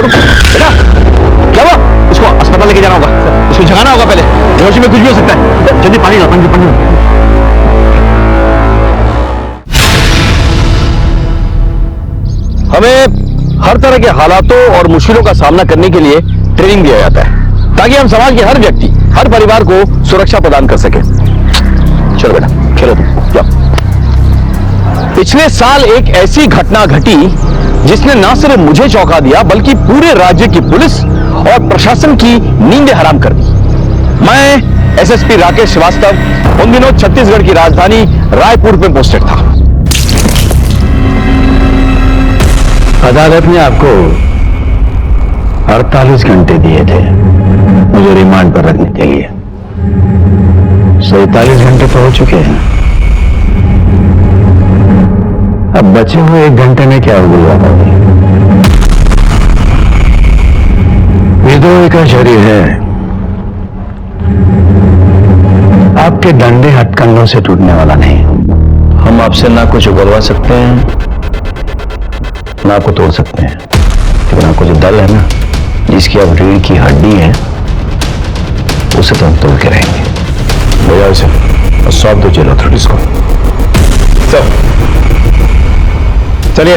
बेटा क्या हुआ? इसको अस्पताल लेके जाना होगा, इसको जगाना होगा पहले, बेहोशी में कुछ भी हो सकता है। जल्दी पानी ला, पानी। हमें हर तरह के हालातों और मुश्किलों का सामना करने के लिए ट्रेनिंग दिया जाता है ताकि हम समाज के हर व्यक्ति, हर परिवार को सुरक्षा प्रदान कर सके। चलो बेटा खेलो तुम, जाओ। पिछले साल एक ऐसी घटना घटी जिसने न सिर्फ मुझे चौंका दिया बल्कि पूरे राज्य की पुलिस और प्रशासन की नींदें हराम कर दी। मैं एसएसपी राकेश श्रीवास्तव उन दिनों छत्तीसगढ़ की राजधानी रायपुर में पोस्टेड था। अदालत ने आपको 48 घंटे दिए थे मुझे रिमांड पर रखने के लिए। 47 घंटे तो हो चुके हैं, अब बचे हुए 1 घंटे में क्या होगा? विधोई का शरीर है, आपके डंडे हथकंडों से टूटने वाला नहीं। हम आपसे ना कुछ उगलवा सकते हैं ना आपको तोड़ सकते हैं, लेकिन आपको जो दल है ना, जिसकी अब रीढ़ की हड्डी है, उसे तो हम तोड़ के रहेंगे। ले जाओ इसे और सौंप दो जेल अथॉरिटीज को। चलिए।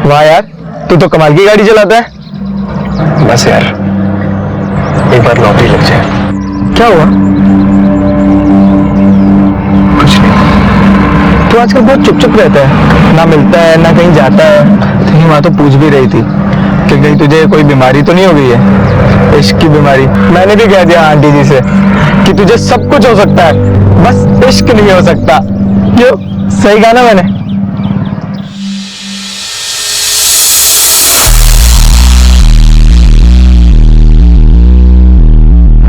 वाह यार, तू तो कमाल की गाड़ी चलाता है। बस यार एक बार लॉटरी लग जाए। क्या हुआ? कुछ नहीं। तू आजकल बहुत चुप रहता है, ना मिलता है ना कहीं जाता है। तेरी माँ तो पूछ भी रही थी कि कहीं तुझे कोई बीमारी तो नहीं हो गई है, इश्क की बीमारी। मैंने भी कह दिया आंटी जी से कि तुझे सब कुछ हो सकता है, बस इश्क नहीं हो सकता। क्यों, सही कहा ना मैंने?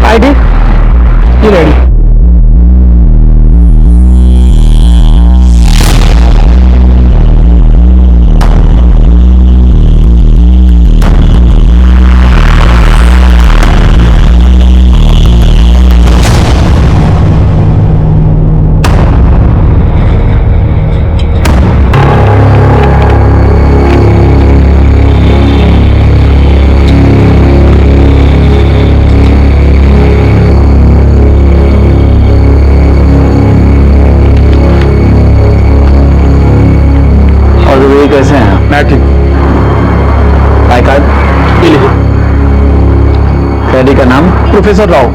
आईडी ये रेडी। कैसे हैं? मैं ठीक। आई कार्ड कैदी का नाम? प्रोफेसर राव।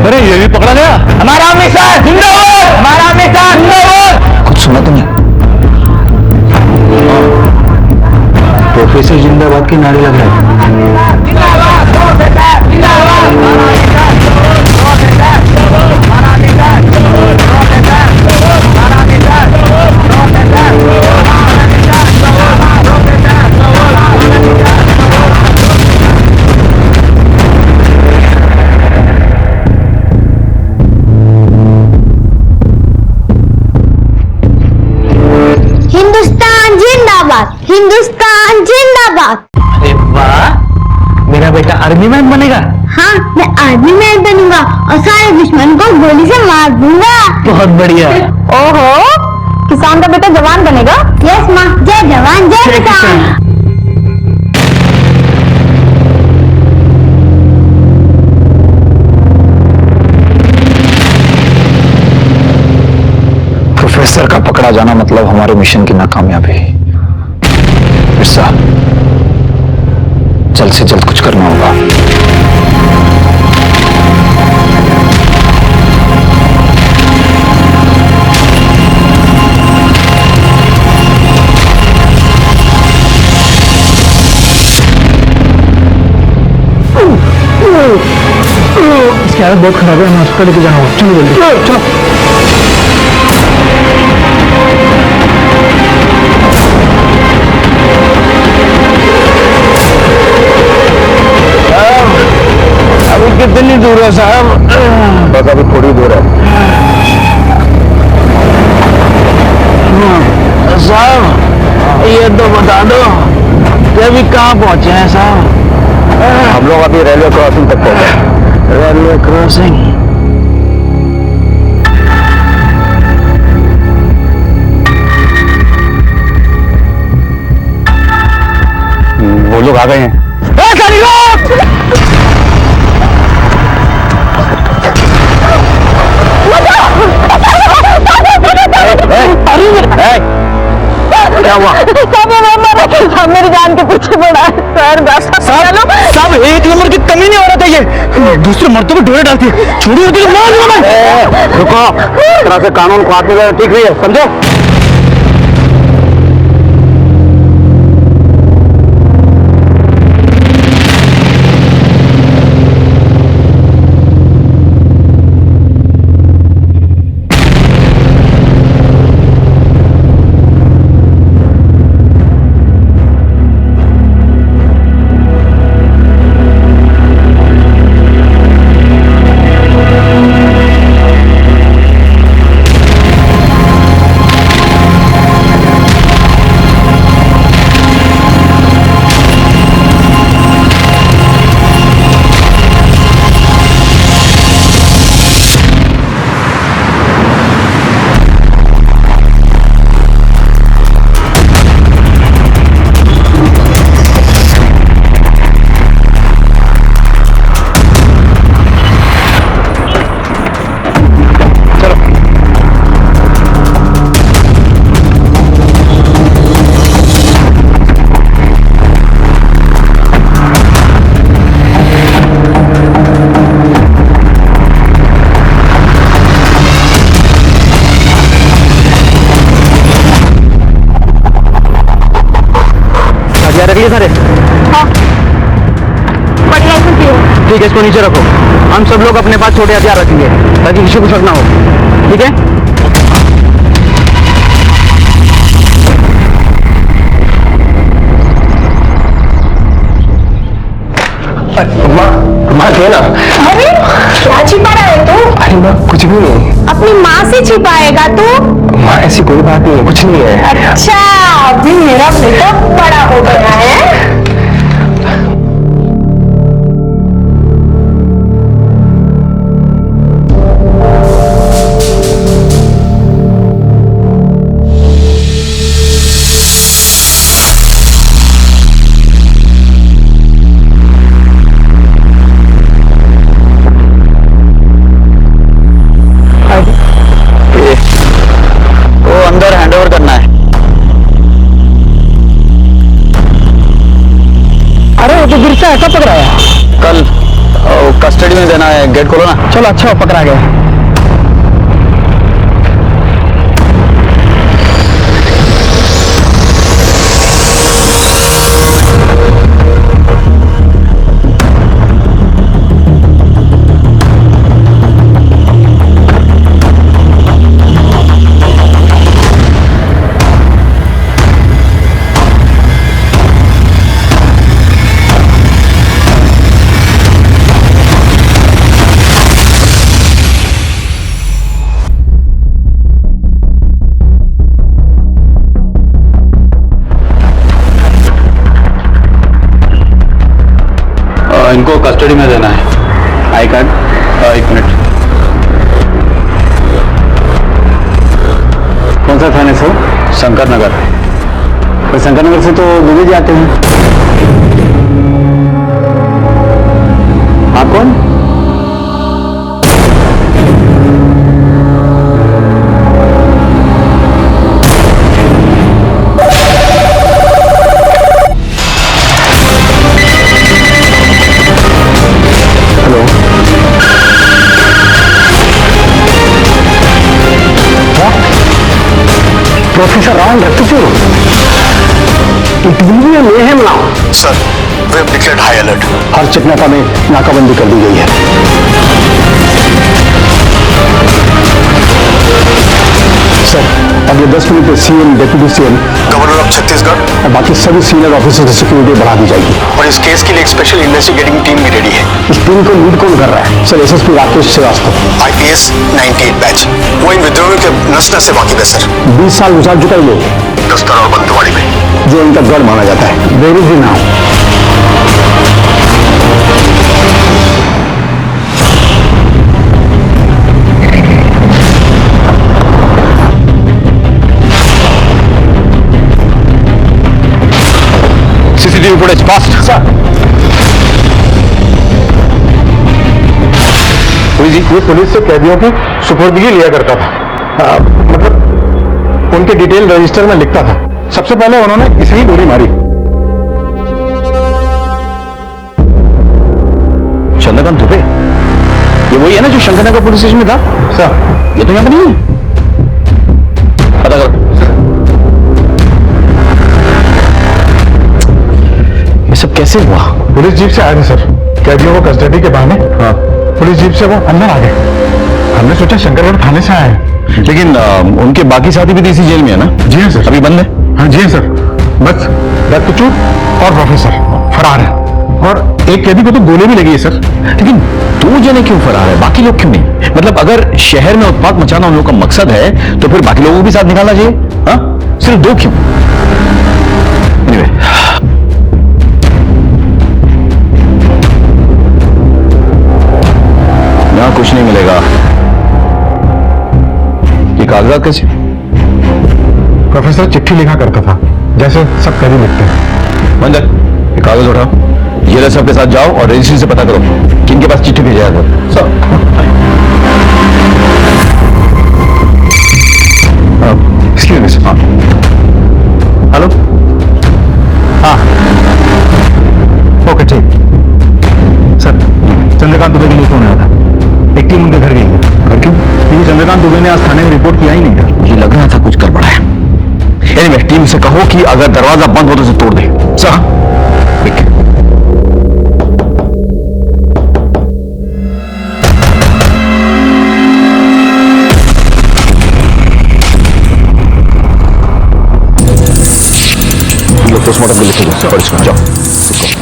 अरे ये भी पकड़ा गया। हमारा मिशन जिंदाबाद, हमारा मिशन जिंदाबाद। कुछ सुना तो नहीं? प्रोफेसर जिंदाबाद के नारे लग रहे हैं। जिंदाबाद प्रोफेसर जिंदाबाद, हमारा मिशन प्रोफेसर, हमारा मिशन प्रोफेसर, हमारा मिशन प्रोफेसर। हिंदुस्तान जिंदाबाद, हिंदुस्तान जिंदाबाद। अरे वाह, मेरा बेटा आर्मी मैन बनेगा। हाँ, मैं आर्मी मैन बनूंगा और सारे दुश्मन को गोली से मार दूंगा। बहुत बढ़िया। ओहो, किसान का बेटा जवान बनेगा। यस माँ, जय जवान जय किसान। प्रोफेसर का पकड़ा जाना मतलब हमारे मिशन की नाकामयाबी। मिर्जा, जल्द से जल्द कुछ करना होगा। इसकी हालत बहुत खराब है, हमें हॉस्पिटल लेके जाना होगा। चलो जल्दी चलो। कितनी दूर है साहब? बस अभी थोड़ी दूर है। साहब ये तो बता दो कि अभी कहाँ पहुंचे हैं साहब? हम लोग अभी रेलवे क्रॉसिंग तक पहुंचे। Railway crossing? वो लोग आ गए हैं। क्या हुआ? मेरी जान के पीछे पड़ा है सर। साहब एक नंबर की कमी नहीं हो रहा था ये। दूसरे मर्दों को डोरे डालती है। छोड़ी होती तो मार दूंगा मैं। रुको, इस तरह से कानून को हाथ में लेना ठीक नहीं है, समझो? रख लिए सारे? हाँ, बढ़िया इसमें क्यों? ठीक है, इसको नीचे रखो। हम सब लोग अपने पास छोटे हथियार रखेंगे ताकि किसी को शक ना हो, ठीक है? माँ थे ना? अरे क्या छिपा रहा है तू? अरे माँ कुछ भी नहीं। अपनी माँ से छिपाएगा तू? माँ ऐसी कोई बात नहीं है, कुछ नहीं है। अच्छा, अभी मेरा बेटा बड़ा हो गया है। वो अंदर हैंडओवर करना है। अरे वो तो गिरता है, कब पकड़ाया? कल कस्टडी में देना है। गेट खोलो ना। चलो अच्छा पकड़ा गया। इनको कस्टडी में देना है। I card? एक मिनट। कौन सा थाने से? शंकर नगर। शंकर नगर से तो दिल्ली जाते हैं। आप कौन? प्रोफेसर रावण रक्तचूर, इटली में है now. Sir, we have declared high alert. हर चकनाका में नाकाबंदी कर दी गई है। सर, अगले 10 मिनट में CM, deputy CM, governor of Chhattisgarh और बाकी सभी सीनियर ऑफिसर की सिक्योरिटी बढ़ा दी जाएगी। और इस केस के लिए एक स्पेशल इन्वेस्टिगेटिंग टीम भी रेडी है। इस टीम को लीड कौन कर रहा है? Sir SSP Rakesh Srivastava, IPS 98 batch. वो इन विद्रोहियों के नस नस से वाकिफ है सर। 20 साल गुजार चुका है ये, दस्तर और बंदूकवाड़ी में, जो इनका गढ़ माना जाता है। Where is now? CCTV footage fast. Sir ji, ये पुलिस से कैदियों की सुपुर्दगी लिया करता था, मतलब उनके डिटेल रजिस्टर में लिखता था। सबसे पहले उन्होंने इसे ही गोली मारी। चंद्रकांत दुबे, ये वही है ना जो शंकरनगर पुलिस स्टेशन में था? सर ये तो यहाँ पर नहीं है। पता करो। ये सब कैसे हुआ? पुलिस जीप से आए थे सर, कैदियों को कस्टडी के बहाने। हाँ, पुलिस जीप से वो अंदर आ गए। हमने सोचा शंकरगढ़ थाने से आए हैं। लेकिन उनके बाकी साथी भी तो इसी जेल में है ना? जी हाँ सर। अभी बंद है? हाँ जी हाँ सर, बस रक्तचूर और प्रोफेसर फरार है, और एक कैदी को तो गोली भी लगी है सर। लेकिन 2 जने क्यों फरार है, बाकी लोग क्यों नहीं? मतलब अगर शहर में उत्पात मचाना उन लोगों का मकसद है तो फिर बाकी लोगों को भी साथ निकालना चाहिए। हाँ, सिर्फ 2 क्यों? Anyway, यहां कुछ नहीं मिलेगा। ये कागजात कैसे? प्रोफेसर चिट्ठी लिखा करता था, जैसे सब कैदी लिखते हैं। मंदिर, ये कागज उठाओ, ये सब के साथ जाओ और रजिस्ट्री से पता करो कि इनके पास चिट्ठी भेजा है। Excuse me. हाँ, हेलो। हाँ ओके ठीक। सर चंद्रकांत दुबे के लिए फोन आया था, एक टीम उनके घर गई है। घर क्यों? क्योंकि चंद्रकांत दुबे ने आज थाने में रिपोर्ट किया ही नहीं था। ये लग रहा था कुछ गड़बड़ है। एनीवे, टीम से कहो कि अगर दरवाजा बंद हो तो उसे तोड़ दे। सर, ठीक है। पोस्टमार्टम के लिखेगा और इसको जाओ।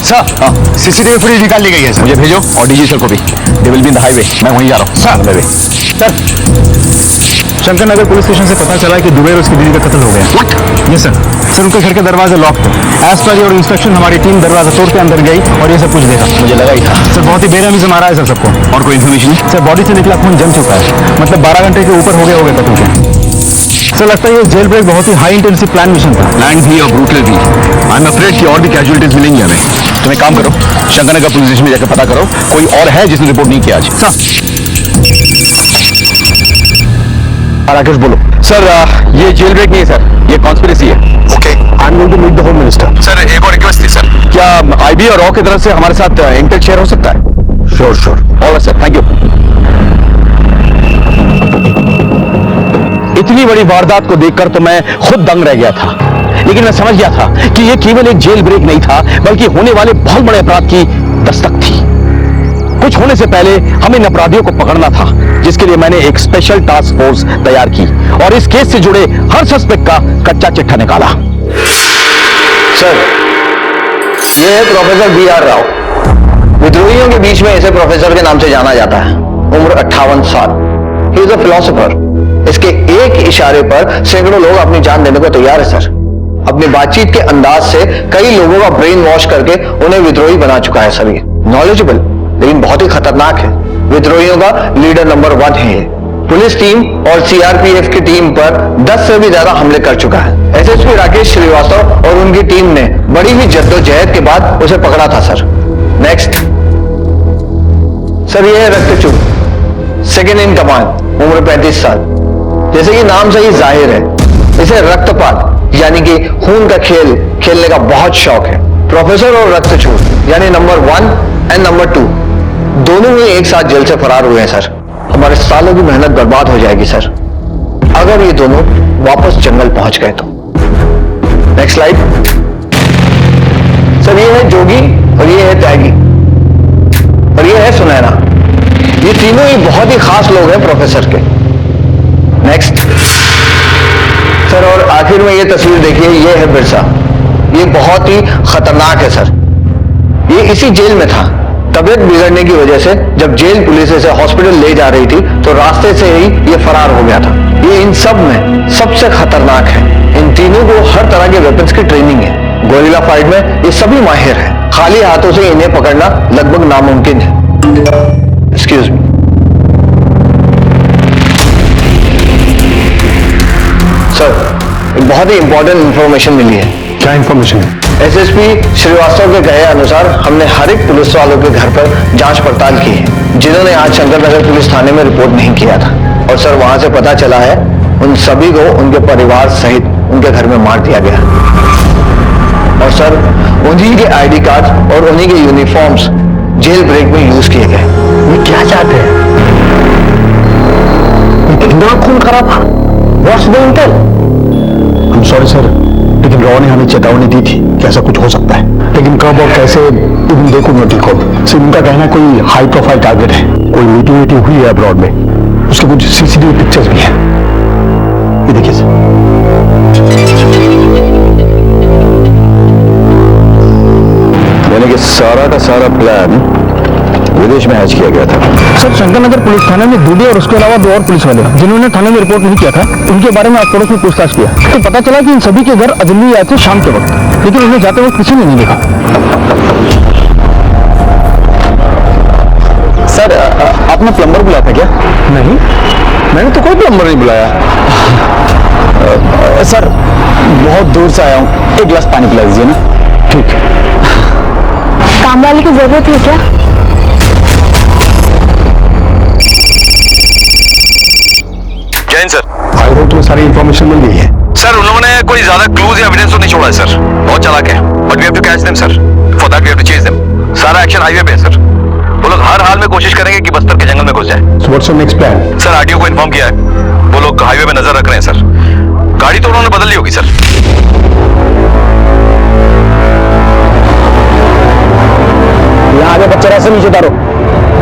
सर हाँ, सीसीटीवी फुटेज निकाल ली गई है सर। मुझे भेजो और डीजी सर को भी। They will be in the highway. मैं वहीं जा रहा हूँ। सर शंकरनगर पुलिस स्टेशन से पता चला कि दुबे और उसकी बीवी का कत्ल हो गया। ये सर उनके घर के दरवाजे लॉक थे। एज पर योर इंस्ट्रक्शन हमारी टीम दरवाजा तोड़ के अंदर गई और ये सब कुछ देखा। मुझे लगा ही था। सर बहुत ही बेरहमी से मारा है सर सबको। और कोई इन्फॉर्मेशन? सर बॉडी से निकला खून जम चुका है, मतलब 12 घंटे के ऊपर हो गए कत्ल के। सर लगता है ये जेल ब्रेक बहुत ही हाई इंटेंसिव प्लान मिशन था। प्लान भी और ब्रूटल भी। आई एम अफ्रेड कि और भी कैजुअलिटीज मिलेंगी हमें। तुम एक काम करो, शंकरनगर पुलिस स्टेशन में जाकर पता करो कोई और है जिसने रिपोर्ट नहीं किया आज। राकेश बोलो। सर ये जेल ब्रेक नहीं है सर, ये कॉन्स्पिरेसी है। Okay, I am going to meet the home minister. Sir एक और रिक्वेस्ट थी सर। क्या IB और रॉ की तरफ से हमारे साथ इंटेल शेयर हो सकता है? Sure. Alright sir, thank you. इतनी बड़ी वारदात को देखकर तो मैं खुद दंग रह गया था, लेकिन मैं समझ गया था कि यह केवल एक जेल ब्रेक नहीं था, बल्कि होने वाले बहुत बड़े अपराध की दस्तक थी। कुछ होने से पहले हमें इन अपराधियों को पकड़ना था, जिसके लिए मैंने एक स्पेशल टास्क फोर्स तैयार की और इस केस से जुड़े हर सस्पेक्ट का कच्चा चिट्ठा निकाला। सर, ये है प्रोफेसर BR राव। विद्रोहियों के बीच में इसे प्रोफेसर के नाम से जाना जाता है। उम्र 58 साल। He is a philosopher. इसके एक इशारे पर सैकड़ों लोग अपनी जान देने को तैयार है सर। अपनी बातचीत के अंदाज से कई लोगों का ब्रेन वॉश करके उन्हें विद्रोही बना चुका है सर। ये नॉलेजेबल लेकिन बहुत ही खतरनाक है। विद्रोहियों का लीडर नंबर 1 है। पुलिस टीम और CRPF की टीम पर 10 से भी ज्यादा हमले कर चुका है। SSP राकेश श्रीवास्तव और उनकी टीम ने बड़ी ही जद्दोजहद के बाद उसे पकड़ा था सर। नेक्स्ट सर, ये है रक्तचूर, सेकेंड इन कमांड, उम्र 35 साल। जैसे कि नाम से ही जाहिर है, इसे रक्तपात यानी कि खून का खेल खेलने का बहुत शौक है। प्रोफेसर और रक्तचूर यानी नंबर 1 एंड नंबर 2 दोनों ही एक साथ जेल से फरार हुए हैं सर। हमारे सालों की मेहनत बर्बाद हो जाएगी सर, अगर ये दोनों वापस जंगल पहुंच गए तो। नेक्स्ट स्लाइड सर, ये है जोगी और ये है त्यागी और ये है सुनैना। ये तीनों ही बहुत ही खास लोग हैं प्रोफेसर के। नेक्स्ट सर, और आखिर में ये तस्वीर देखिए, ये है बिरसा। ये ये बहुत ही खतरनाक है सर। ये इसी जेल में था। तबीयत बिगड़ने की वजह से जब जेल पुलिस इसे हॉस्पिटल ले जा रही थी तो रास्ते से ही ये फरार हो गया था। ये इन सब में सबसे खतरनाक है। इन तीनों को हर तरह के वेपन्स की ट्रेनिंग है। गोरिल्ला फाइट में ये सभी माहिर हैं। खाली हाथों से इन्हें पकड़ना लगभग नामुमकिन है। Excuse me. सर, एक बहुत ही इंपॉर्टेंट इंफॉर्मेशन मिली है। क्या इन्फॉर्मेशन है? एसएसपी श्रीवास्तव के कहे अनुसार हमने हर एक पुलिस वालों के घर पर जांच पड़ताल की है जिन्होंने आज शंकरनगर पुलिस थाने में रिपोर्ट नहीं किया था। और सर, वहां से पता चला है उन सभी को उनके परिवार सहित उनके घर में मार दिया गया। और सर, उन्हीं के आईडी कार्ड और उन्हीं के यूनिफॉर्म्स जेल ब्रेक में यूज किए गए। ये क्या चाहते हैं? इतना खून खराबा? What's the Intel? हम सॉरी सर, लेकिन रॉ ने हमें चेतावनी दी थी कि ऐसा कुछ हो सकता है, लेकिन कब और कैसे इवन देखो न ठीक हो। सिर्फ उनका कहना कोई हाई प्रोफाइल टारगेट है, कोई मीटिंग हुई है अब्रॉड में, उसके कुछ सीसीटीवी पिक्चर्स भी हैं। ये देखिए सर। यानी कि सारा का सारा प्लान विदेश में हैच किया गया था। सर, शंकरनगर पुलिस थाने में दूबे और उसके अलावा 2 और पुलिस वाले जिन्होंने थाने में रिपोर्ट नहीं किया था, उनके बारे में आज पड़ोस में पूछताछ किया तो पता चला कि इन सभी के घर अजनबी आए थे शाम के वक्त, लेकिन उन्हें जाते वक्त किसी ने नहीं देखा। सर, आपने प्लम्बर बुलाया था क्या? नहीं, मैंने तो कोई प्लम्बर नहीं बुलाया। सर, बहुत दूर से आया हूँ, एक गिलास पानी पिला दीजिए ना। ठीक। काम वाले की जरूरत है क्या? जैन सर। आई होप तुम्हें सारी इन्फॉर्मेशन मिल गई है। सर, उन्होंने कोई ज्यादा क्लूज या एविडेंस तो नहीं छोड़ा है सर। बहुत चालाक है, but we have to catch them sir. For that we have to chase them. सारा एक्शन हाईवे पे है सर। वो लोग हर हाल में कोशिश करेंगे कि बस्तर के जंगल में घुस जाए। So what's your next plan? Sir, RTO को इन्फॉर्म किया है, वो लोग हाईवे पे नजर रख रहे हैं सर। गाड़ी तो उन्होंने बदल ली होगी सर। यहाँ आगे बच्चे रास्ते नीचे उतारो,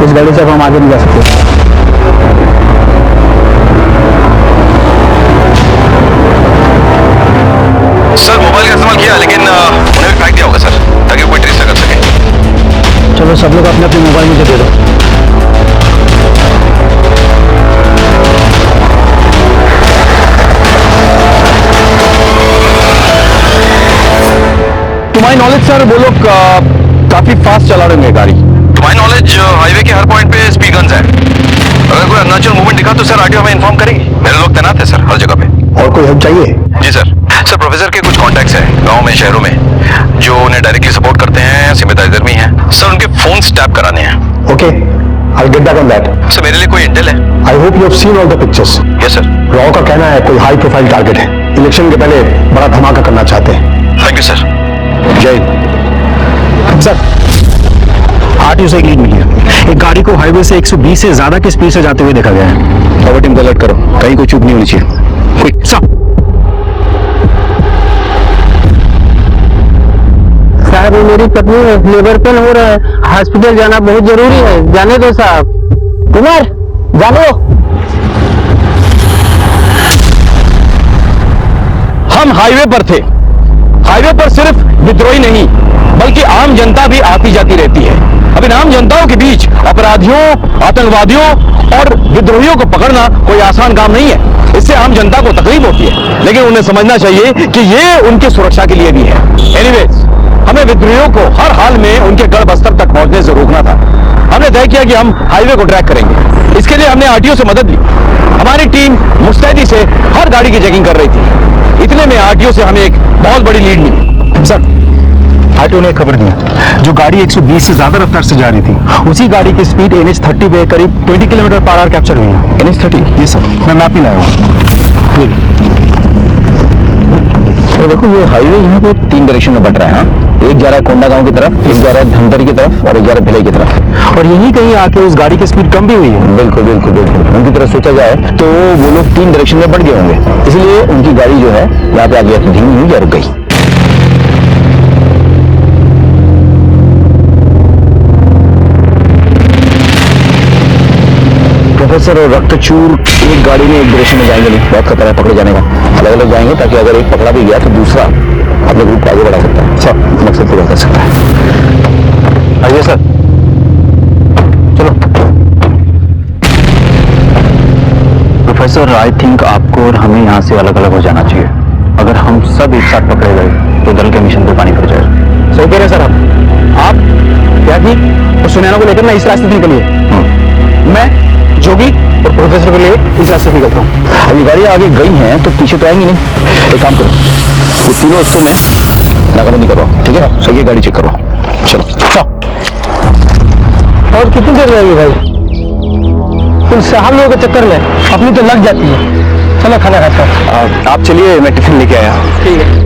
इस गाड़ी से अब हम आगे नहीं जा सकते। सर, मोबाइल का इस्तेमाल किया लेकिन उन्हें भी फेंक दिया होगा सर, ताकि कोई ट्रेस न कर सके। चलो सब लोग अपने अपने मोबाइल मुझे दे दो। तुम्हारी नॉलेज सर, वो लोग काफी फास्ट चला रहे हैं गाड़ी। तुम्हारी नॉलेज, हाईवे के हर पॉइंट पे स्पीड गन्स है। अगर कोई अननेचुरल मूवमेंट दिखा तो सर आरटीओ हमें इन्फॉर्म करेगी। मेरे लोग तैनात है सर हर जगह पे। और कोई हेल्प चाहिए? जी सर। सर, प्रोफेसर के कुछ कॉन्टैक्ट्स हैं गांव में, शहरों में, जो उन्हें डायरेक्टली सपोर्ट करते हैं, सिम्पैथाइजर भी हैं सर। उनके फोन टैप कराने हैं। Okay, I get back on that. Sir, मेरे लिए कोई इंटेल है? I hope you have seen all the pictures. Yes sir. Raw का कहना है कोई हाई प्रोफाइल टारगेट है, इलेक्शन के पहले बड़ा धमाका करना चाहते हैं। Thank you sir. जय सर, आरटीओ से एक लीड मिली है। एक गाड़ी को हाईवे से 120 से ज्यादा की स्पीड से जाते हुए देखा गया है। ओवर टीम को अलर्ट करो, कहीं कोई चूक नहीं होनी चाहिए। क्विक। साहब, मेरी पत्नी लेबर पेन हो रहा है, हॉस्पिटल जाना बहुत जरूरी है। जाने दो साहब। कुमार, जानो। हम हाईवे पर थे। हाईवे पर सिर्फ विद्रोही नहीं बल्कि आम जनता भी आती जाती रहती है। अब इन आम जनताओं के बीच अपराधियों, आतंकवादियों और विद्रोहियों को पकड़ना कोई आसान काम नहीं है। इससे आम जनता को तकलीफ होती है, लेकिन उन्हें समझना चाहिए कि ये उनकी सुरक्षा के लिए भी है। एनीवेज, हमें विद्रोहियों को हर हाल में उनके गढ़ बस्तर तक पहुंचने से रोकना था। हमने तय किया कि हम हाईवे को ट्रैक करेंगे। इसके लिए हमने आरटीओ से मदद ली। हमारी टीम मुस्तैदी से हर गाड़ी की चेकिंग कर रही थी। इतने में आरटीओ से हमें एक बहुत बड़ी लीड मिली। सर, आरटीओ ने खबर दिया, जो गाड़ी 120 से ज्यादा रफ्तार से जा रही थी, उसी गाड़ी की स्पीड NH30 पे करीब 20 किलोमीटर पर आवर कैप्चर हुई है। NH30? जी सर, मैं मैप ही लाया हूँ। तो देखो, ये हाईवे यहाँ पे 3 डायरेक्शन में बढ़ रहा है। हाँ? एक जा रहा है कोंडा गांव की तरफ, एक जा रहा है धमतरी की तरफ और एक जा रहा है भिलाई की तरफ। और यहीं कहीं आके उस गाड़ी की स्पीड कम भी हुई है। बिल्कुल बिल्कुल बिल्कुल। उनकी तरफ सोचा जाए तो वो लोग 3 डायरेक्शन में बढ़ गए होंगे, इसलिए उनकी गाड़ी जो है यहाँ पे आगे धीमी हुई या रुक गई। प्रोफेसर और रक्तचूर एक गाड़ी में एक डायरेक्शन में जाएंगे नहीं, बहुत खतरा है पकड़े जाने का। अलग अलग जाएंगे ताकि अगर एक पकड़ा भी गया तो दूसरा अपने ग्रुप को आगे बढ़ा सकता है। कर सकता है। आइए सर, चलो। प्रोफेसर, आई थिंक आपको और हमें यहाँ से अलग अलग हो जाना चाहिए। अगर हम सब एक साथ पकड़े गए तो दल के मिशन पे पानी फिर जाएगा। सही कह रहे हैं सर आप क्या की और सुनैना को लेकर मैं इस रास्ते से निकलिए, मैं जोगी और प्रोफेसर को लेकर इस रास्ते से निकलता हूँ। अभी गाड़ी आगे गई हैं तो पीछे तो आएंगी नहीं। एक काम करो, ये तीनों रस्तों में नाकाबंदी करवाओ, ठीक है? सही गाड़ी चेक करवाओ। चलो चलो। और कितनी देर लगेगी भाई? उन साहब लोगों के चक्कर में अपनी तो लग जाती है। चलो खाना खाता हूँ। आप चलिए, मैं टिफिन लेके आया। ठीक है।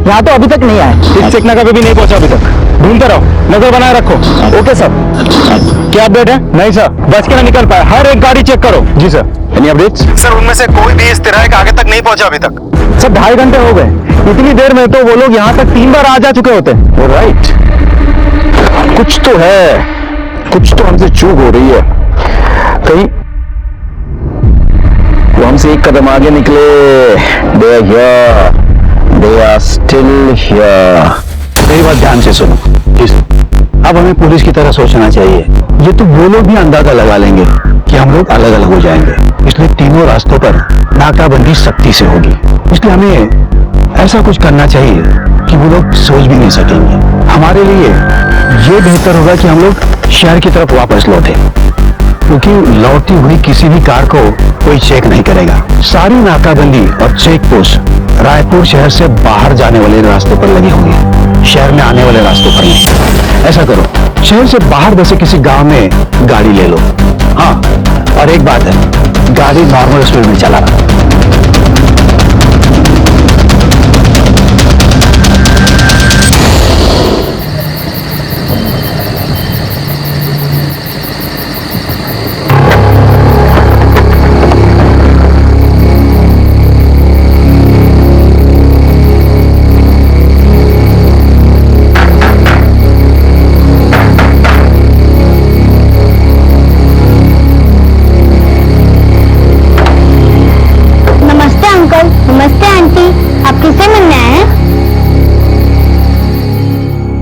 यहाँ तो अभी तक नहीं आए। इस चेक नाका पे भी नहीं पहुंचा अभी तक। ढूंढते रहो, नजर बनाए रखो। Okay sir. क्या अपडेट है? नहीं सर, बच के ना निकल पाए। हर एक गाड़ी चेक करो। जी सर। Any updates? सर उनमें से कोई भी इस तिराहे के आगे तक नहीं पहुंचा अभी तक। सर 2.5 घंटे हो गए। इतनी देर में तो वो लोग यहाँ तक 3 बार आ जा चुके होते। राइट, कुछ तो है, कुछ तो हमसे चूक हो रही है। कहीं वो हमसे एक कदम आगे निकले। They are still here. मेरी बात ध्यान से सुनो। अब हमें पुलिस की तरह सोचना चाहिए। ये तो वो लोग भी अंदाजा लगा लेंगे कि हम लोग अलग अलग हो जाएंगे, इसलिए तीनों रास्तों पर नाकाबंदी सख्ती से होगी। इसलिए हमें ऐसा कुछ करना चाहिए कि वो लोग सोच भी नहीं सकेंगे। हमारे लिए ये बेहतर होगा कि हम लोग शहर की तरफ वापस लौटे, क्योंकि लौटती हुई किसी भी कार को कोई चेक नहीं करेगा। सारी नाकाबंदी और चेक पोस्ट रायपुर शहर से बाहर जाने वाले रास्तों पर लगी होंगी, शहर में आने वाले रास्तों पर नहीं। ऐसा करो, शहर से बाहर बसे किसी गांव में गाड़ी ले लो। हाँ, और एक बात है, गाड़ी नॉर्मल स्पीड में चलाना।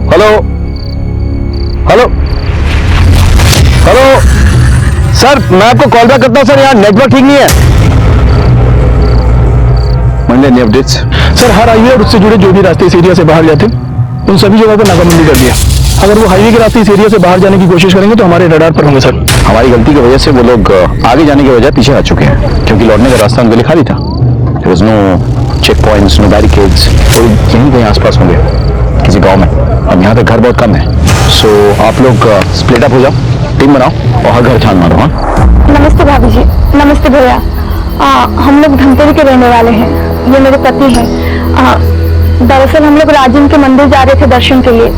हेलो हेलो हेलो सर, मैं आपको कॉल बैक करता हूं सर, यहाँ नेटवर्क ठीक नहीं है। मंडे नहीं अपडेट्स सर, हर हाईवे और उससे जुड़े जो भी रास्ते इस एरिया से बाहर जाते उन सभी जगहों पर नाकाबंदी कर दिया। अगर वो हाईवे के रास्ते इस एरिया से बाहर जाने की कोशिश करेंगे तो हमारे रडार पर होंगे सर। हमारी गलती की वजह से वो लोग आगे जाने की वजह पीछे आ चुके हैं, क्योंकि लौटने का रास्ता उनके लिए खाली था। There was no check points, no barricades, वो यहीं कहीं आसपास होंगे किसी गांव में। अब यहाँ तक घर बहुत कम है, सो आप लोग स्प्लिट अप हो जाओ, टीम बनाओ और हर घर छान मारो। हाँ, नमस्ते भाभी जी। नमस्ते भैया। हम लोग धमतरी के रहने वाले हैं, ये मेरे पति हैं। दरअसल हम लोग राजिम के मंदिर जा रहे थे दर्शन के लिए।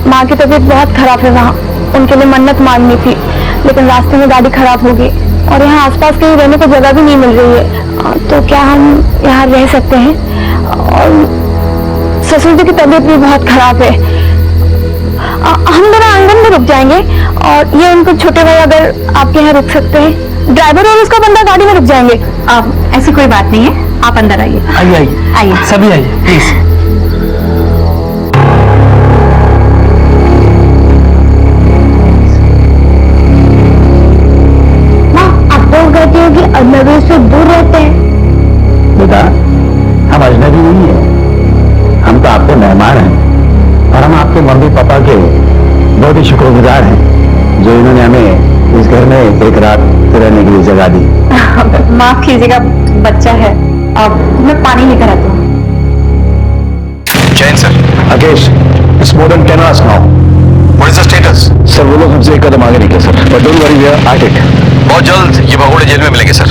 माँ की तबीयत बहुत खराब है, वहाँ उनके लिए मन्नत मांगनी थी, लेकिन रास्ते में गाड़ी खराब हो गई और यहाँ आसपास कहीं रहने को जगह भी नहीं मिल रही है। तो क्या हम यहाँ रह सकते हैं? और ससुर जी की तबीयत भी बहुत खराब है। हम दोनों आंगन में रुक जाएंगे और ये उनको छोटे भाई अगर आपके यहाँ रुक सकते हैं, ड्राइवर और उसका बंदा गाड़ी में रुक जाएंगे। ऐसी कोई बात नहीं है, आप अंदर आइए। आइए आइए आइए, सभी आइए प्लीज। माँ, आप लोग कहते हो कि अजनबी से दूर रहते हैं। बेटा, हम अजनबी नहीं है, हम तो आपके मेहमान हैं और हम आपके मम्मी पापा के बहुत ही शुक्रगुजार हैं जो इन्होंने हमें इस घर में एक रात रहने के लिए जगह दी। माफ कीजिएगा, बच्चा है। अब मैं पानी लेकर आता हूँ। Jain sir, Rakesh, it's more than 10 hours now. What is the status? Sir वो लोग हमसे एक कदम आगे निकले sir, but don't worry, we are at it. बहुत जल्द ये भगोड़े जेल में मिलेंगे सर।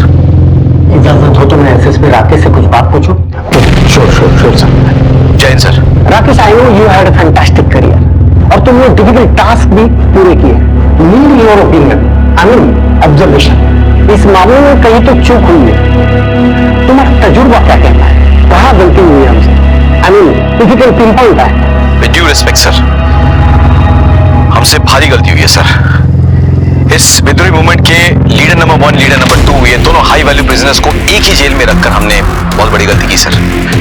इजाजत हो तो मैं एसएसपी राकेश से कुछ बात पूछूं? Sure sir. Jain sir, Rakesh, I know you had a fantastic career और तुमने डिफिकल्ट टास्क भी पूरे किए। Need your opinion, I mean observation. इस मामले में कहीं तो चूक हुई है। तुम्हारा तजुर्बा क्या कहता है, कहाँ गलती हुई है हमसे? I mean if you can pin point that. With due respect sir, हमसे भारी गलती हुई है सर। इस विद्रोही मूवमेंट के लीडर नंबर 1, लीडर नंबर 2, ये दोनों हाई वैल्यू प्रिजनर्स को एक ही जेल में रखकर हमने बहुत बड़ी गलती की सर।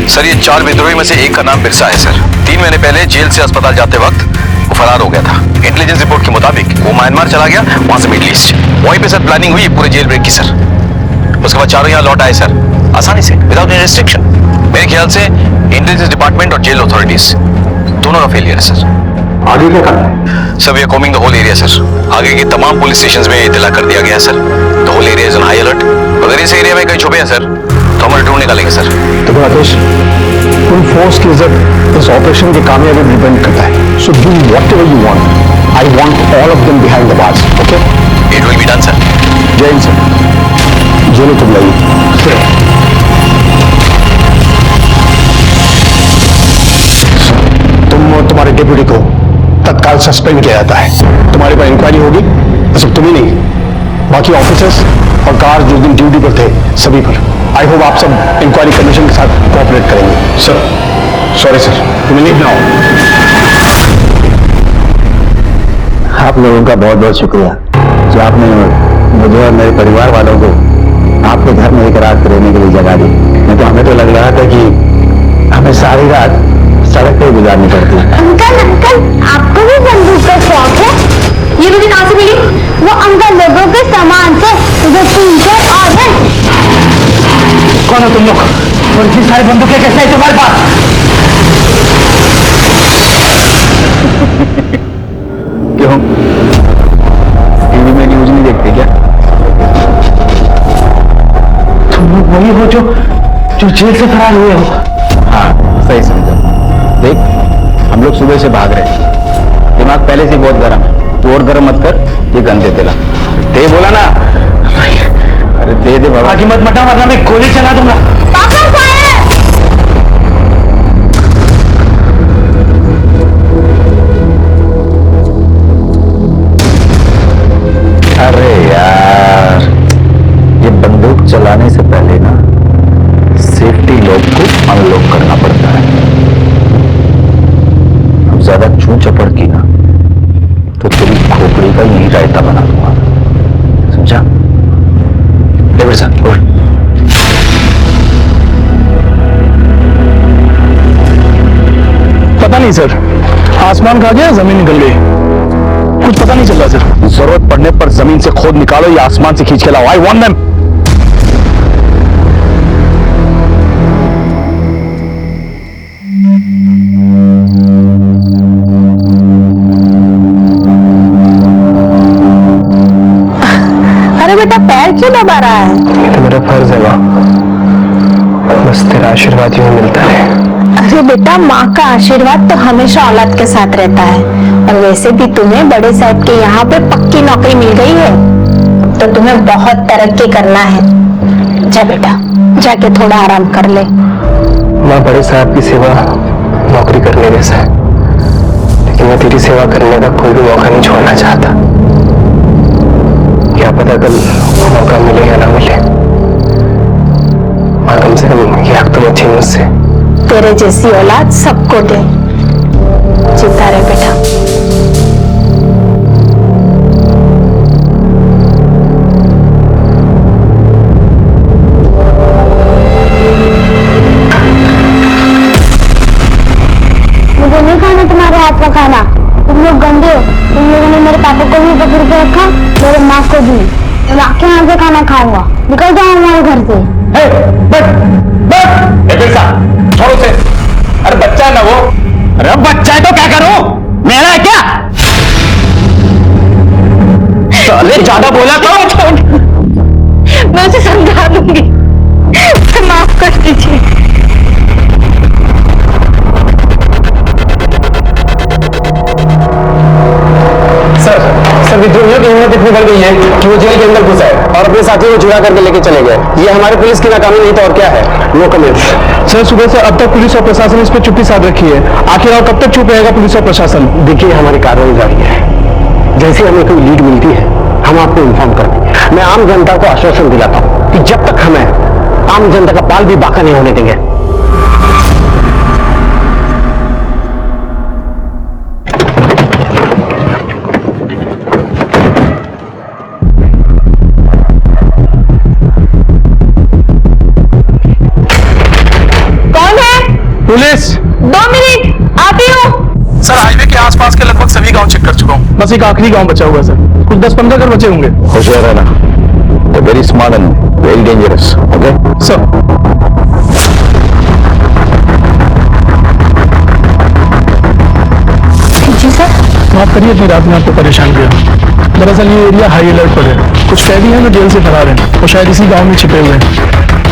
सर ये 4 विद्रोही में से एक का नाम बिरसा है सर। 3 महीने पहले जेल से अस्पताल जाते वक्त वो फरार हो गया था। इंटेलिजेंस रिपोर्ट के मुताबिक वो म्यांमार चला गया, वहां से मिडिल ईस्ट। वहीं पे सर प्लानिंग हुई पूरे जेल ब्रेक की सर। उसके बाद चारों यहाँ लौट आए सर, आसानी से, विदाउट एनी रिस्ट्रिक्शन। मेरे ख्याल से इंटेलिजेंस डिपार्टमेंट और जेल अथॉरिटीज दोनों का फेलियर है सर। आगे क्या करना है? Sir we are coming the whole area sir. आगे के तमाम पुलिस स्टेशंस में इत्तला कर दिया गया है sir. The whole area is on high alert. अगर इस एरिया में कहीं छुपे हैं सर तो हम ढूंढ निकालेंगे सर। तो राकेश, उन फोर्स की इज्जत इस ऑपरेशन के कामयाबी पर डिपेंड करता है। So do whatever you want. I want all of them behind the bars, okay? It will be done sir. Jai Hind sir. जेलों तुम लाइए। तुम्हारे डिप्यूटी को तत्काल सस्पेंड किया जाता है। तुम्हारे पर इंक्वायरी होगी, सिर्फ तुम ही नहीं, बाकी ऑफिसर्स और गार्ड जो दिन ड्यूटी पर थे सभी पर। आई होप आप सब इंक्वायरी कमीशन के साथ कोऑपरेट करेंगे। सर सॉरी सर, तुम्हें लीव नाउ। आप लोगों का बहुत बहुत शुक्रिया जो आपने मुझे और मेरे परिवार वालों को आपके घर में एक रात रहने के लिए जगह दी। नहीं तो हमें तो लग रहा था कि हमें सारी रात सड़क पे गुजारनी पड़ती है। अंकल अंकल, आपको भी बंदूक का शौक है? ये मुझे कहाँ से मिली? वो अंकल लोगों के सामान से जो 3-4 और है। कौन हो तुम लोग और इतनी सारी बंदूकें कैसे है तुम्हारे पास? क्यों टीवी में न्यूज नहीं देखते क्या? तुम लोग वही हो जो जेल से फरार हुए हो? हाँ सही समझा। देख हम लोग सुबह से भाग रहे हैं, दिमाग पहले से बहुत गर्म है। तू और गर्म मत कर, ये गन दे देला। दे बोला ना। अरे दे दे बाबा। आगे मत मटा वरना मैं गोली चला दूंगा। पापा फायर! अरे यार, ये बंदूक चलाने से पहले ना सेफ्टी लॉक को अनलॉक करना पड़ता है। अब ज्यादा चू चपड़ की ना तो तेरी खोपड़ी का यही रायता बना दूंगा, समझा? डेविड सर उठ। पता नहीं सर, आसमान खा गया, जमीन निकल गई, कुछ पता नहीं चल रहा सर। जरूरत पड़ने पर जमीन से खोद निकालो या आसमान से खींच के लाओ। I want them. अरे बेटा, पैर क्यों दबा रहा है? ये तो मेरा फर्ज है माँ, बस तेरा आशीर्वाद ही मिलता है। अरे बेटा, माँ का आशीर्वाद तो हमेशा औलाद के साथ रहता है। और वैसे भी तुम्हें बड़े साहब के यहाँ पे पक्की नौकरी मिल गई है, तो तुम्हें बहुत तरक्की करना है। जा बेटा, जाके थोड़ा आराम कर ले। माँ, बड़े साहब की सेवा नौकरी करने जैसा है, लेकिन मैं तेरी सेवा करने का कोई भी मौका नहीं छोड़ना चाहता। क्या पता कल मौका मिले या ना मिले। माँ, कम से कम ये हक तो मत छीन मुझसे। तेरे जैसी औलाद सबको दे। जीता रहे बेटा। मुझे नहीं खाना तुम्हारे हाथ का खाना। तुम लोग गंदे हो। तुम लोगों ने मेरे पापा को भी पकड़ के रखा, मेरे माँ को भी। मैं आपके यहाँ से खाना खाऊंगा। निकल जाओ हमारे घर से। छोड़ो से। अरे बच्चा है ना वो। अरे बच्चा है तो क्या करूं? मेरा है क्या? अरे ज्यादा बोला तो मैं उसे समझा दूंगी। माफ कर दीजिए। सर, विद्रोहियों की हिम्मत इतनी बढ़ गई है कि वो जेल के अंदर घुसा है और अपने साथियों को चुरा करके लेके चले गए। ये हमारे पुलिस की नाकामी नहीं तो और क्या है? No comment. सर, सुबह से अब तक पुलिस और प्रशासन इस पर चुप्पी साध रखी है। आखिर और कब तक चुप रहेगा पुलिस और प्रशासन? देखिए, हमारी कार्रवाई जारी है। जैसे हमें कोई लीड मिलती है हम आपको इन्फॉर्म कर देंगे। मैं आम जनता को आश्वासन दिलाता हूं कि जब तक हमें आम जनता का बाल भी बाका नहीं होने देंगे। कौन है? पुलिस। 2 मिनट आती हूँ। सर हाईवे के आसपास के लगभग सभी गांव चेक कर चुका हूँ, बस एक आखिरी गांव बचा हुआ है सर। कुछ 10-15 घर बचे होंगे। होशियार रहना, very smart and very dangerous. Okay sir. जी सर। माफ करिए इतनी रात में आपको परेशान किया। दरअसल ये एरिया हाई अलर्ट पर है। कुछ कैदी हैं जो जेल से फरार हैं और शायद इसी गांव में छिपे हुए हैं।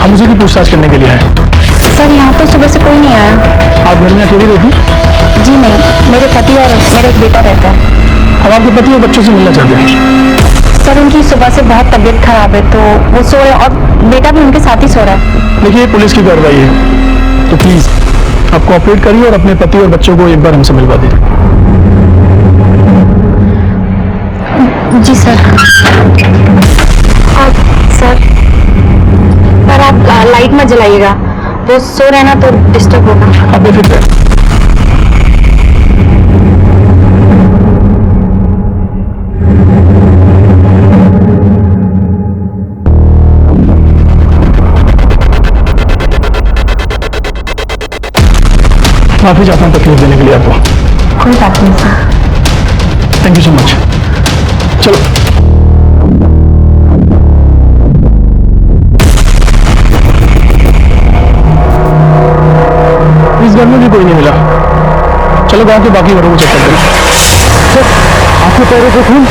हम उसी की पूछताछ करने के लिए आए। सर यहाँ तो सुबह से कोई नहीं आया। आप घर में अकेली रहती? जी नहीं, मेरे पति और मेरा एक बेटा रहता है। हम आपके पति और बच्चों से मिलना चाहते हैं। सर उनकी सुबह से बहुत तबीयत खराब है तो वो सो रहे और बेटा भी उनके साथ ही सो रहा है। देखिए पुलिस की कार्रवाई है तो प्लीज आप कोऑपरेट करिए और अपने पति और बच्चों को एक बार हमसे मिलवा दीजिए। जी सर। सर पर आप लाइट मत जलाइएगा, वो सो रहे ना तो डिस्टर्ब होगा। आप बेफिक्र हैं। माफी चाहता हूँ तकलीफ देने के लिए आपको। कोई बात नहीं sir. Thank you so much. चलो इस घर में भी कोई नहीं मिला। चलो गांव के बाकी घरों को चेक करते हैं। आपके पैरों पे खून।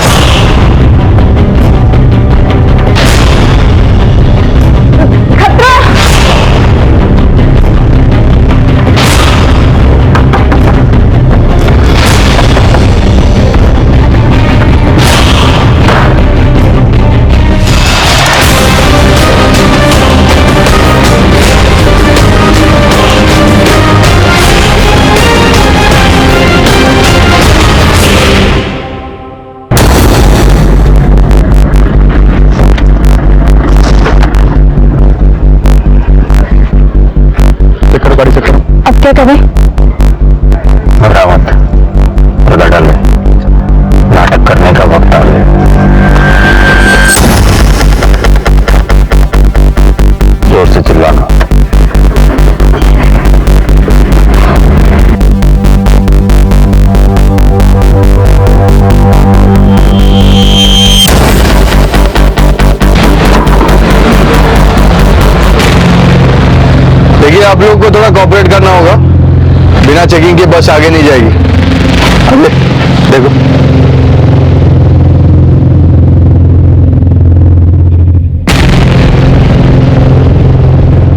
गाड़ी से करो। अब क्या करें? घबरा मत, पर्दा डाल ले, नाटक करने का वक्त आ गया। जोर से चिल्लाना। देखिए आप लोगों को थोड़ा कोऑपरेट करना होगा, बिना चेकिंग के बस आगे नहीं जाएगी। अरे देखो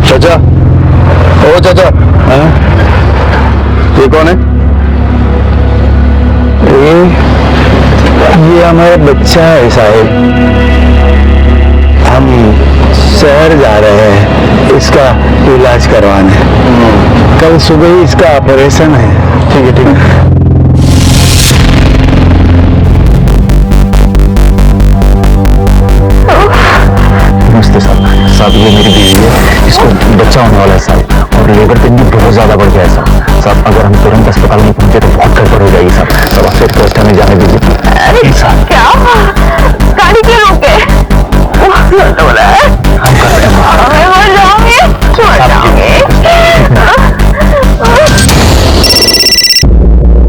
चाचा, ओ चाचा, ये कौन है? ये हमारा बच्चा है साहिब। हम शहर जा रहे हैं इसका इलाज करवाने। कल सुबह ही इसका ऑपरेशन है। ठीक है ठीक है। नमस्ते साहब। साहब ये मेरी बीवी है, इसको बच्चा होने वाला है साहब, और लेबर पेन भी बहुत ज्यादा बढ़ गया है साहब। साहब अगर हम तुरंत अस्पताल नहीं पहुंचे तो बहुत गड़बड़ हो जाएगी साहब। साहब आपसे रिक्वेस्ट हमें जाने दीजिए। अरे साहब क्या गाड़ी क्यों रोके? बोला है मैं मर जाऊंगी, मर जाऊंगी।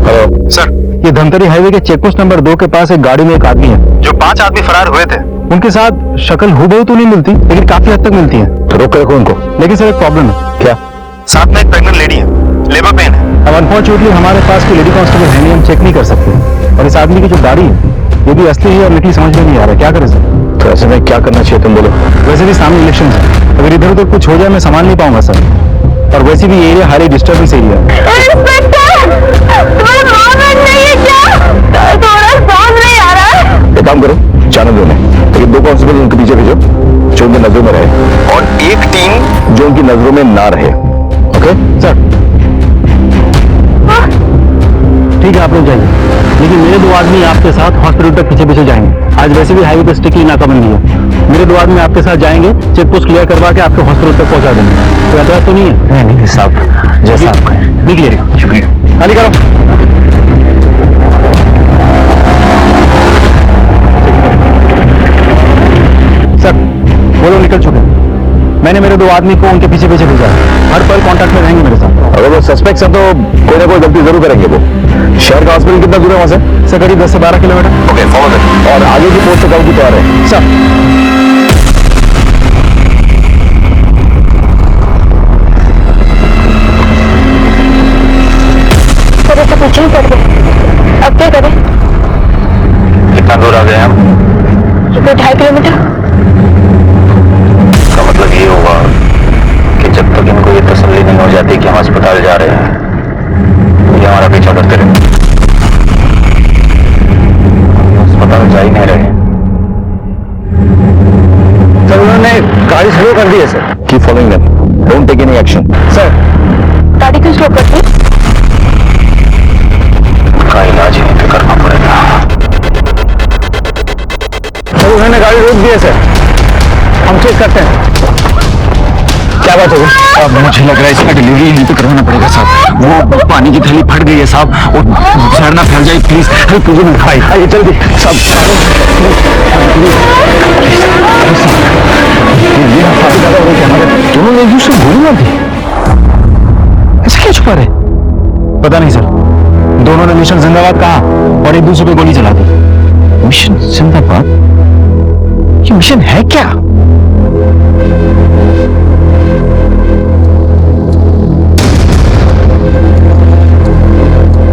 हेलो सर, ये धमतरी हाईवे के चेकपोस्ट नंबर 2 के पास एक गाड़ी में एक आदमी है। जो 5 आदमी फरार हुए थे, उनके साथ शक्ल हूबहू तो नहीं मिलती लेकिन काफी हद तक मिलती है। तो रोक रखो उनको। लेकिन सर एक प्रॉब्लम है। क्या? साथ में एक प्रेग्नेंट लेडी है, लेबर पेन है। अब अनफॉर्चुनेटली हमारे पास कोई लेडी कांस्टेबल है नहीं, हम चेक नहीं कर सकते। और इस आदमी की जो गाड़ी है ये भी असली है और नकली समझ में नहीं आ रहा, क्या करें सर? तो ऐसे में क्या करना चाहिए तुम बोलो। वैसे भी सामने इलेक्शन है, अगर इधर उधर कुछ हो जाए मैं संभाल नहीं पाऊंगा सर। और वैसे भी ये एरिया हाईली डिस्टर्बेंस एरिया है। तुम्हारा मामला नहीं है क्या? थोड़ा समझ नहीं आ रहा है। एक काम करो, जाने दो उन्हें, लेकिन 2 कांस्टेबल उनके पीछे भेजो जो उनकी नजरों में रहे, और एक टीम जो उनकी नजरों में ना रहे। ओके सर ठीक है आप लोग जाइए, लेकिन मेरे 2 आदमी आपके साथ हॉस्पिटल तक पीछे पीछे जाएंगे। आज वैसे भी हाईवे पे स्ट्रिक्टली नाकाबंदी है मेरे 2 आदमी आपके साथ जाएंगे, चेक पोस्ट क्लियर करवा के आपको हॉस्पिटल तक पहुंचा देंगे। कोई एतराज तो नहीं है? नहीं साहब, जैसा आप कहें। निकलिए, शुक्रिया। खाली करो। सर वो लोग निकल चुके हैं। मैंने मेरे 2 आदमी को उनके पीछे पीछे भेजा है। हर पल कांटेक्ट में रहेंगे मेरे साथ। अगर वो सस्पेक्ट है तो कोई ना कोई गलती जरूर करेंगे वो। शहर का हॉस्पिटल कितना दूर है वहां से? सर करीब 10 से 12 किलोमीटर। Okay, follow that. और आगे की पोस्ट कब की तैयार है? सर सर ऐसा कुछ नहीं कर रहे, अब क्या करें? कितना दूर आ गए हम? 2.5 किलोमीटर। इसका मतलब ये होगा कि जब तक इनको ये तसल्ली नहीं हो जाती कि हम अस्पताल जा रहे हैं, ये हमारा पीछा करते रहे। अस्पताल जा ही नहीं रहे। सर उन्होंने गाड़ी स्लो कर दी है sir. Keep following them, don't take any action. Sir गाड़ी क्यों स्लो करते हैं? का इलाज यहीं पे करना पड़ेगा। सर उन्होंने गाड़ी रोक दी है सर। हम चेक करते हैं। क्या बात होगी? अब मुझे लग रहा है इसका डिलीवरी यहीं पे करवाना पड़ेगा साहब। वो पानी की थैली फट गई है साहब, और जहर ना फैल जाए प्लीज। हेल्प कीजिए मेरे भाई। आइए जल्दी सब। ये काफी ज्यादा हो रही है हमारे दोनों ने एक दूसरे को गोली मार दी। ऐसा क्या छुपा रहे? पता नहीं सर, दोनों ने मिशन जिंदाबाद कहा और एक दूसरे पे गोली चला दी। मिशन जिंदाबाद? ये मिशन है क्या?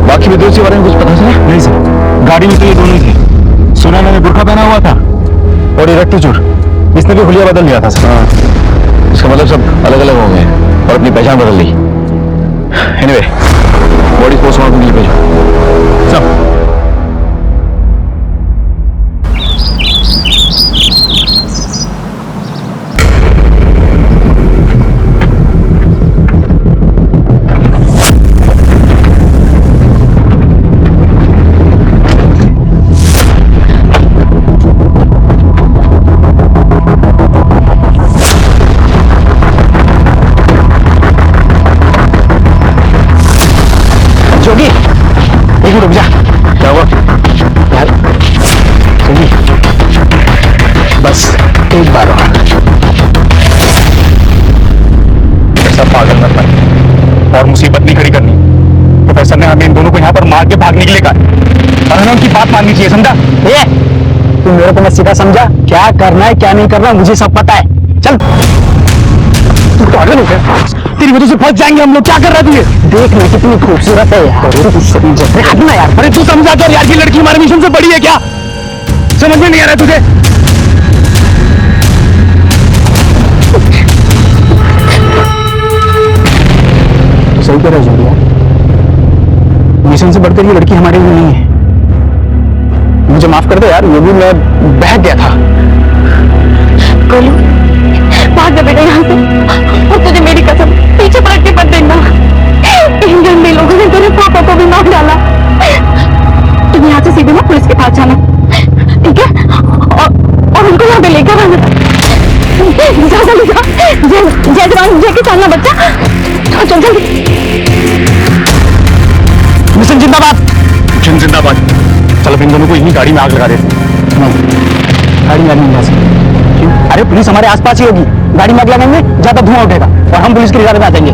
बाकी विद्रोह के बारे में कुछ पता चला? नहीं सर, गाड़ी में तो ये दोनों ही थे। सोनाना ने बुर्का पहना हुआ था और ये रट्टी चोर, इसने भी हुलिया बदल लिया था सर। इसका मतलब सब अलग अलग होंगे और अपनी पहचान बदल ली। एनीवे, बॉडी पोस्टमार्टम के लिए भेजो सब। जोगी एक मिनट रुक जा। क्या हुआ? यार जोगी बस एक बार और। ऐसा पागल मत बन और मुसीबत नहीं खड़ी करनी। प्रोफेसर ने हमें इन दोनों को यहाँ पर मार के भागने के लिए कहा और हमें उनकी बात माननी चाहिए, समझा? ए, तू मेरे को मैं सीधा समझा? क्या करना है क्या नहीं करना मुझे सब पता है। चल तू पागल हो गया? तेरी वजह से फंस जाएंगे हम लोग। क्या कर रहा है तू? देख ना कितनी खूबसूरत है यार। तू समझ हटना यार। अरे तू समझा कर यार, की लड़की हमारे मिशन से बड़ी है क्या? समझ में नहीं आ रहा तुझे? तो सही कह रहा है जोगिया, मिशन से बढ़कर ये लड़की हमारे लिए नहीं है। मुझे माफ कर दे यार, ये भी मैं बहक गया था। गोलू भाग जा बेटा यहाँ से, और तुझे मेरी कसम पीछे पलट के मत देखना। इन गंदे लोगों ने तेरे पापा को भी मार डाला। तुम यहाँ से सीधे ना पुलिस के पास जाना, ठीक है? और उनको यहाँ पे लेकर आना। जा जल्दी जा। जय जवान जय किसान ना बच्चा। चल जल्दी। मिशन जिंदाबाद। मिशन जिंदाबाद। चल अब इन दोनों को इन्हीं गाड़ी में आग लगा देते। गाड़ी में आग नहीं जा सकती। क्यों? अरे पुलिस हमारे आसपास ही होगी। गाड़ी में आग लगाएंगे ज्यादा धुआं उठेगा और हम पुलिस के इशारे में आ जाएंगे।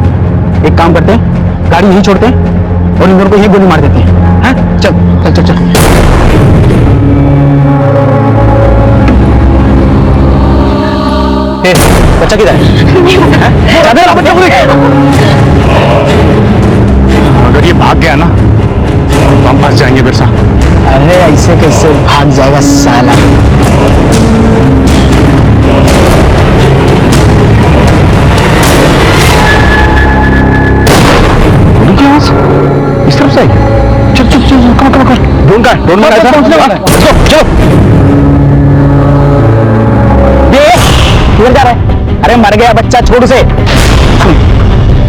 एक काम करते हैं, गाड़ी यहीं छोड़ते हैं और इन दोनों को यहीं गोली मार देते हैं। हाँ? चल चल चल चल। बच्चा किधर है? बच्चा अगर ये भाग गया ना तो हम फंस जाएंगे बिरसा। अरे ऐसे कैसे भाग जाएगा साला? इस तरफ से चल चल चल कम कम कम। ढूंढ पहुंचने वाला है। चलो किधर जा रहा है? अरे मर गया बच्चा, छोड़ उसे।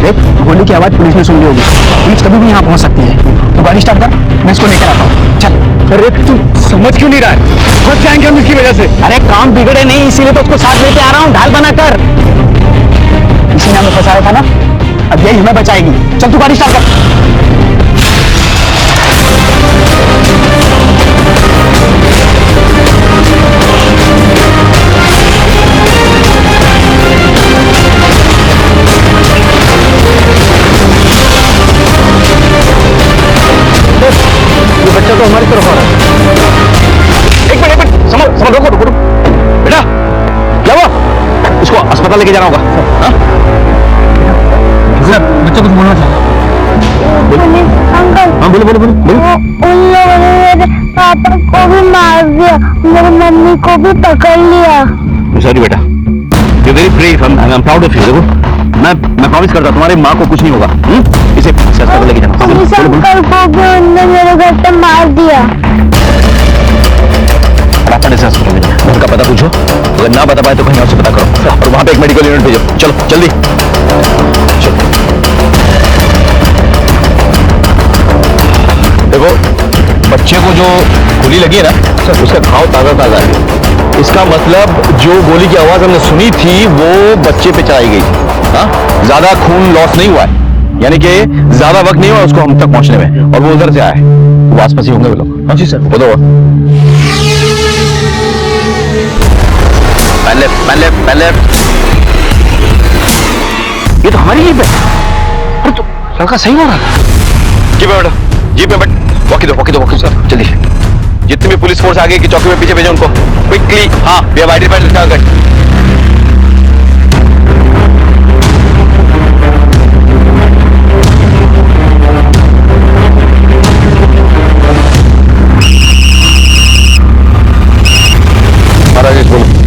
देख गोली की आवाज पुलिस ने सुन ली होगी। पुलिस कभी भी यहाँ पहुंच सकती है। तो गाड़ी स्टार्ट कर, मैं इसको लेकर आता हूँ। चल अरे तू समझ क्यों नहीं रहा है? फंस जाएंगे हम इसकी वजह से। अरे काम बिगड़े नहीं, इसीलिए तो उसको साथ लेते आ रहा हूँ, ढाल बनाकर। इसी ने हमें फंसाया था ना, अब यही हमें बचाएगी। चल तू गाड़ी स्टार्ट कर। ये बच्चा तो हमारी तरफ आ रहा है। एक मिनट समझ रुको बेटा, क्या हुआ? इसको अस्पताल लेके जाना होगा। हाँ? सर बच्चा कुछ बोलना था। अंकल, हाँ बोलो। उन लोगों ने मेरे पापा को भी मार दिया, मेरी मम्मी को भी पकड़ लिया। सॉरी बेटा, you very brave, I am proud of you. देखो मैं प्रॉमिस करता तुम्हारी माँ को कुछ नहीं होगा। इसे अस्पताल लेके जाना। इस अंकल को भी उनने मेरे घर पे मार दिया। उनका पता पूछो, अगर ना बता पाए तो कहीं और से पता करो, और वहां पे एक मेडिकल यूनिट भेजो। चलो जल्दी चलो। देखो बच्चे को जो गोली लगी है ना सर, उसका घाव ताजा है। इसका मतलब जो गोली की आवाज हमने सुनी थी वो बच्चे पे चलाई गई थी। हाँ, ज्यादा खून लॉस नहीं हुआ है, यानी कि ज्यादा वक्त नहीं हुआ उसको हम तक पहुंचने में, और वो उधर से आए, वो आसपास ही होंगे वो लोग। हाँ जी सर, बोलो। पहले ये तो हमारी जीप है। अरे तो लड़का सही हो रहा था। जी बेटा, जीप में बैठ। वॉकी दो सर, जल्दी। जितनी भी पुलिस फोर्स आगे की चौकी में पीछे भेजो उनको क्विकली। हाँ, we have identified the target.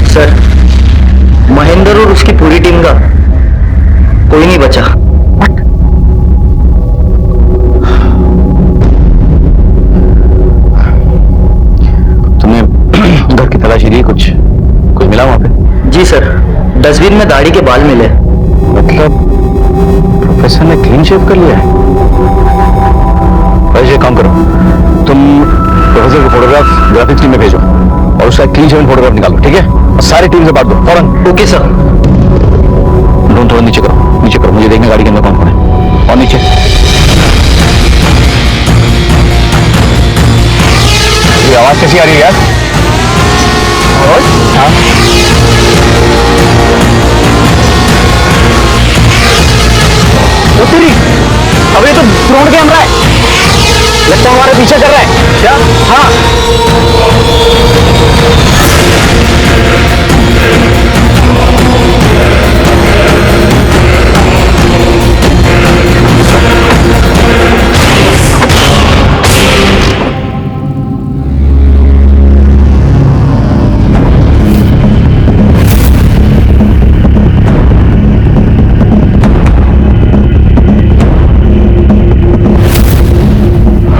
Sir, Mahendra और उसकी पूरी टीम का कोई नहीं बचा। तुमने घर की तलाशी दी? कुछ मिला वहां पे? जी सर, डस्टबिन में दाढ़ी के बाल मिले। मतलब प्रोफेसर ने क्लीन शेव कर लिया है। वैसे काम करो, तुम प्रोफेसर को फोटोग्राफ ग्राफिक्स टीम में भेजो और उसका क्लीन शेवन फोटोग्राफ निकालो, ठीक है? और सारी टीम से बात दो फौरन। Okay sir. ड्रोन थोड़ा नीचे करो, मुझे देखना गाड़ी के अंदर कौन है। और नीचे ये आवाज कैसी आ रही है यार? हाँ, तेरी अब ये तो ड्रोन कैमरा है, लगता है हमारे पीछे कर रहा है क्या? हाँ।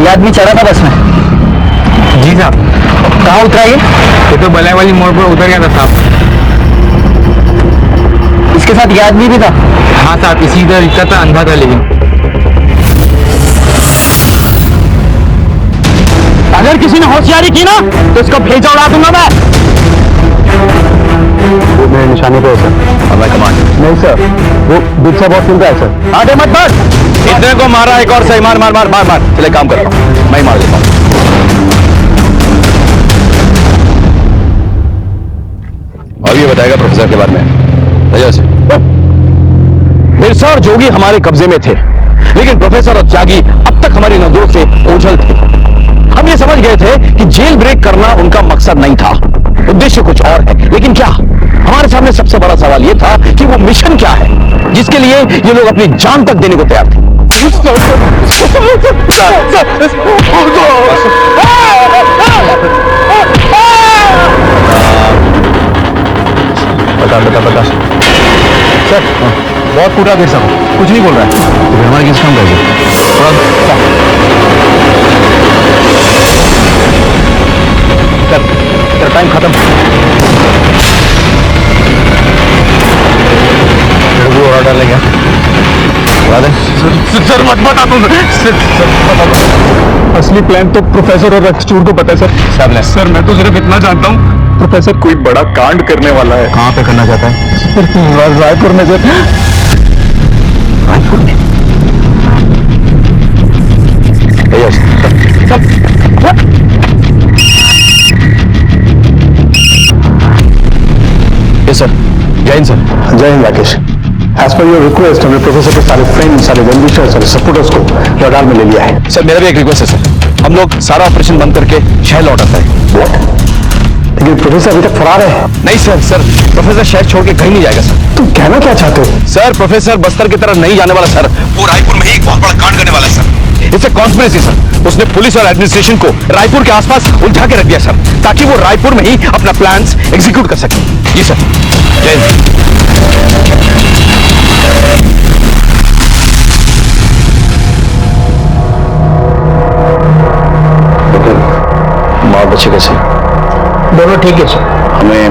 आदमी चढ़ा था बस में। जी साहब। कहाँ उतरा ये तो बलाई वाली मोड़ पर उतर गया था साहब। इसके साथ ये आदमी भी था? हाँ साहब, इसी तरह दिखता था, अंधा था लेकिन। अगर किसी ने होशियारी की ना तो इसको भेजा उड़ा दूंगा मैं। वो मेरे निशाने पे है सर। हमारा कमांड। नहीं सर, वो बीच से बहुत चिंता है सर। आगे मत बढ़। इतने को मारा, एक और सही। मार। चले काम करता हूँ, मैं ही मार देता हूँ। अब ये बताएगा प्रोफेसर के बारे में वजह से। बिरसा और जोगी हमारे कब्जे में थे, लेकिन प्रोफेसर और त्यागी अब तक हमारी नजरों से ओझल थे। हम ये समझ गए थे कि जेल ब्रेक करना उनका मकसद नहीं था, उद्देश्य कुछ और है। लेकिन क्या? हमारे सामने सबसे बड़ा सवाल यह था कि वो मिशन क्या है जिसके लिए ये लोग अपनी जान तक देने को तैयार थे। बता सर, बहुत कूटा देर सब, कुछ नहीं बोल रहा है। तो हमारे किस काम करेंगे? तेरा टाइम खत्म। ऑर्डर डालेंगे, उड़ा दे। सर मत बता तुम। सर बता दो। असली प्लान तो प्रोफेसर और रक्षचूड़ को पता है सर। सर मैं तो सिर्फ इतना जानता हूँ, प्रोफेसर कोई बड़ा कांड करने वाला है। कहां पे करना चाहता है? सर रायपुर में सर। रायपुर में? Yes sir. Jai Hind sir. Jai Hind Rakesh. As per your request हमने प्रोफेसर के सारे फ्रेंड्स, सारे वेलविशर्स, सारे सपोर्टर्स को रडार में ले लिया है। सर मेरा भी एक रिक्वेस्ट है सर, हम लोग सारा ऑपरेशन बंद करके शहर लौट आते हैं। लेकिन प्रोफेसर अभी तक फरार है। नहीं सर प्रोफेसर शहर छोड़ के कहीं नहीं जाएगा सर। तुम कहना क्या चाहते हो? सर प्रोफेसर बस्तर की तरफ नहीं जाने वाला सर, वो रायपुर में ही एक बहुत बड़ा कांड करने वाला है sir. It's a conspiracy sir. उसने पुलिस और एडमिनिस्ट्रेशन को रायपुर के आसपास उलझा के रख दिया सर, ताकि वो रायपुर में ही अपना प्लान्स एग्जीक्यूट कर सके। जी सर। जय हिंद। माँ बच्चे कैसे? दोनों ठीक है सर। हमें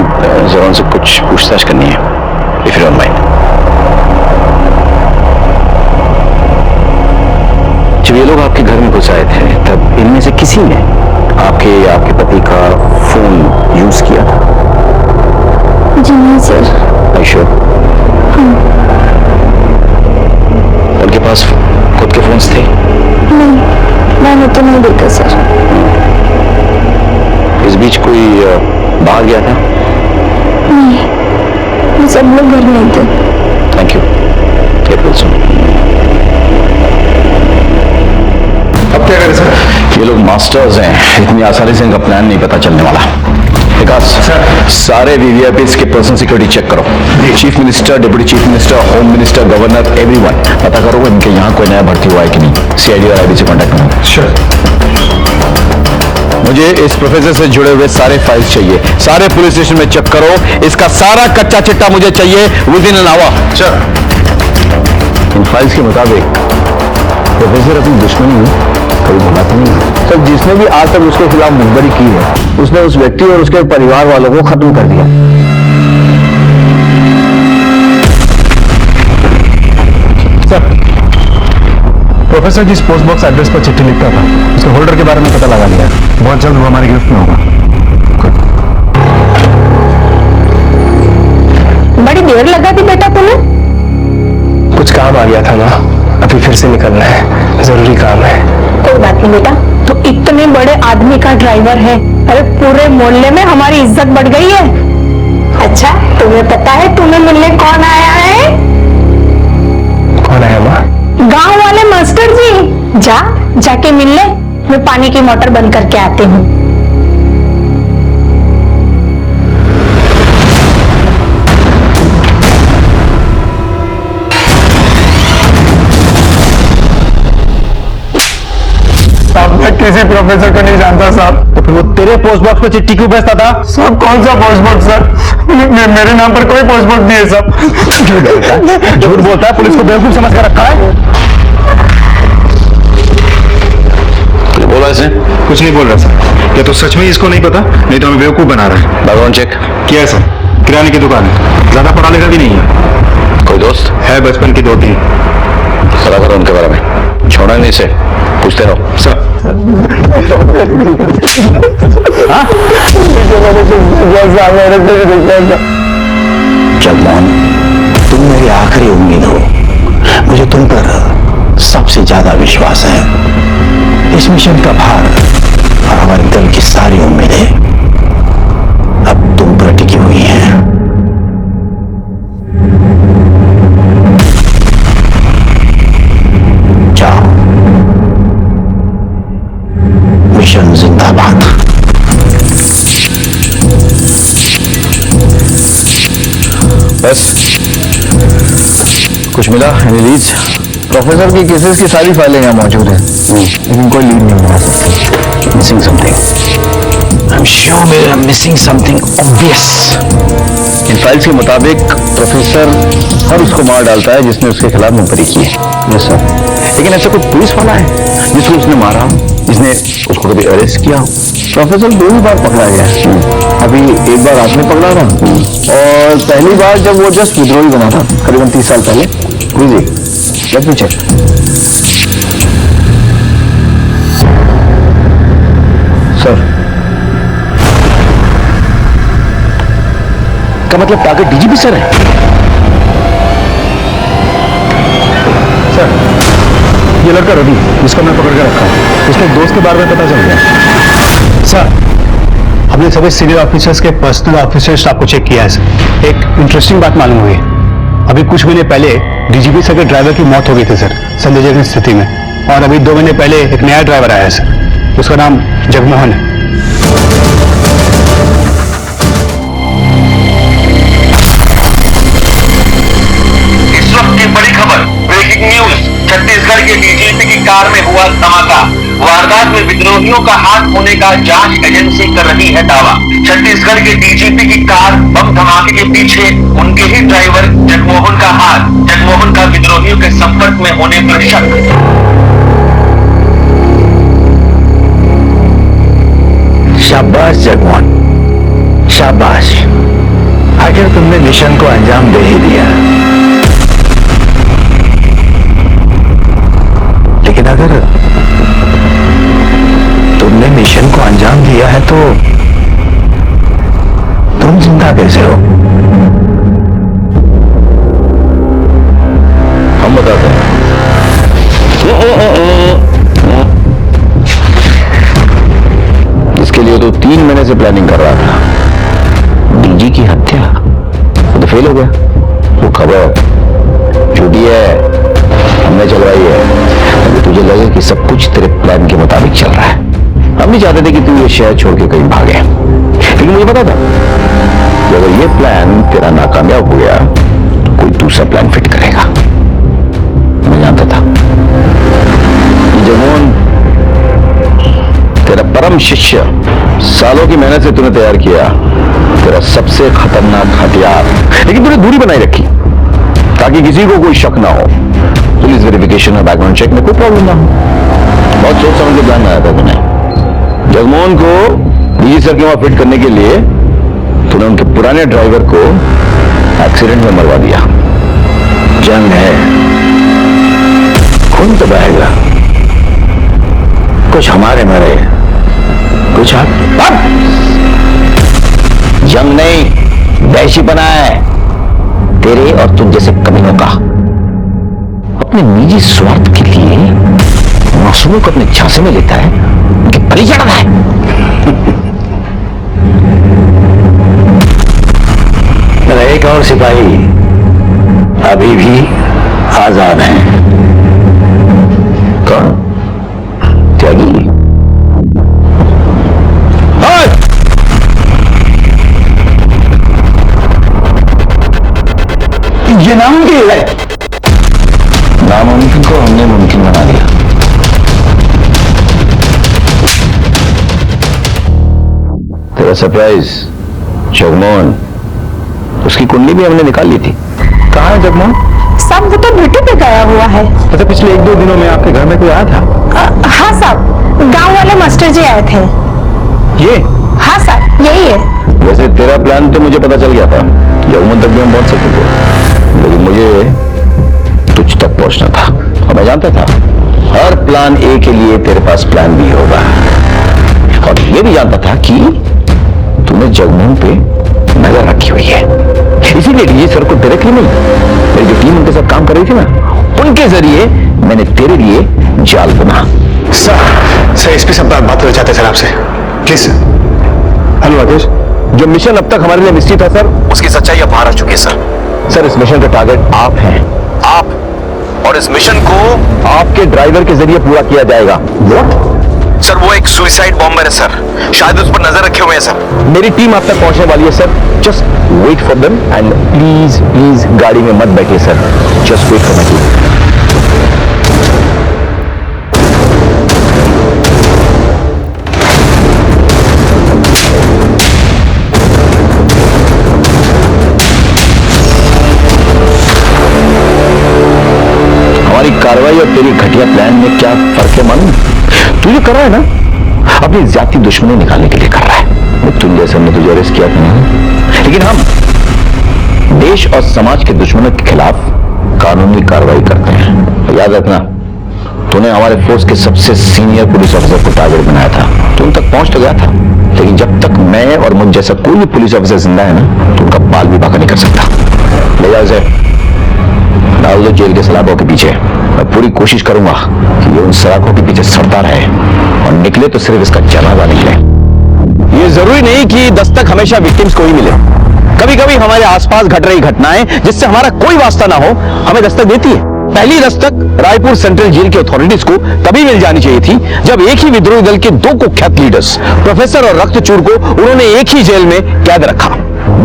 जरा उनसे कुछ पूछताछ करनी है, इफ यू डोंट माइंड। जब ये लोग आपके घर में घुस आए थे तब इनमें से किसी ने आपके या आपके पति का फोन यूज किया था? जी नहीं सर। आयशो, उनके पास खुद के फोन्स थे? नहीं, मैंने तो नहीं देखा सर। इस बीच कोई बाहर गया था? नहीं, वो सब लोग घर नहीं थे। Thank you. अब क्या करें सर? ये लोग मास्टर्स हैं, इतनी आसानी से इनका प्लान नहीं पता चलने वाला। विकास, सारे वीवीआईपीज के पर्सनल सिक्योरिटी चेक करो। Chief minister, deputy chief minister, home minister, governor, everyone पता करो इनके यहाँ कोई नया भर्ती हुआ है कि नहीं। सीआईडी और आईबी से कांटेक्ट करो। श्योर। मुझे इस प्रोफेसर से जुड़े हुए सारे फाइल्स चाहिए, सारे पुलिस स्टेशन में चेक करो। इसका सारा कच्चा चिट्टा मुझे चाहिए with in an hour. Sir, in files के मुताबिक प्रोफेसर अपनी दुश्मनी कभी भुलाते नहीं। सर जिसने भी आज तक उसके खिलाफ मुखबरी की है, उसने उस व्यक्ति और उसके परिवार वालों को खत्म कर दिया। सर प्रोफेसर जिस पोस्ट बॉक्स एड्रेस पर चिट्ठी लिखता था, उसके होल्डर के बारे में पता लगा लिया। बहुत जल्द वो हमारी गिरफ्त में होगा। बड़ी देर लगा थी बेटा तुम्हें? कुछ काम आ गया था ना, अभी फिर से निकलना है, जरूरी काम है। कोई बात नहीं बेटा, तो इतने बड़े आदमी का ड्राइवर है। अरे पूरे मोहल्ले में हमारी इज्जत बढ़ गई है। अच्छा तुम्हें पता है तुम्हें मिलने कौन आया है? कौन है माँ? गांव वाले मास्टर जी। जाके मिल ले, मैं पानी की मोटर बंद करके आती हूँ। मैं किसी प्रोफेसर को नहीं जानता साहब। तो फिर वो तेरे पोस्ट बॉक्स पे चिट्ठी क्यों भेजता था? साहब कौन सा पोस्ट बॉक्स सर? मेरे नाम पर कोई पोस्ट बॉक्स नहीं है साहब। झूठ बोलता है, पुलिस को बेवकूफ समझ कर रखा है। बोला इसने? कुछ नहीं बोल रहा सर। या तो सच में इसको नहीं पता, नहीं तो हमें बेवकूफ बना रहा है। बैकग्राउंड चेक क्या है सर? किराने की दुकान है, ज्यादा पढ़ा लिखा भी नहीं है। कोई दोस्त है बचपन की 2-3। पता करो उनके बारे में, छोड़ना नहीं इसे, पूछते रहो। सर जगमोहन, तुम मेरी आखिरी उम्मीद हो। मुझे तुम पर सबसे ज्यादा विश्वास है। इस मिशन का भार और हमारे दल की सारी उम्मीदें अब तुम पर टिकी हुई हैं। जाओ, मिशन जिंदाबाद। बस कुछ मिला? Any leads? प्रोफेसर की केसेस की सारी फाइलें यहाँ मौजूद हैं, लेकिन कोई लीड नहीं मिला सकती। Missing something. I am sure we are missing something obvious. इन फाइल्स के मुताबिक प्रोफेसर हर उसको मार डालता है जिसने उसके खिलाफ मुखबरी की है। Yes sir. लेकिन ऐसा कोई पुलिस वाला है जिसको उसने मारा, जिसने उसको कभी अरेस्ट किया? प्रोफेसर 2 बार पकड़ा गया है। अभी एक बार रात में पकड़ा था, और पहली बार जब वो जस्ट विद्रोही बना था, करीबन 30 साल पहले। Let me check. सर का मतलब टारगेट डीजीपी सर है? सर, ये लड़का रवि जिसको मैं पकड़ के रखा हूं, उसके दोस्त के बारे में पता चल गया। सर, हमने सभी सीनियर ऑफिसर्स के पर्सनल ऑफिसर स्टाफ को चेक किया है सर। एक इंटरेस्टिंग बात मालूम हुई। अभी कुछ महीने पहले डीजीपी सर के ड्राइवर की मौत हो गई थी सर, संदेह की स्थिति में। और अभी 2 महीने पहले एक नया ड्राइवर आया है सर, उसका नाम जगमोहन है। इस वक्त की बड़ी खबर, ब्रेकिंग न्यूज। छत्तीसगढ़ के डीजीपी की कार में हुआ धमाका। वारदात में विद्रोहियों का हाथ होने का जांच एजेंसी कर रही है दावा। छत्तीसगढ़ के डीजीपी की कार बम धमाके के पीछे उनके ही ड्राइवर जगमोहन का हाथ। जगमोहन का विद्रोहियों के संपर्क में होने पर शक। शाबाश जगमोहन, शाबाश। आखिर तुमने मिशन को अंजाम दे ही दिया। लेकिन अगर तुमने मिशन को अंजाम दिया है तो तुम जिंदा कैसे हो? हम बताते हैं। इसके लिए तो 3 महीने से प्लानिंग कर रहा था। डीजी की हत्या वो तो फेल हो गया। वो खबर झूठी है, हमने चलवाई है। अभी तुझे लगे कि सब कुछ तेरे प्लान के मुताबिक चल रहा है। हम भी चाहते थे कि तू ये शहर छोड़ के कहीं भागे, लेकिन मुझे पता था कि अगर ये प्लान तेरा नाकामयाब हो गया तो कोई दूसरा प्लान फिट करेगा। मैं जानता था कि जगमोहन तेरा परम शिष्य, सालों की मेहनत से तूने तैयार किया तेरा सबसे खतरनाक हथियार, लेकिन तूने दूरी बनाई रखी ताकि किसी को कोई शक ना हो। पुलिस वेरिफिकेशन और बैकग्राउंड चेक में कोई प्रॉब्लम ना हो। बहुत सोच समझ के प्लान बनाया था तूने। जगमोहन को डीजी सर के वहां फिट करने के लिए तूने उनके पुराने ड्राइवर को एक्सीडेंट में मरवा दिया। जंग है, खून तो बहेगा। कुछ हमारे मरे, कुछ आप। जंग नहीं, वैशीपना है तेरे और तुम जैसे कमीनों का। अपने निजी स्वार्थ के लिए मासूमों को अपने झांसे में लेता है, उनकी बलि चढ़ाता है। मेरा एक और सिपाही अभी भी आजाद है। कौन? त्यागी? ये नामुमकिन है। नामुमकिन को हमने मुमकिन बना दिया। तेरा सरप्राइज जगमोहन, उसकी कुंडली भी हमने निकाल ली थी। कहाँ है जगमोहन? साहब वो तो ड्यूटी पे गया हुआ है। अच्छा, पिछले 1-2 दिनों में आपके घर में कोई आया था? हाँ साहब, गांव वाले मास्टर जी आए थे। ये? हाँ साहब, यही है। वैसे तेरा प्लान तो मुझे पता चल गया था। जगमोहन तक भी हम पहुंच सकते थे, लेकिन मुझे तुझ तक पहुंचना था। और मैं जानता था हर प्लान ए के लिए तेरे पास प्लान बी होगा। और ये भी जानता था कि तूने जगमोहन पे नजर रखी हुई है। इसीलिए डीजी सर को डायरेक्टली नहीं, मेरी जो टीम उनके साथ काम कर रही थी ना, उनके जरिए मैंने तेरे लिए जाल बुना। सर एसपी साहब बात करना चाहते हैं सर आपसे, प्लीज सर। हेलो राकेश। जो मिशन अब तक हमारे लिए मिस्ट्री था सर, उसकी सच्चाई अब बाहर आ चुकी है सर। सर इस मिशन का टारगेट आप हैं। आप, और इस मिशन को आपके ड्राइवर के जरिए पूरा किया जाएगा। What? सर वो एक सुसाइड बॉम्बर है सर, शायद उस पर नजर रखे हुए हैं सर। मेरी टीम आप तक पहुंचने वाली है sir. Just wait for them and please please गाड़ी में मत बैठिए sir. Just wait for my team. हमारी कार्रवाई और तेरी घटिया प्लान में क्या फर्क है मालूम? तू जो कर रहा है ना, अपनी जाति दुश्मनी निकालने के लिए कर रहा है। तुम जैसे हमने तुझे अरेस्ट किया था नहीं, लेकिन हम देश और समाज के दुश्मनों के खिलाफ कानूनी कार्रवाई करते हैं। याद रखना, तूने हमारे फोर्स के सबसे सीनियर पुलिस ऑफिसर को टारगेट बनाया था, तो उन तक पहुंच तो गया था, लेकिन जब तक मैं और मुझ जैसा कोई भी पुलिस ऑफिसर जिंदा है ना, तो उनका बाल भी बाका नहीं कर सकता। ले जाओ उसे, डाल दो जेल के सलाखों के पीछे। मैं पूरी कोशिश करूंगा कि ये उन सलाखों के पीछे सड़ता रहे और निकले तो सिर्फ इसका जनाजा निकले। ये जरूरी नहीं कि दस्तक हमेशा विक्टिम्स को ही मिले। कभी कभी हमारे आसपास घट रही घटनाएं जिससे हमारा कोई वास्ता ना हो, हमें दस्तक देती है। पहली दस्तक रायपुर सेंट्रल जेल के अथॉरिटीज को तभी मिल जानी चाहिए थी जब एक ही विद्रोही दल के दो कुख्यात लीडर्स प्रोफेसर और रक्तचूर को उन्होंने एक ही जेल में कैद रखा।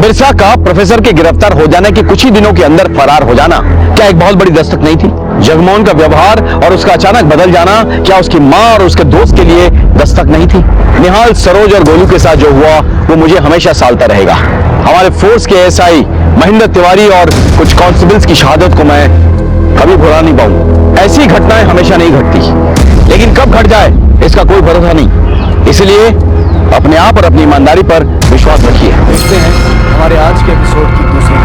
बिरसा का प्रोफेसर के गिरफ्तार हो जाने के कुछ ही दिनों के अंदर फरार हो जाना क्या एक बहुत बड़ी दस्तक नहीं थी? जगमोहन का व्यवहार और उसका अचानक बदल जाना क्या उसकी मां और उसके दोस्त के लिए दस्तक नहीं थी? निहाल, सरोज और गोलू के साथ जो हुआ वो मुझे हमेशा सालता रहेगा। हमारे फोर्स के एसआई महेंद्र तिवारी और कुछ कांस्टेबल्स की शहादत को मैं कभी भुला नहीं पाऊं। ऐसी घटनाएं हमेशा नहीं घटती, लेकिन कब घट जाए इसका कोई भरोसा नहीं। इसलिए अपने आप और अपनी ईमानदारी पर विश्वास रखिए। देखते हैं हमारे आज के एपिसोड की दूसरी।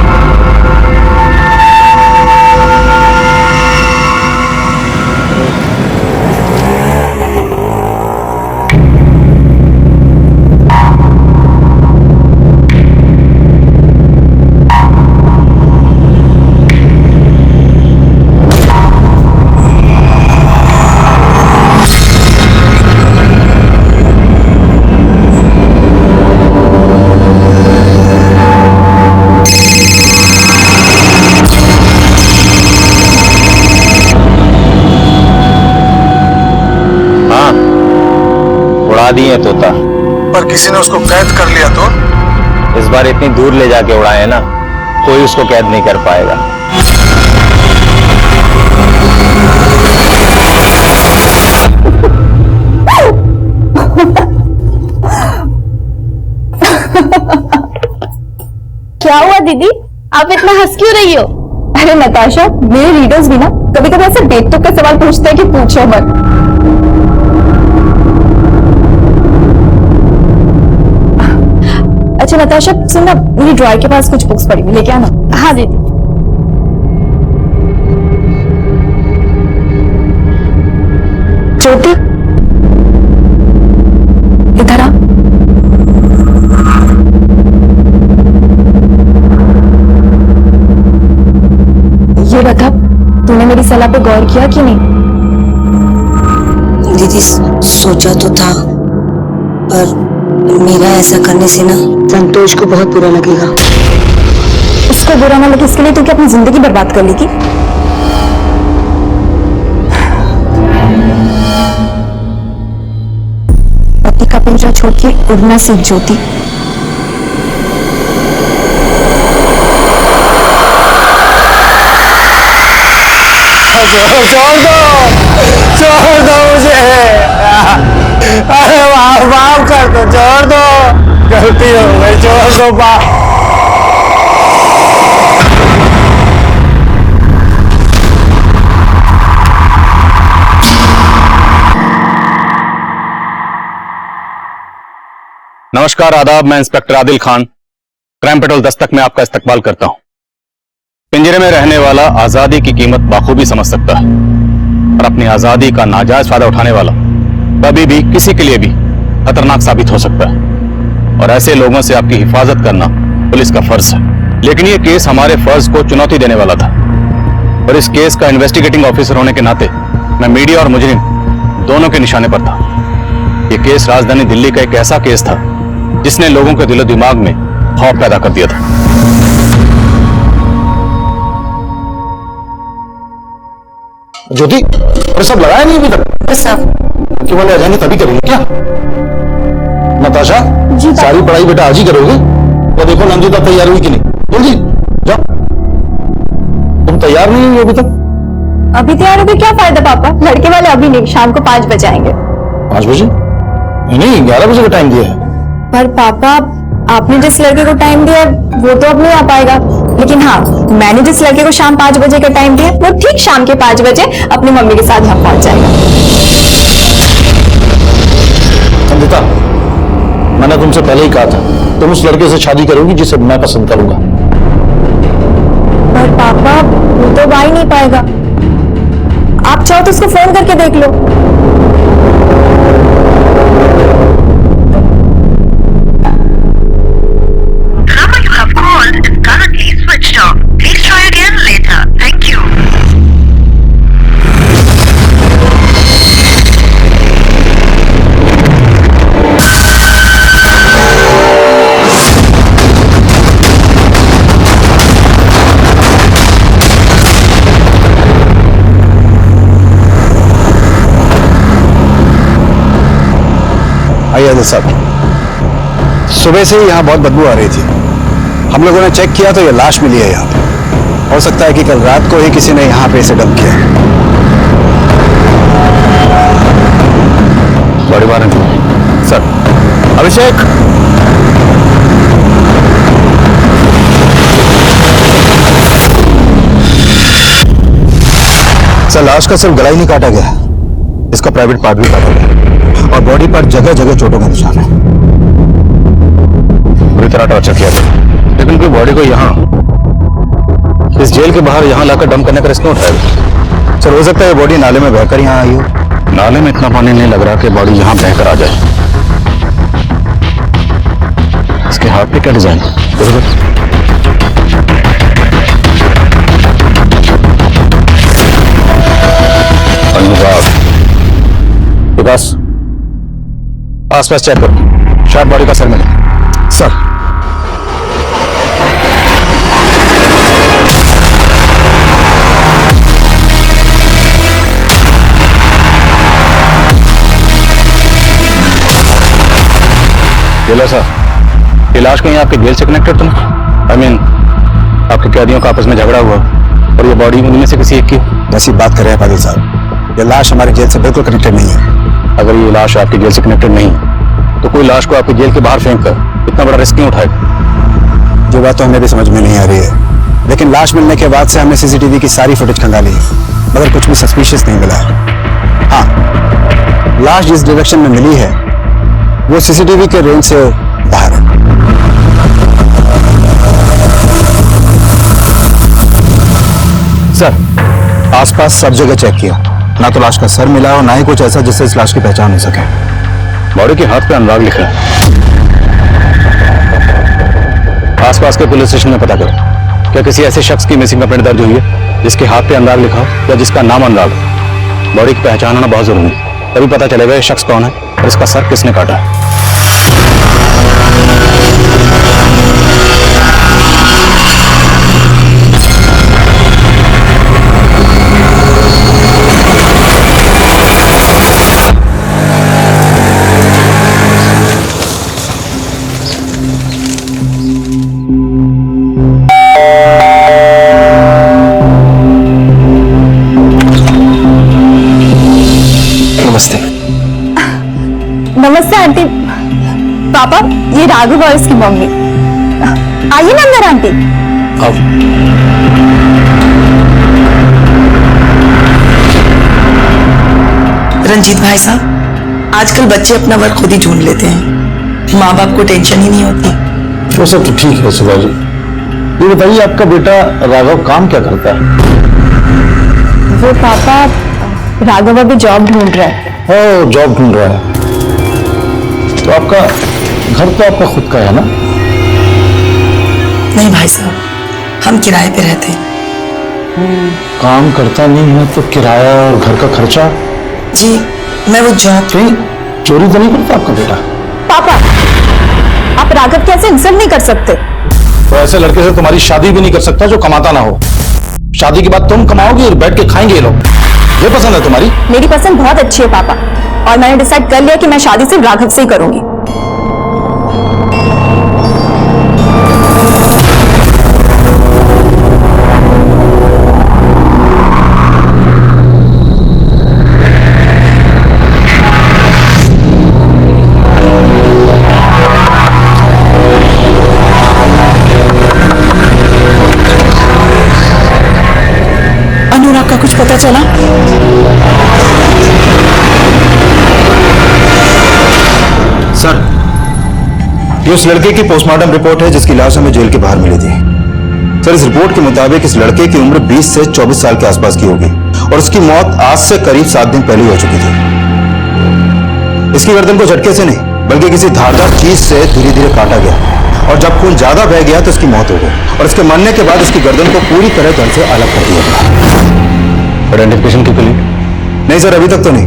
दिए तोता, पर किसी ने उसको कैद कर लिया तो? इस बार इतनी दूर ले जाके उड़ाए ना, कोई उसको कैद नहीं कर पाएगा। क्या हुआ दीदी, आप इतना हंस क्यों रही हो? अरे नताशा, मेरे रीडर्स भी ना कभी कभी ऐसे बेतुक का सवाल पूछते हैं कि पूछो मत। अच्छा नताशा सुन ना, मेरी ड्रॉयर के पास कुछ बुक्स पड़ी हुई, लेके आना। हाँ दीदी। ज्योति इधर आ। ये बता, तूने मेरी सलाह पे गौर किया कि नहीं? दीदी सोचा तो था, पर मेरा ऐसा करने से ना संतोष को बहुत बुरा लगेगा। उसको बुरा ना लगे इसके लिए तू क्या अपनी जिंदगी बर्बाद कर लेगी? पति का पिंजरा छोड़ के उड़ना सीख ज्योति। छोड़ दो मुझे, अरे माफ कर दो, छोड़ दो, गलती हो गई, छोड़ दो बाप। नमस्कार, आदाब। मैं inspector Adil Khan, crime petrol Dastak में आपका इस्तकबाल करता हूं। पिंजरे में रहने वाला आजादी की कीमत बाखूबी समझ सकता है और अपनी आजादी का नाजायज फायदा उठाने वाला कभी भी किसी के लिए भी खतरनाक साबित हो सकता है, और ऐसे लोगों से आपकी हिफाजत करना पुलिस का फर्ज है। लेकिन यह केस हमारे फर्ज को चुनौती देने वाला था, और इस केस का इन्वेस्टिगेटिंग ऑफिसर होने के नाते मैं मीडिया और मुजरिम दोनों के निशाने पर था। यह केस राजधानी दिल्ली का एक ऐसा केस था जिसने लोगों के दिलो दिमाग में खौफ पैदा कर दिया था। ज्योति, अरे सब लगाया नहीं अभी तक? कि बोले अजय ने तभी करेंगे क्या? नताशा, सारी पढ़ाई बेटा आज ही करोगे? वो देखो नंदिता तैयार हुई कि नहीं, जल्दी जाओ। तुम तैयार नहीं हुई अभी तक? अभी तैयार होकर क्या फायदा पापा, लड़के वाले अभी नहीं, शाम को 5 बजे आएंगे। 5 बजे? नहीं, 11 बजे का टाइम दिया है। पर पापा, आपने जिस लड़के को टाइम दिया वो तो अब नहीं आ पाएगा, लेकिन हाँ, मैंने जिस लड़के को शाम 5 बजे का टाइम दिया वो ठीक शाम के 5 बजे अपनी मम्मी के साथ यहाँ पहुंच जाएगा। नंदिता, मैंने तुमसे पहले ही कहा था तुम उस लड़के से शादी करोगी जिसे मैं पसंद करूंगा। पर पापा, वो तो आ ही नहीं पाएगा। आप चाहो तो उसको फोन करके देख लो। number you have called is currently switched off. Please try again later. Thank you. आइए आदिल साहब, सुबह से ही यहाँ बहुत बदबू आ रही थी। हम लोगों ने चेक किया तो ये लाश मिली है यहाँ पे। हो सकता है कि कल रात को ही किसी ने यहाँ पे इसे डंप किया है। बड़ी बात है सर। अभिषेक, सर लाश का सिर्फ गला ही नहीं काटा गया, इसका प्राइवेट पार्ट भी काटा गया और बॉडी पर जगह जगह चोटों का निशान है। पूरी तरह टॉर्चर किया था, लेकिन कोई बॉडी को यहाँ इस जेल के बाहर यहाँ लाकर डंप करने का रिस्क नहीं उठाएगा। सर हो सकता है बॉडी नाले में बहकर यहाँ आई हो। नाले में इतना पानी नहीं लग रहा कि बॉडी यहाँ बहकर आ जाए। इसके हाथ पे क्या डिजाइन है? विकास, आसपास चेक करो, शायद बॉडी का सर मिले। सर ये लो सर, ये लाश कहीं आपके जेल से कनेक्टेड तो नहीं? I mean, आपके कैदियों का आपस में झगड़ा हुआ और ये बॉडी उनमें से किसी एक की? ऐसी बात कर रहे हैं पादिल साहब, ये लाश हमारे जेल से बिल्कुल कनेक्टेड नहीं है। अगर ये लाश आपके जेल से कनेक्टेड नहीं तो कोई लाश को आपके जेल के बाहर फेंक कर इतना बड़ा रिस्क नहीं उठाएगा। जो बात तो हमें भी समझ में नहीं आ रही है, लेकिन लाश मिलने के बाद से हमने सीसीटीवी की सारी फुटेज खंगाली है, मगर कुछ भी सस्पिशियस नहीं मिला है। हाँ, लाश जिस डायरेक्शन में मिली है वो सीसीटीवी के रेंज से बाहर है। सर आसपास सब जगह चेक किया, ना तो लाश का सर मिला और ना ही कुछ ऐसा जिससे इस लाश की पहचान हो सके। बॉडी के हाथ पे अनुराग लिखा है। आसपास के पुलिस स्टेशन में पता करो, क्या किसी ऐसे शख्स की मिसिंग कंप्लेंट दर्ज हुई है जिसके हाथ पे अनुराग लिखा हो या जिसका नाम अनुराग हो? बॉडी की पहचान होना बहुत जरूरी है, तभी पता चलेगा ये शख्स कौन है और इसका सर किसने काटा है। नमस्ते आंटी। पापा, ये राघव और इसकी मम्मी। आइए ना अंदर आंटी। रंजीत भाई साहब, आजकल बच्चे अपना वर्क खुद ही ढूंढ लेते हैं, माँ बाप को टेंशन ही नहीं होती। वो सब तो ठीक है सुधा जी, ये बताइए आपका बेटा राघव काम क्या करता है? वो पापा, राघव अभी जॉब ढूंढ रहा है। ओह, जॉब ढूंढ रहा है। तो आपका घर तो आपका खुद का है ना? नहीं भाई साहब, हम किराए पे रहते हैं। काम करता नहीं है तो किराया और घर का खर्चा? जी, मैं वो जॉब। चोरी तो नहीं करता आपका बेटा? पापा, आप राघव के ऐसे इंसल्ट नहीं कर सकते। तो ऐसे लड़के से तुम्हारी शादी भी नहीं कर सकता जो कमाता ना हो। शादी के बाद तुम कमाओगी और बैठ के खाएंगे ये लोग। ये पसंद है तुम्हारी? मेरी पसंद बहुत अच्छी है पापा, और मैंने डिसाइड कर लिया कि मैं शादी सिर्फ राघव से ही करूंगी। अनुराग का कुछ पता चला? सर, ये उस लड़के की पोस्टमार्टम रिपोर्ट है जिसकी लाश हमें जेल के बाहर मिली थी। सर, इस रिपोर्ट के मुताबिक इस लड़के की उम्र 20 से 24 साल के आसपास की होगी और उसकी मौत आज से करीब 7 दिन पहले ही हो चुकी थी। इसकी गर्दन को झटके से नहीं बल्कि किसी धारदार चीज से धीरे धीरे काटा गया और जब खून ज्यादा बह गया तो उसकी मौत हो गई और इसके मरने के बाद उसकी गर्दन को पूरी तरह धड़ से अलग कर दिया गया। आइडेंटिफिकेशन की क्लियर? नहीं सर, अभी तक तो नहीं।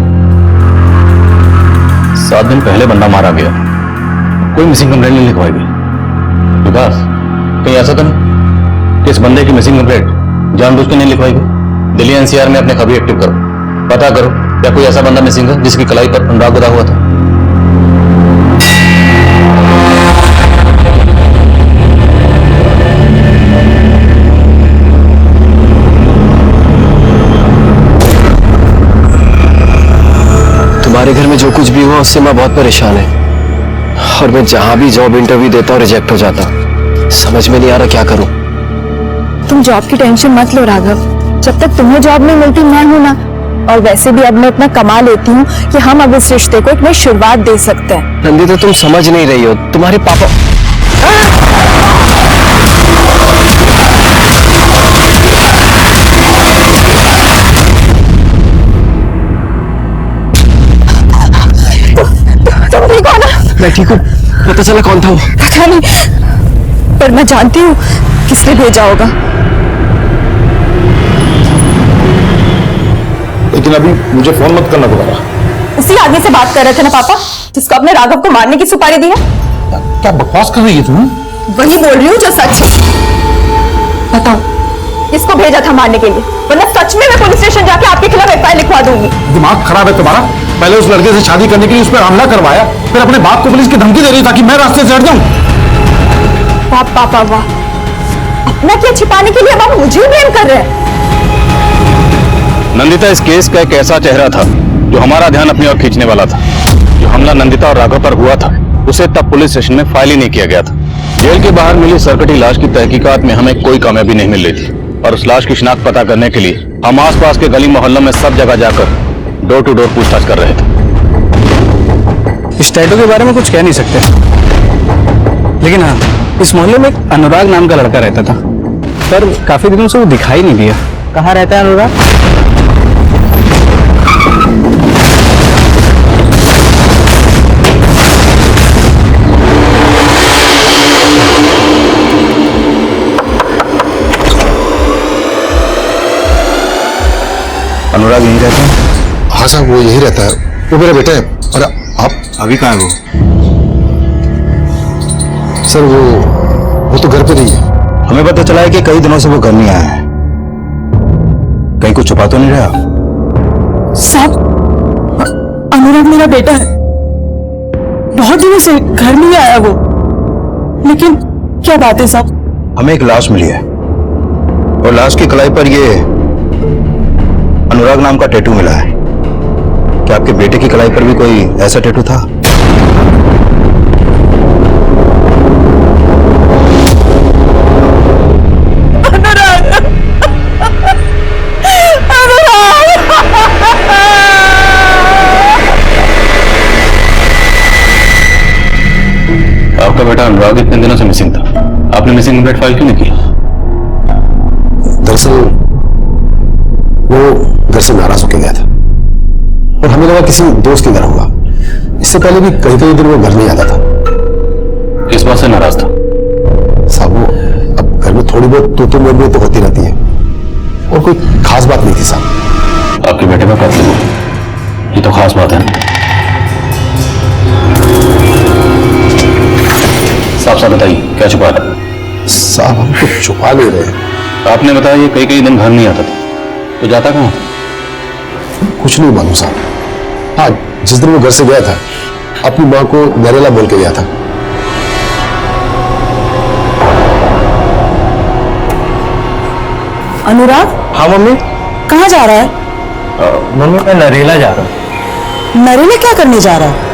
7 दिन पहले बंदा मारा गया, कोई मिसिंग कंप्लेंट नहीं लिखवाई गई। विकास, कहीं ऐसा तो नहीं कि इस बंदे की मिसिंग कंप्लेंट जानबूझ के नहीं लिखवाई गई? दिल्ली एनसीआर में अपने खबरी एक्टिव करो, पता करो क्या कोई ऐसा बंदा मिसिंग है जिसकी कलाई पर अनुराग बंधा हुआ था। तुम्हारे घर में जो कुछ भी हुआ उससे मैं बहुत परेशान है और मैं जहां भी जॉब इंटरव्यू देता हूं रिजेक्ट हो जाता। समझ में नहीं आ रहा क्या करूं। तुम जॉब की टेंशन मत लो राघव, जब तक तुम्हें जॉब नहीं मिलती मैं हूं ना। और वैसे भी अब मैं इतना कमा लेती हूँ कि हम अब इस रिश्ते को एक नई शुरुआत दे सकते हैं। नंदिता, तुम समझ नहीं रही हो। तुम्हारे पापा तुम ठीक हो ना? मैं ठीक हूँ। पता चला कौन था वो? पता नहीं, पर मैं जानती हूँ किसने भेजा होगा। लेकिन अभी मुझे फोन मत करना दोबारा। उसी आदमी से बात कर रहे थे ना पापा, जिसको अपने राघव को मारने की सुपारी दी है? क्या बकवास कर रही है तुम? वही बोल रही हूँ जो सच है। बताओ किसको भेजा था मारने के लिए, वरना सच में मैं पुलिस स्टेशन जाके आपके खिलाफ एफआईआर लिखवा दूंगी। दिमाग खराब है तुम्हारा? पहले उस लड़के से शादी करने के लिए उस पर हमला करवाया, फिर अपने बाप को पुलिस की धमकी दे रही ताकि मैं रास्ते से हट जाऊं। पापा वाह, अपना क्या छिपाने के लिए अब आप मुझे ब्लेम कर रहे हैं? नंदिता, इस केस का एक ऐसा चेहरा था जो हमारा ध्यान अपनी ओर खींचने वाला था। जो हमला नंदिता और राघव पर हुआ था उसे तब पुलिस स्टेशन में फाइल ही नहीं किया गया था। जेल के बाहर मिली सरकटी लाश की तहकीकात में हमें कोई कामयाबी नहीं मिल रही थी और उस लाश की शिनाख्त पता करने के लिए हम आसपास के गली मोहल्लों में सब जगह जाकर डोर टू डोर पूछताछ कर रहे थे। इस टैटू के बारे में कुछ कह नहीं सकते, लेकिन हाँ, इस मोहल्ले में एक अनुराग नाम का लड़का रहता था, पर काफी दिनों से वो दिखाई नहीं दिया। कहाँ रहता है अनुराग? अनुराग यहीं रहता है? हाँ साहब, वो यही रहता है। वो मेरा बेटा है। और आप अभी कहाँ है वो? सर वो तो घर पे नहीं है। हमें पता चला है कि कई दिनों से वो घर नहीं आया है। कहीं कुछ छुपा तो नहीं रहा? साहब, अनुराग मेरा बेटा है, बहुत दिनों से घर नहीं आया वो। लेकिन क्या बात है साहब? हमें एक लाश मिली है और लाश की कलाई पर ये अनुराग नाम का टैटू मिला है। क्या आपके बेटे की कलाई पर भी कोई ऐसा टैटू था? आपका बेटा अनुराग इतने दिनों से मिसिंग था, आपने मिसिंग कंप्लेंट फाइल क्यों नहीं की? दरअसल वो घर से नाराज होकर गया था और हमें लगा किसी दोस्त के घर होगा। इससे पहले भी कई कई दिन वो घर नहीं आता था। किस बात से नाराज था? साहब, वो अब घर में थोड़ी बहुत तू मैं तो होती रहती है और कोई खास बात नहीं थी साहब। आपके बेटे का कत्ल हुआ, ये तो खास बात है। साफ साफ बताइए, क्या छुपा रहा? साहब, हम कुछ छुपा नहीं रहे। आपने बताया ये कई कई दिन घर नहीं आता था, तो जाता कहाँ? कुछ नहीं मालूम साहब। हाँ, जिस दिन वो घर से गया था अपनी माँ को नरेला बोल के गया था। अनुराग? हाँ मम्मी। कहाँ जा रहा है? मम्मी, मैं नरेला जा रहा हूँ। नरेला क्या करने जा रहा है?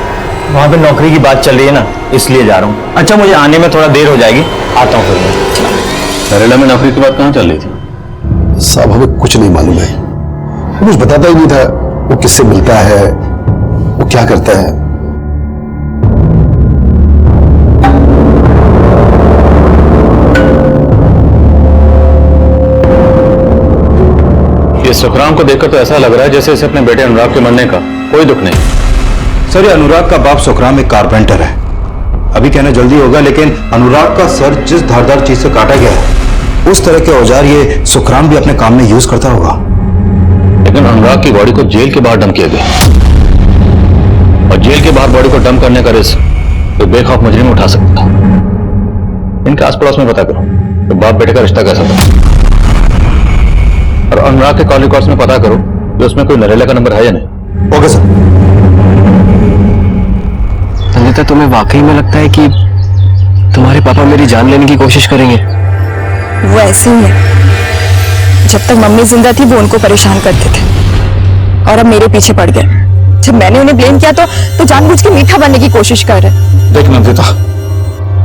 वहाँ पे नौकरी की बात चल रही है ना, इसलिए जा रहा हूँ। अच्छा, मुझे आने में थोड़ा देर हो जाएगी, आता हूँ फिर मैं। नरेला में नौकरी की बात कहाँ चल रही थी? साहब, हमें कुछ नहीं मालूम है। वो कुछ बताता ही नहीं था। वो किससे मिलता है, वो क्या करता है। इस सुखराम को देखकर तो ऐसा लग रहा है जैसे इसे अपने बेटे अनुराग के मरने का कोई दुख नहीं। सर, ये अनुराग का बाप सुखराम एक कारपेंटर है। अभी कहना जल्दी होगा, लेकिन अनुराग का सर जिस धारदार चीज से काटा गया है उस तरह के औजार ये सुखराम भी अपने काम में यूज करता होगा। लेकिन अनुराग की बॉडी को जेल के बाहर डंप किया गया, और जेल के बाहर बॉडी को डंप करने का रिस्क तो बेखौफ मुजरिम उठा सकता है। इनके आस पड़ोस में पता करो तो बाप बेटे का रिश्ता कैसा था, और अनुराग के कॉल रिकॉर्ड्स में पता करो कि उसमें कोई नरेला का नंबर है या नहीं। Okay sir. संगीता, तुम्हें वाकई में लगता है कि तुम्हारे पापा मेरी जान लेने की कोशिश करेंगे? वो ऐसे ही है। जब तक मम्मी जिंदा थी वो उनको परेशान करते थे और अब मेरे पीछे पड़ गए। जब मैंने उन्हें ब्लेम किया तो जानबूझ के मीठा बनने की कोशिश कर रहे। देख नंदिता,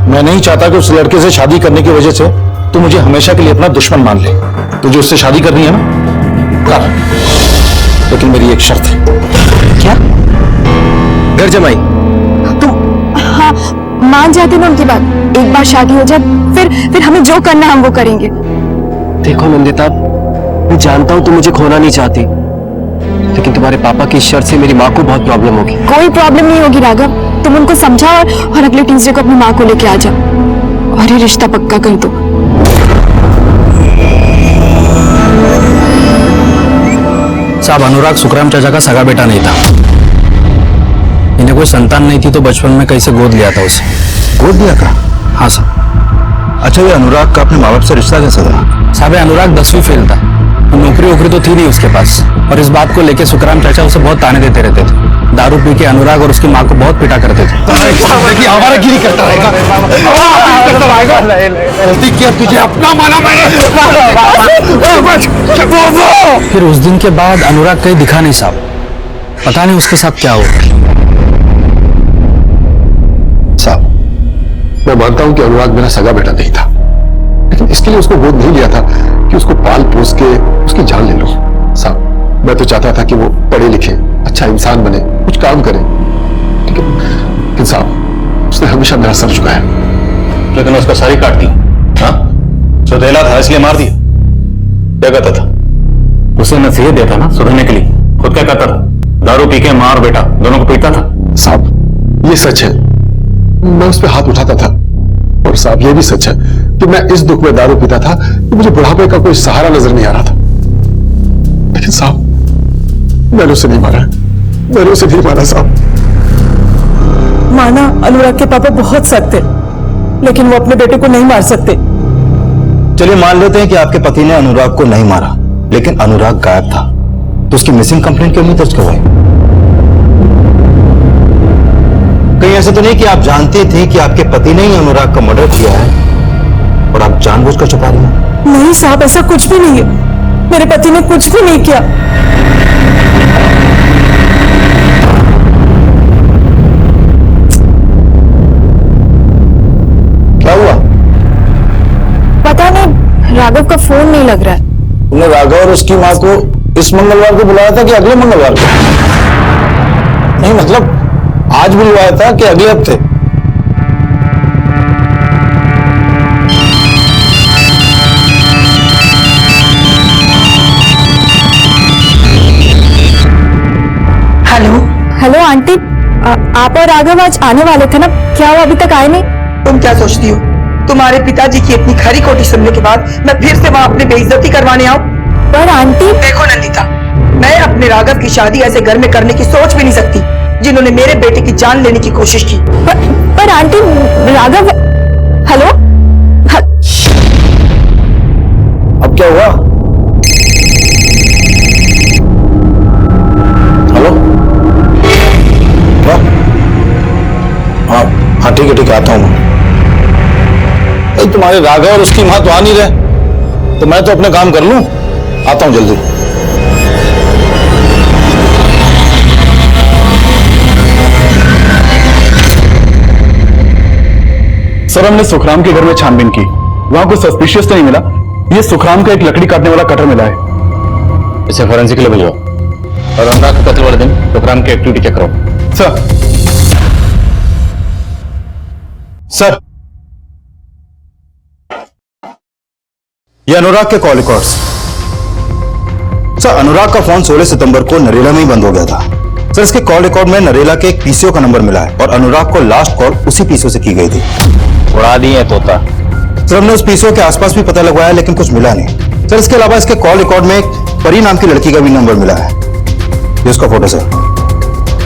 मैं नहीं चाहता कि उस लड़के से शादी करने की वजह से तू मुझे हमेशा के लिए अपना दुश्मन मान ले। तुझे उससे शादी करनी है ना, कर, लेकिन मेरी एक शर्त है। क्या? घर जमाई? हाँ, मान जाते ना उनकी बात। एक बार शादी हो जाए फिर हमें जो करना है हम वो करेंगे। देखो नंदिता, मैं जानता हूं तुम मुझे खोना नहीं चाहती, लेकिन तुम्हारे पापा की शर्त से मेरी माँ को बहुत प्रॉब्लम होगी। कोई प्रॉब्लम नहीं होगी राघव, तुम उनको समझाओ और अगले ट्यूसडे को अपनी माँ को लेके आ जाओ और ये रिश्ता पक्का कर दो। साहब, अनुराग सुखराम चाचा का सगा बेटा नहीं था। इन्हें कोई संतान नहीं थी तो बचपन में कैसे गोद लिया था उसे। गोद लिया था? हाँ साहब। अच्छा, ये अनुराग का अपने माँ बाप से रिश्ता कैसा था? साहब, अनुराग 10वीं फेल था, नौकरी तो थी नहीं उसके पास, और इस बात को लेके सुखराम चाचा उसे बहुत ताने देते रहते थे। दारू पी के अनुराग और उसकी माँ को बहुत पिटा करते थे। आवारागिरी करता रहेगा, गलती किया, तुझे अपना माना मैंने। फिर उस दिन के बाद अनुराग कहीं दिखा नहीं साहब, पता नहीं उसके साथ क्या हुआ। साहब, मैं मानता हूं कि अनुराग मेरा सगा बेटा नहीं था, लेकिन इसके लिए उसको गोद नहीं लिया था कि उसको पाल पोस के उसकी जान ले लो। साहब, मैं तो चाहता था कि वो पढ़े लिखे, अच्छा इंसान बने, कुछ काम करे, लेकिन साहब उसने हमेशा मेरा सर झुकाया। लेकिन उसका सारी काट दी। हाँ, सुधेला था इसलिए मार दिया। क्या कहता था? उसे नसीहत देता ना सुधरने के लिए, खुद क्या कहता था? दारू पी के माँ और बेटा दोनों को पीटता था। साहब, ये सच है, मैं उस पर हाथ उठाता था, और साहब ये भी सच है कि मैं इस दुख में दारू पीता था कि मुझे बुढ़ापे का कोई सहारा नजर नहीं आ रहा था। लेकिन साहब, मैंने उसे नहीं मारा, मैंने उसे नहीं मारा साहब। माना अनुराग के पापा बहुत सख्त थे, लेकिन वो अपने बेटे को नहीं मार सकते। चलिए मान लेते हैं कि आपके पति ने अनुराग को नहीं मारा, लेकिन अनुराग गायब था, तो उसकी मिसिंग कंप्लेंट क्यों नहीं दर्ज करवाई? कहीं ऐसा तो नहीं कि आप जानते थे कि आपके पति ने ही अनुराग का मर्डर किया है और आप जानबूझकर छुपा रही हैं? नहीं साहब, ऐसा कुछ भी नहीं है। मेरे पति ने कुछ भी नहीं किया। क्या हुआ? पता नहीं, राघव का फोन नहीं लग रहा है। तुमने राघव और उसकी माँ को इस मंगलवार को बुलाया था कि अगले मंगलवार को? नहीं मतलब आज बुलवाया था कि अगले हफ्ते? हेलो आंटी, आप और राघव आज आने वाले थे ना, क्या वो अभी तक आए नहीं? तुम क्या सोचती हो, तुम्हारे पिताजी की इतनी खरी खोटी सुनने के बाद मैं फिर से वहाँ अपनी बेइज्जती करवाने आऊं? पर आंटी, देखो नंदिता, मैं अपने राघव की शादी ऐसे घर में करने की सोच भी नहीं सकती जिन्होंने मेरे बेटे की जान लेने की कोशिश की। पर आंटी, राघव, हेलो, अब क्या हुआ? हेलो, हाँ ठीक है आता हूँ मैं। तुम्हारे राघव और उसकी माँ तो आ नहीं रहे, तो मैं तो अपने काम कर लूं, आता हूं जल्दी। सर, हमने सुखराम के घर में छानबीन की, वहां कोई सस्पिशियस तो नहीं मिला। ये सुखराम का एक लकड़ी काटने वाला कटर मिला है। इसे फॉरेंसिक के लिए भिजवाओ, और अनुराग के कत्ल वाले दिन सुखराम की एक्टिविटी चेक करो। सर, ये अनुराग के कॉल रिकॉर्ड्स। सर अनुराग का फोन 16 सितंबर को नरेला में ही बंद हो गया था। सर इसके कॉल रिकॉर्ड में नरेला के एक पीसीओ का नंबर मिला है और अनुराग को लास्ट कॉल उसी पीसीओ से की गई थी। उड़ा दिए तोता। सर हमने उस पीसीओ के आसपास भी पता लगवाया लेकिन कुछ मिला नहीं। सर इसके अलावा इसके कॉल रिकॉर्ड में एक परी नाम की लड़की का भी नंबर मिला है। ये उसका फोटो सर,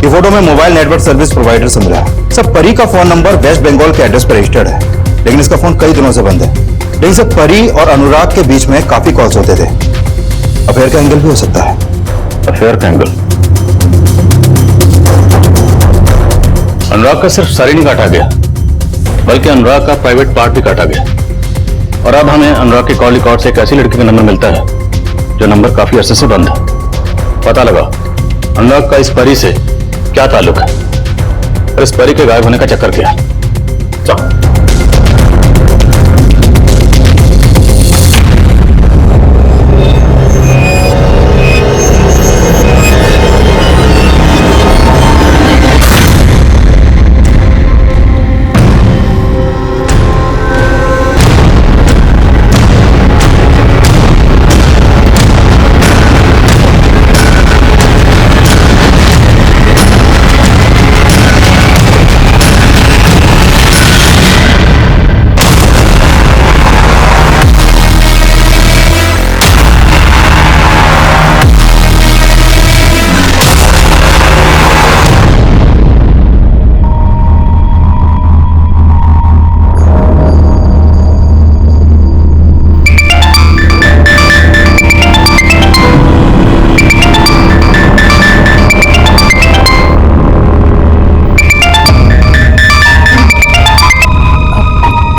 ये फोटो में मोबाइल नेटवर्क सर्विस प्रोवाइडर से मिला है। सर परी का फोन नंबर वेस्ट बंगाल के एड्रेस पर रजिस्टर्ड है लेकिन इसका फोन कई दिनों से बंद है। लेकिन सर परी और अनुराग के बीच में काफी कॉल्स होते थे। अफेयर का एंगल भी हो सकता है। अफेयर का एंगल? अनुराग का सिर्फ सर ही नहीं काटा गया बल्कि अनुराग का प्राइवेट पार्ट भी काटा गया। और अब हमें अनुराग के कॉल रिकॉर्ड से एक ऐसी लड़की का नंबर मिलता है जो नंबर काफी अरसे से बंद है। पता लगा अनुराग का इस परी से क्या ताल्लुक है और इस परी के गायब होने का चक्कर क्या है। चलो।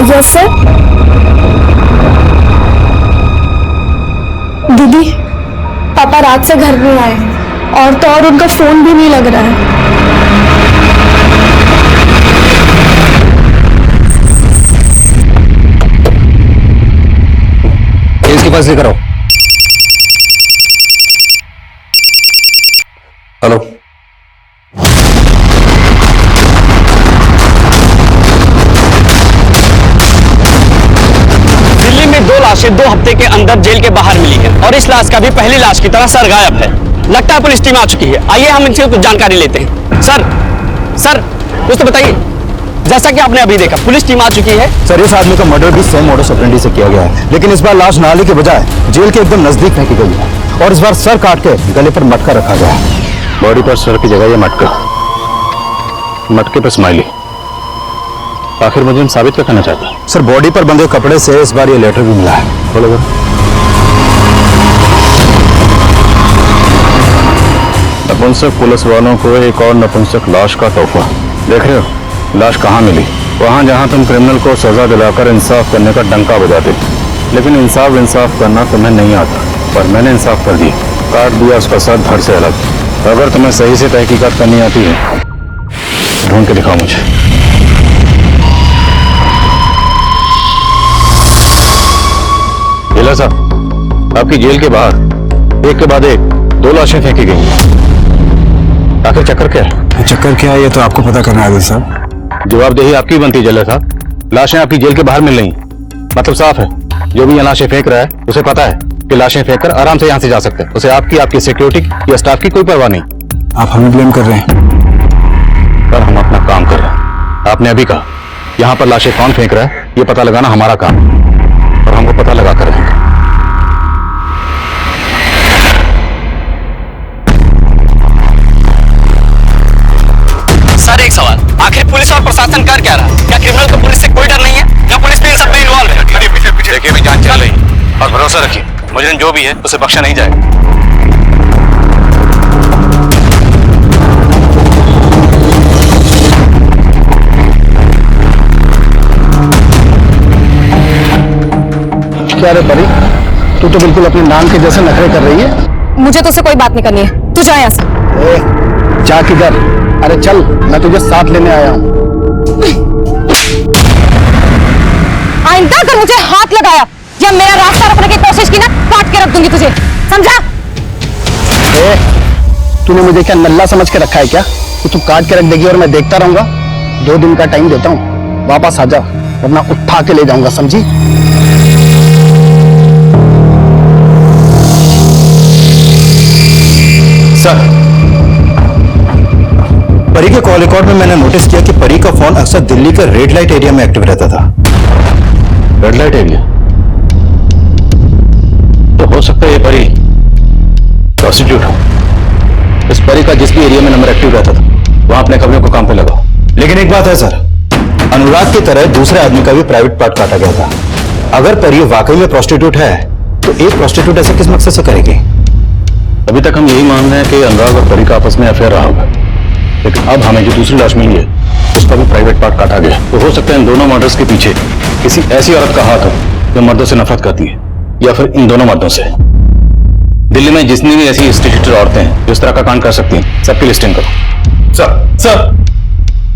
Yes sir. दीदी पापा रात से घर नहीं आए हैं और तो और उनका फोन भी नहीं लग रहा है। इसके पास लेकर आओ। हेलो दो लाशें 2 हफ्ते के अंदर जेल के बाहर मिली है और इस लाश का भी पहली लाश की तरह सर गायब है। लगता है पुलिस टीम आ चुकी है। आइए हम इनसे कुछ जानकारी लेते हैं। सर कुछ तो बताइए। जैसा कि आपने अभी देखा पुलिस टीम आ चुकी है। सर इस आदमी का मर्डर भी सेम मॉडस ऑपरेंडी से किया गया है लेकिन इस बार लाश नाले के बजाय जेल के एकदम नजदीक फेंकी गई है और इस बार सर काट के गले पर मटका रखा गया है। बॉडी पर सर की जगह ये मटका, मटके पर स्माइली। आखिर मुझे साबित क्या करना चाहता है? सर बॉडी पर बंधे कपड़े से इस बार ये लेटर भी मिला है। बोलो नपुंसक पुलिस वालों को एक और नपुंसक लाश का तोहफा। देख रहे हो लाश कहाँ मिली? वहां जहां तुम क्रिमिनल को सजा दिलाकर इंसाफ करने का डंका बजाते, लेकिन इंसाफ करना तुम्हें नहीं आता। पर मैंने इंसाफ कर दिया, काट दिया उसका सर धड़ से अलग। अगर तुम्हें सही से तहकीकात करनी आती है ढूंढ के दिखाओ मुझे। जिला साहब आपकी जेल के बाहर एक के बाद एक 2 लाशें फेंकी गई। आखिर चक्कर क्या है? चक्कर क्या है ये तो आपको पता करना है साहब। जवाबदेही आपकी बनती है जिला साहब। लाशें आपकी जेल के बाहर मिल रही, मतलब साफ है जो भी यहाँ लाशें फेंक रहा है उसे पता है कि लाशें फेंककर आराम से यहाँ से जा सकते हैं। उसे आपकी सिक्योरिटी या स्टाफ की कोई परवाह नहीं। आप हमें ब्लेम कर रहे हैं? पर हम अपना काम कर रहे हैं। आपने अभी कहा यहाँ पर लाशें कौन फेंक रहा है ये पता लगाना हमारा काम, और हमको पता लगा कर रहेंगे। सर एक सवाल, आखिर पुलिस और प्रशासन कर क्या रहा? क्या क्रिमिनल को पुलिस से कोई डर नहीं है या पुलिस भी इन सब में इन्वॉल्व है? पीछे देखिए भी जांच चल रही है और भरोसा रखिए मुजरिम जो भी है उसे बख्शा नहीं जाएगा। क्या रे परी, तू तो बिल्कुल अपने नाम के जैसे नखरे कर रही है। मुझे तो उससे कोई बात नहीं करनी है, तू जा यहाँ से। जा किधर? अरे चल, मैं तुझे साथ लेने आया हूँ। आइंदा अगर मुझे हाथ लगाया या मेरा रास्ता रोकने की कोशिश की ना, काट के रख दूंगी तुझे, समझा? तूने मुझे क्या नल्ला समझ के रखा है क्या कि तू काट के रख देगी और मैं देखता रहूंगा? 2 दिन का टाइम देता हूँ, वापस आ जा वरना उठा के ले जाऊंगा, समझी? परी के कॉल रिकॉर्ड में मैंने नोटिस किया कि परी का फोन अक्सर दिल्ली के रेड लाइट एरिया में एक्टिव रहता था। Red light area? तो हो सकता है ये परी प्रोस्टिट्यूट हो। इस परी का जिस भी एरिया में नंबर एक्टिव रहता था वहां अपने कमरे को काम पे लगाओ। लेकिन एक बात है सर, अनुराग की तरह दूसरे आदमी का भी प्राइवेट पार्ट काटा गया था। अगर परी वाकई में प्रोस्टिट्यूट है तो एक प्रोस्टिट्यूट ऐसा किस मकसद से करेगी? अभी तक हम यही मान रहे हैं कि अनुराग और परी का आपस में अफेयर रहा होगा, लेकिन अब हमें जो दूसरी लाश मिली है उसका भी प्राइवेट पार्ट काटा गया। तो हो सकता है इन दोनों मर्डर्स के पीछे किसी ऐसी औरत का हाथ हो जो मर्दों से नफरत करती है, या फिर इन दोनों मर्दों से। दिल्ली में जितनी भी ऐसी इंस्टीट्यूटेड औरतें हैं जो इस तरह का कांड कर सकती हैं, सबकी लिस्टिंग करो।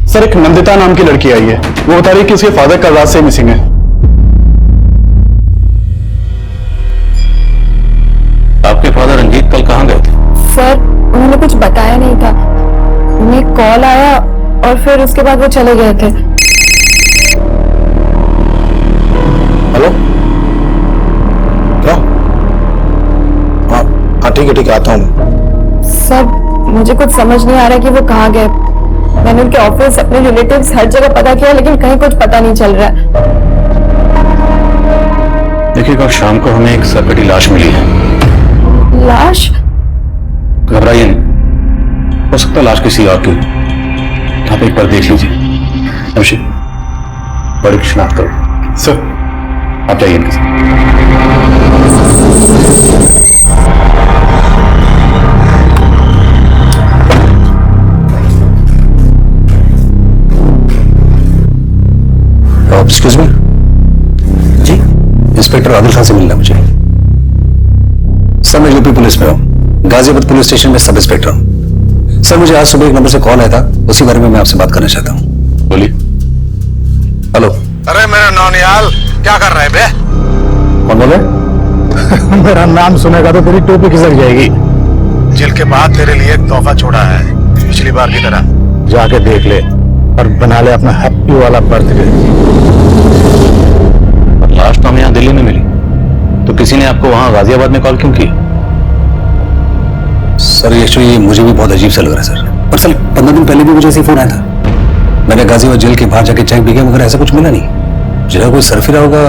सर एक नंदिता नाम की लड़की आई है, वो बता रही कि उसके फादर कल रात से मिसिंग है। आपके फादर रंजीत कल कहाँ गए थे? सर उन्होंने कुछ बताया नहीं था, उन्हें कॉल आया और फिर उसके बाद वो चले गए थे। हेलो, क्या? हाँ ठीक है आता हूँ। सर मुझे कुछ समझ नहीं आ रहा कि वो कहाँ गए। मैंने उनके ऑफिस, अपने रिलेटिव्स, हर जगह पता किया लेकिन कहीं कुछ पता नहीं चल रहा है। देखिए कल शाम को हमें एक सरकटी लाश मिली है। लाश? घबराइए नहीं, हो सकता है लाश किसी और की। आप एक बार देख लीजिए। अभिषेक, बड़ी की शिनाख्त करो। सर आप जाइए इनके साथ। एक्सक्यूज मी जी, इंस्पेक्टर आदिल खान से मिलना मुझे। सर मैं यूपी पुलिस में हूँ, गाजियाबाद पुलिस स्टेशन में सब इंस्पेक्टर हूँ। सर मुझे आज सुबह एक नंबर से कॉल आया था, उसी बारे में मैं आपसे बात करना चाहता हूँ। बोलिए। हेलो। अरे मेरा नौनियाल क्या कर रहे बे? कौन बोल रहे? मेरा नाम सुनेगा तो तेरी टोपी खिसक जाएगी। जेल के बाद तेरे लिए एक तोहफा छोड़ा है, पिछली बार की तरह। जाके देख ले और बना ले अपना हैप्पी वाला बर्थडे। लाश तो हमें यहाँ दिल्ली में मिली, तो किसी ने आपको वहां गाजियाबाद में कॉल क्यों की? सर एक्चुअली मुझे भी बहुत अजीब सा लग रहा है सर। पर सर 15 दिन पहले भी मुझे ऐसे फोन आया था। मैंने गाजियाबाद जेल के बाहर जाके चेक भी किया मगर ऐसा कुछ मिला नहीं। जगह कोई सरफिरा होगा,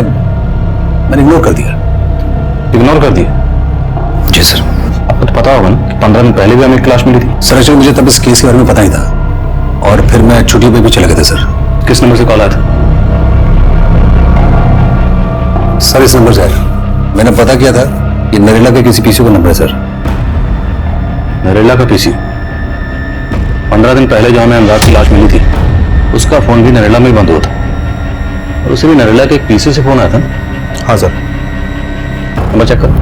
मैंने इग्नोर कर दिया। इग्नोर कर दिया? जी सर। आपको तो पता होगा ना कि 15 दिन पहले भी हमें एक लाश मिली थी। सर एक्चुअली मुझे तब इस केस के बारे में पता नहीं था और फिर मैं छुट्टी पे भी चला गया था सर। किस नंबर से कॉल आया था? सर इस नंबर से आया। मैंने पता किया था ये नरेला के किसी पीसी का नंबर है सर। नरेला का पीसी? 15 दिन पहले जो हमें अनुराग की लाश मिली थी उसका फोन भी नरेला में ही बंद हुआ था, और उसे भी नरेला के एक पीसी से फोन आया था। हाँ सर। नंबर चेक करो।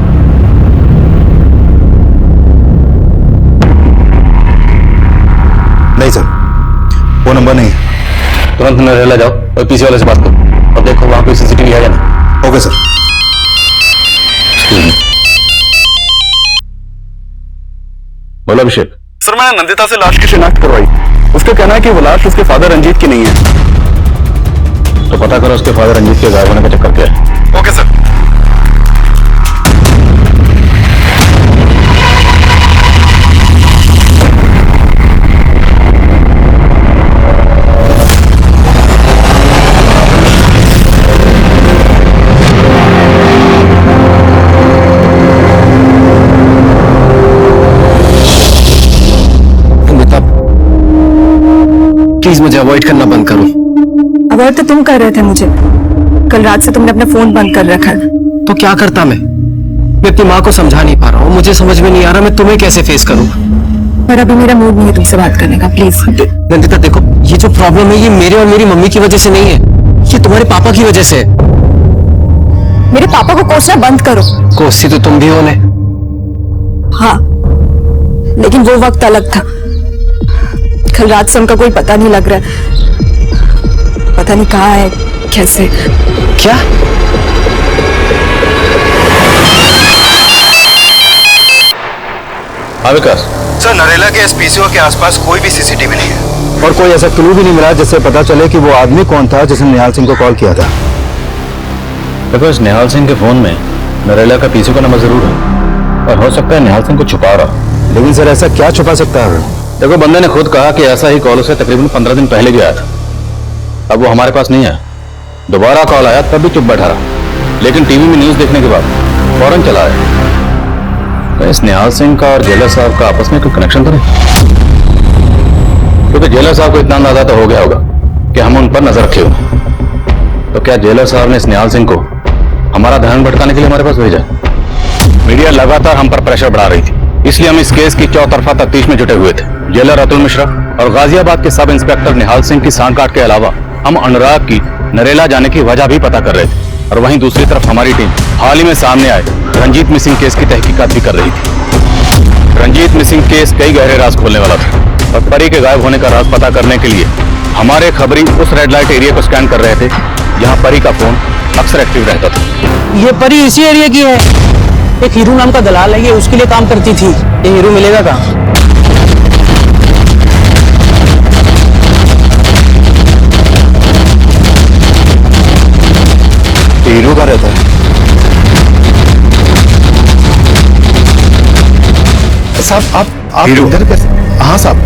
नहीं सर, वो नंबर नहीं है। तुरंत नरेला जाओ और पीसी वाले से बात करो और देखो वहां कोई सीसीटीवी है या नहीं। Okay sir. बोलो अभिषेक। सर मैंने नंदिता से लाश की शिनाख्त करवाई, उसका कहना है कि वो लाश उसके फादर रंजीत की नहीं है। तो पता करो उसके फादर रंजीत के गायब होने का चक्कर क्या है। Okay sir. प्लीज मुझे अवॉइड करना बंद करो। अवॉइड तो तुम कर रहे थे मुझे। कल रात से तुमने अपना फोन बंद कर रखा है। तो क्या करता मैं अपनी माँ को समझा नहीं पा रहा हूँ। मुझे समझ में नहीं आ रहा मैं तुम्हें कैसे फेस करूँ। पर अभी मेरा मूड नहीं है तुमसे बात करने का, प्लीज। नंदिता देखो, ये जो प्रॉब्लम है ये मेरे और मेरी मम्मी की वजह से नहीं है, ये तुम्हारे पापा की वजह से है। मेरे पापा को कोसना बंद करो। कोसती तो तुम भी हो ने। हाँ, लेकिन वो वक्त अलग था। कल रात से उनका कोई पता नहीं लग रहा है। पता नहीं कहाँ है, कैसे। क्या? हाँ विकास। सर नरेला के इस पीसीओ के आसपास कोई भी सीसीटीवी नहीं है और कोई ऐसा क्लू भी नहीं मिला जिससे पता चले कि वो आदमी कौन था जिसने निहाल सिंह को कॉल किया था। बिकॉज निहाल सिंह के फोन में नरेला का पीसी का नंबर जरूर है और हो सकता है निहाल सिंह को छुपा रहा। लेकिन सर ऐसा क्या छुपा सकता है? देखो, बंदे ने खुद कहा कि ऐसा ही कॉल उसे तकरीबन 15 दिन पहले भी आया था। अब वो हमारे पास नहीं है। दोबारा कॉल आया तब भी चुप बैठा रहा, लेकिन टीवी में न्यूज देखने के बाद फौरन चला आया। तो इस निहाल सिंह का और जेलर साहब का आपस में कोई कनेक्शन तो नहीं? क्योंकि जेलर साहब को इतना अंदाजा तो हो गया होगा कि हम उन पर नजर रखे हुए। तो क्या जेलर साहब ने इस निहाल सिंह को हमारा ध्यान भटकाने के लिए हमारे पास भेजा? मीडिया लगातार हम पर प्रेशर बढ़ा रही थी, इसलिए हम इस केस की चौतरफा तफ्तीश में जुटे हुए थे। जेलर अतुल मिश्रा और गाजियाबाद के सब इंस्पेक्टर निहाल सिंह की सांठगांठ के अलावा हम अनुराग की नरेला जाने की वजह भी पता कर रहे थे। और वहीं दूसरी तरफ हमारी टीम हाल ही में सामने आए रंजीत मिसिंग केस की तहकीकात भी कर रही थी। रंजीत मिसिंग केस कई गहरे राज खोलने वाला था और परी के गायब होने का राज पता करने के लिए हमारे खबरी उस रेड लाइट एरिया को स्कैन कर रहे थे जहां परी का फोन अक्सर एक्टिव रहता था। ये परी इसी एरिया की है। एक हीरू नाम का दलाल है, ये उसके लिए काम करती थी। ये हीरू मिलेगा कहाँ? हीरू का रहता है। साहब आप इधर कैसे? हाँ साहब,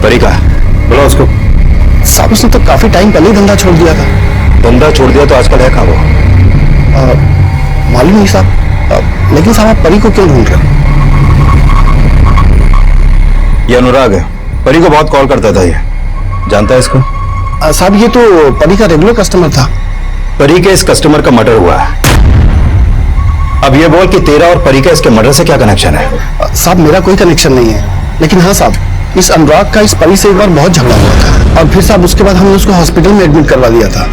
परी का है, बोलो उसको। साहब उसने तो काफी टाइम पहले ही धंधा छोड़ दिया था। धंधा छोड़ दिया तो आजकल है कहाँ वो? मालूम नहीं साहब, लेकिन साहब आप परी को क्यों ढूंढ रहे हो? ये अनुराग है, परी को बहुत कॉल करता था। ये जानता है इसको? साहब ये तो परी का रेगुलर कस्टमर था। परी के इस कस्टमर का मर्डर हुआ है। अब ये बोल कि तेरा और परी का इसके मर्डर से क्या कनेक्शन है? साहब मेरा कोई कनेक्शन नहीं है, लेकिन हाँ साहब, इस अनुराग का इस परी से एक बार बहुत झगड़ा हुआ था और फिर साहब उसके बाद हमने उसको हॉस्पिटल में एडमिट करवा दिया था।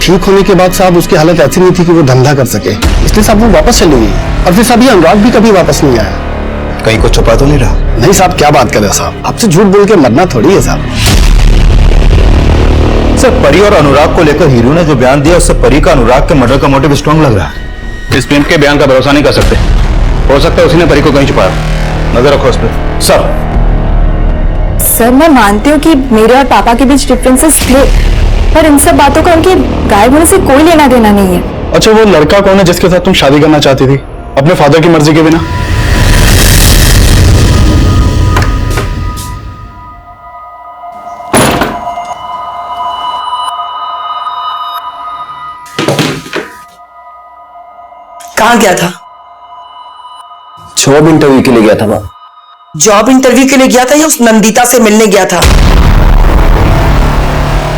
ठीक होने के बाद साहब उसकी हालत ऐसी नहीं थी कि वो धंधा कर सके, इसलिए साहब वो वापस चली गई। और फिर साहब ये अनुराग भी कभी वापस नहीं आया। कहीं कुछ छुपा तो नहीं रहा? नहीं साहब, क्या बात कर रहे हैं साहब, आपसे झूठ बोल के मरना थोड़ी है साहब। सर, परी और अनुराग को लेकर हीरू ने जो बयान दिया उससे परी का अनुराग के मर्डर का मोटिव स्ट्रांग लग रहा है। इस पिंप के बयान का भरोसा नहीं कर सकते, हो सकता है उसी ने परी को कहीं छुपाया। नजर रखो उस पर। सर मैं मानती हूँ कि मेरे और पापा के बीच डिफरेंसेस थे, पर इन सब बातों का उनके गायब होने से कोई लेना देना नहीं है। अच्छा वो लड़का कौन है जिसके साथ तुम शादी करना चाहती थी अपने फादर की मर्जी के बिना? कहाँ गया था? जॉब इंटरव्यू के लिए गया था मां। जॉब इंटरव्यू के लिए गया था या उस नंदिता से मिलने गया था?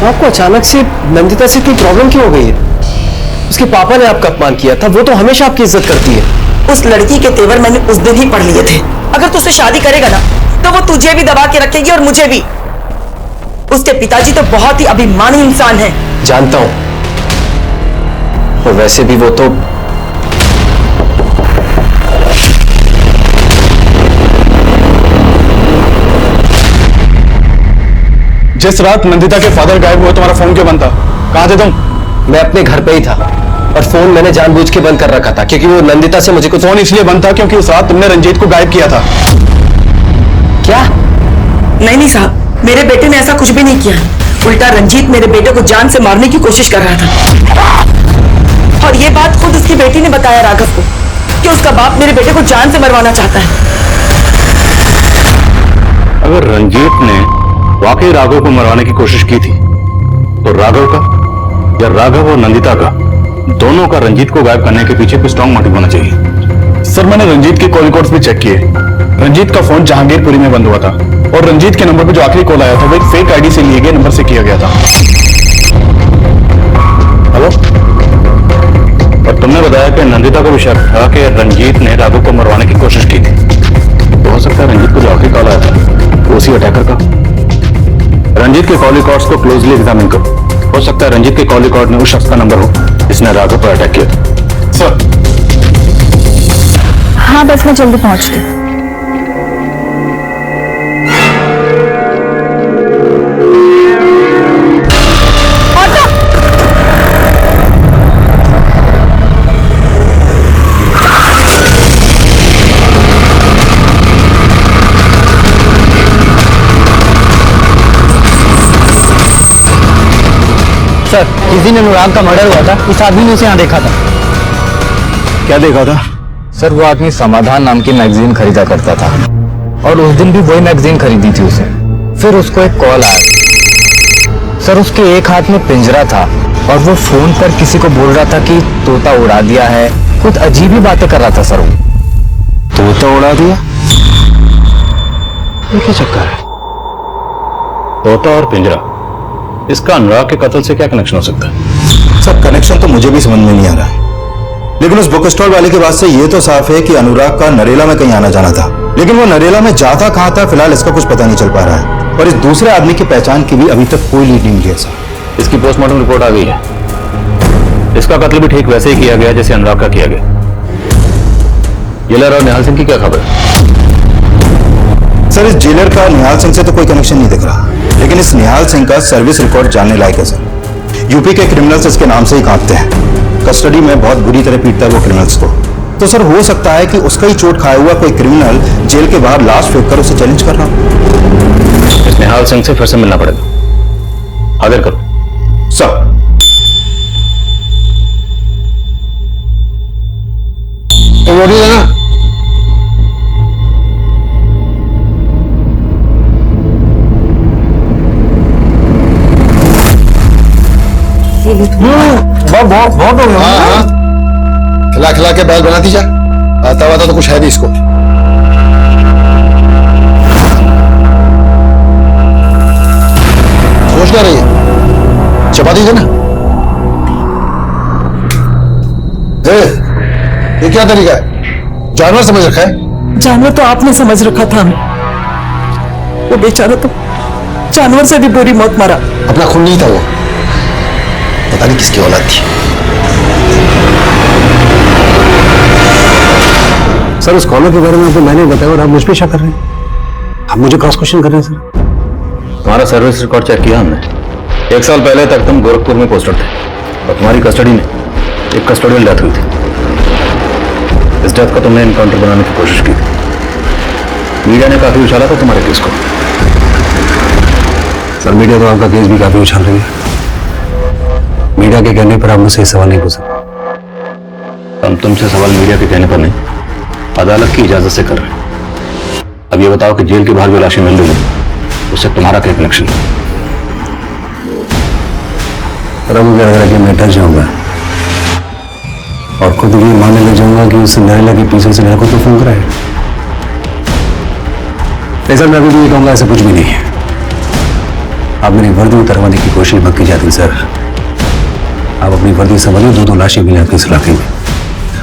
आपको अचानक से नंदिता से कोई प्रॉब्लम क्यों हो गई है? उसके पापा ने आपका अपमान किया था, वो तो हमेशा आपकी इज्जत करती है। उस लड़की के तेवर मैंने उस दिन ही पढ़ लिए थे। अगर तू उससे शादी करेगा ना तो वो तुझे भी दबा के रखेगी और मुझे भी। उसके पिताजी तो बहुत ही अभिमानी इंसान है। जानता हूं, और वैसे भी वो तो जिस रात नंदिता के फादर गायब हुए तुम्हारा फोन क्यों बंद था? कहां थे तुम? मैं अपने घर पे ही था और फोन मैंने जानबूझ के बंद कर रखा था क्योंकि वो नंदिता से मुझे कुछ। फोन इसलिए बंद था क्योंकि उस रात तुमने रंजीत को गायब किया था। क्या? नहीं साहब, मेरे बेटे ने ऐसा कुछ भी नहीं किया। उल्टा रंजीत मेरे बेटे को जान से मारने की कोशिश कर रहा था। और ये बात खुद उसकी बेटी ने बताया राघव को कि उसका बाप मेरे बेटे को जान से मरवाना चाहता है। अगर रंजीत ने वाकई राघव को मरवाने की कोशिश की थी तो राघव का या राघव और नंदिता का, दोनों का रंजीत को गायब करने के पीछे कोई स्ट्रांग मोटिव होना चाहिए। सर मैंने रंजीत के कॉल रिकॉर्ड्स भी चेक किए। रंजीत का फोन जहांगीरपुरी में बंद हुआ था और रंजीत के नंबर पर जो आखिरी कॉल आया था वो एक फेक आईडी से लिए गए नंबर से किया गया था। हेलो, और तुमने बताया कि नंदिता को भी शक था कि रंजीत ने राघव को मरवाने की कोशिश की थी। तो हो सकता है रंजीत को जो आखिरी कॉल आया था वो उसी अटैकर का। रंजीत के कॉल रिकॉर्ड्स को क्लोजली एग्जामिन करो। हो सकता है रंजीत के कॉल रिकॉर्ड में उस शख्स का नंबर हो जिसने राघव पर अटैक किया था। सर। हाँ बस मैं जल्दी पहुंचती हूँ। सर जिस दिन अनुराग का मर्डर हुआ था उस आदमी ने उसे यहाँ देखा था। क्या देखा था? सर वो आदमी समाधान नाम की मैगजीन खरीदा करता था और उस दिन भी वही मैगजीन खरीदी थी उसे। फिर उसको एक कॉल आया। सर उसके एक हाथ में पिंजरा था और वो फोन पर किसी को बोल रहा था कि तोता उड़ा दिया है, कुछ अजीब ही बातें कर रहा था सर वो। तोता उड़ा दिया? ये क्या चक्कर है? तोता और पिंजरा, इसका अनुराग के कत्ल से क्या कनेक्शन हो सकता है? सर कनेक्शन तो मुझे भी समझ में नहीं आ रहा है, लेकिन उस बुक स्टॉल वाले की बात से ये तो साफ है कि अनुराग का नरेला में कहीं आना जाना था, लेकिन वो नरेला में जाता कहां था फिलहाल इसका कुछ पता नहीं चल पा रहा है। और इस दूसरे आदमी की पहचान की भी अभी तक कोई लीड नहीं मिली है सर। इसकी पोस्टमार्टम रिपोर्ट आ गई है। इसका कत्ल भी ठीक वैसे ही किया गया जैसे अनुराग का किया गया। जेलर और निहाल सिंह की क्या खबर? सर इस जेलर का निहाल सिंह से तो कोई कनेक्शन नहीं दिख रहा, लेकिन इस निहाल सिंह का सर्विस रिकॉर्ड जानने लायक है सर। यूपी के क्रिमिनल्स इसके नाम से ही कांपते हैं। कस्टडी में बहुत बुरी तरह पीटता है वो क्रिमिनल्स को। तो सर हो सकता है कि उसका ही चोट खाया हुआ कोई क्रिमिनल जेल के बाहर लाश फेंक कर उसे चैलेंज कर रहा हो। इस निहाल सिंह से फिर से मिलना पड़ेगा। हाजिर करो सर। तो रोटी देना। बहुत हो गया। खिला खिला के बैल बनाती जा। आता वाता तो कुछ है नहीं इसको। सोच क्या रही है? चपाती देना। ये क्या तरीका है? जानवर समझ रखा है? जानवर तो आपने समझ रखा था हमें। वो बेचारा तो जानवर से भी बुरी मौत मरा। अपना खून नहीं था वो, पता नहीं किसकी औलाद थी। सर उस कॉलर के बारे में आपको मैंने बताया और आप मुझ पे शक कर रहे हैं। आप मुझे क्रॉस क्वेश्चन कर रहे हैं सर। तुम्हारा सर्विस रिकॉर्ड चेक किया हमने। 1 साल पहले तक तुम गोरखपुर में पोस्टेड थे और तुम्हारी कस्टडी में एक कस्टोडियल डेथ हुई थी। इस डेथ का तुमने एनकाउंटर बनाने की कोशिश की थी। मीडिया ने काफी उछाला था तुम्हारे केस को। सर मीडिया तो आपका केस भी काफी उछाल रही है। मीडिया के कहने पर आप मुझसे सवाल नहीं पूछ सकते। हम तुमसे सवाल मीडिया के कहने पर नहीं, अदालत की इजाजत से कर रहे हैं। अब ये बताओ कि जेल के बाहर जो लाशें मिल रही हैं उससे तुम्हारा क्या कनेक्शन है? रघु क्या लग रहा है कि मैं डर जाऊंगा और खुद भी मानने लग जाऊंगा कि उस नरेला के पीछे से मेरे को तो फूंक रहा है। सर मैं अभी भी ये कहूंगा ऐसा कुछ भी नहीं है। आप मेरी वर्दी उतरवाने की कोशिश मत कीजिए सर। आप अपनी वर्दी संभालिए। 2 लाशें मिली आपके इस इलाके में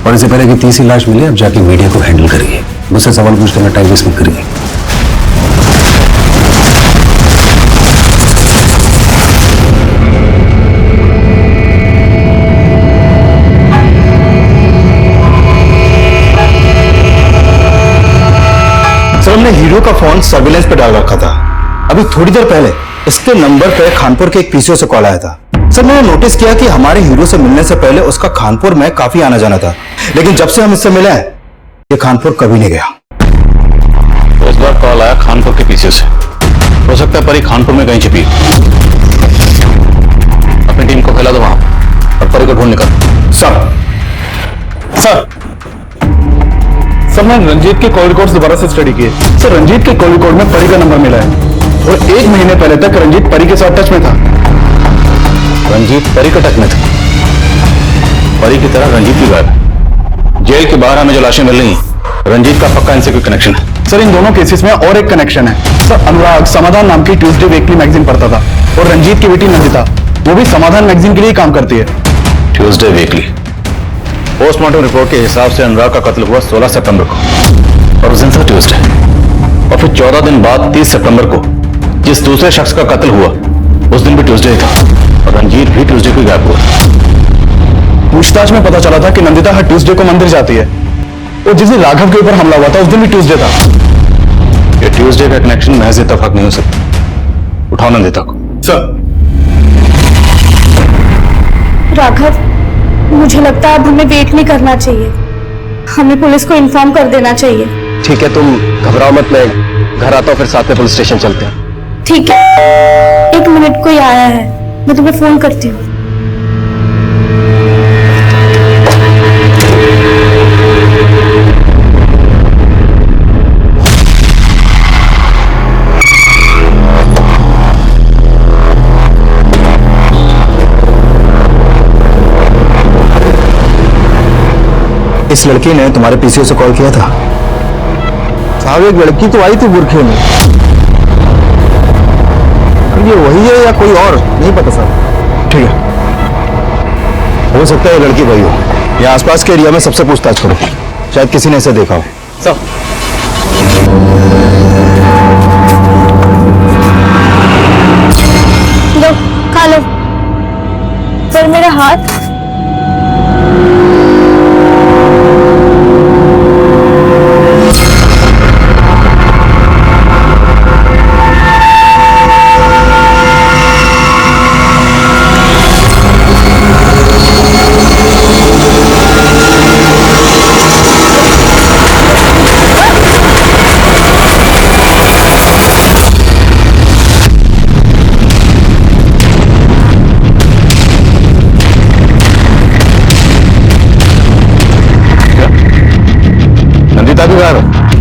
और इससे पहले कि तीसरी लाश मिले आप जाके मीडिया को हैंडल करिए। मुझसे सवाल पूछते में टाइम वेस्ट मत करिए। सर हमने हीरो का फोन सर्विलेंस पे डाल रखा था। अभी थोड़ी देर पहले इसके नंबर पे खानपुर के एक पीसीओ से कॉल आया था। सर मैंने नोटिस किया कि हमारे हीरो से मिलने से पहले उसका खानपुर में काफी आना जाना था, लेकिन जब से हम इससे मिले हैं ये खानपुर कभी नहीं गया। तो इस बार कॉल आया खानपुर के पीछे से। हो सकता है परी खानपुर में कहीं छिपी। अपनी टीम को फैला दो वहां और परी को ढूंढ निकालो। सर मैंने रंजीत के कॉल रिकॉर्ड्स दोबारा से स्टडी किए। सर रंजीत के कॉल रिकॉर्ड में परी का नंबर मिला है और 1 महीने पहले तक रंजीत परी के साथ टच में था। रंजीत परी के टच में था? परी की तरह रंजीत भी गायब है। जेल के बाहर हमें जो लाशें मिल रही हैं रंजीत का पक्का इनसे कोई कनेक्शन है। सर इन दोनों केसेस में और एक कनेक्शन है। सर अनुराग समाधान नाम की ट्यूसडे वीकली मैगजीन पढ़ता था और रंजीत की बेटी नंदिता वो भी समाधान मैगजीन के लिए काम करती है। Tuesday weekly. पोस्टमार्टम रिपोर्ट के हिसाब से अनुराग का कत्ल हुआ 16 सितंबर को और उस दिन था ट्यूसडे। और फिर 14 दिन बाद 30 सितंबर को जिस दूसरे शख्स का कत्ल हुआ उस दिन भी ट्यूसडे ही था और रंजीत भी ट्यूसडे को गायब हुआ। पूछताछ में पता चला था कि नंदिता हर ट्यूसडे को मंदिर जाती है और जिस दिन राघव के ऊपर हमला हुआ था उस दिन भी ट्यूसडे था। ये ट्यूसडे का कनेक्शन महज इत्तेफाक नहीं हो सकता। उठाओ नंदिता को। सर। राघव मुझे लगता है अब हमें वेट नहीं करना चाहिए, हमें पुलिस को इन्फॉर्म कर देना चाहिए। ठीक है तुम घबराओ मत, मैं घर आता हूँ फिर साथ में पुलिस स्टेशन चलते हैं। ठीक है 1 मिनट कोई आया है, मैं तुम्हें फोन करती हूँ। इस लड़की ने तुम्हारे पीसीओ से कॉल किया था? साहब एक लड़की तो आई थी बुरखे में, ये वही है या कोई और नहीं पता सर। ठीक है, हो सकता है ये लड़की वही हो। यहाँ आसपास के एरिया में सबसे पूछताछ करो, शायद किसी ने इसे देखा हो। सर लो खा लो। सर मेरा हाथ।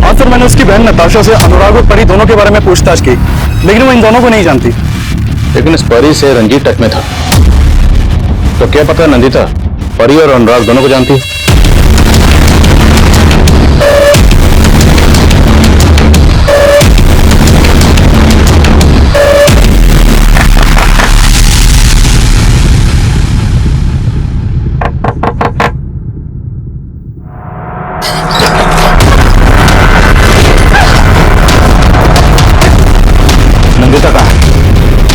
हाँ सर, मैंने उसकी बहन नताशा से अनुराग और परी दोनों के बारे में पूछताछ की, लेकिन वो इन दोनों को नहीं जानती। लेकिन इस परी से रंजीत टच में था, तो क्या पता नंदिता परी और अनुराग दोनों को जानती है। नंदिता कहाँ है?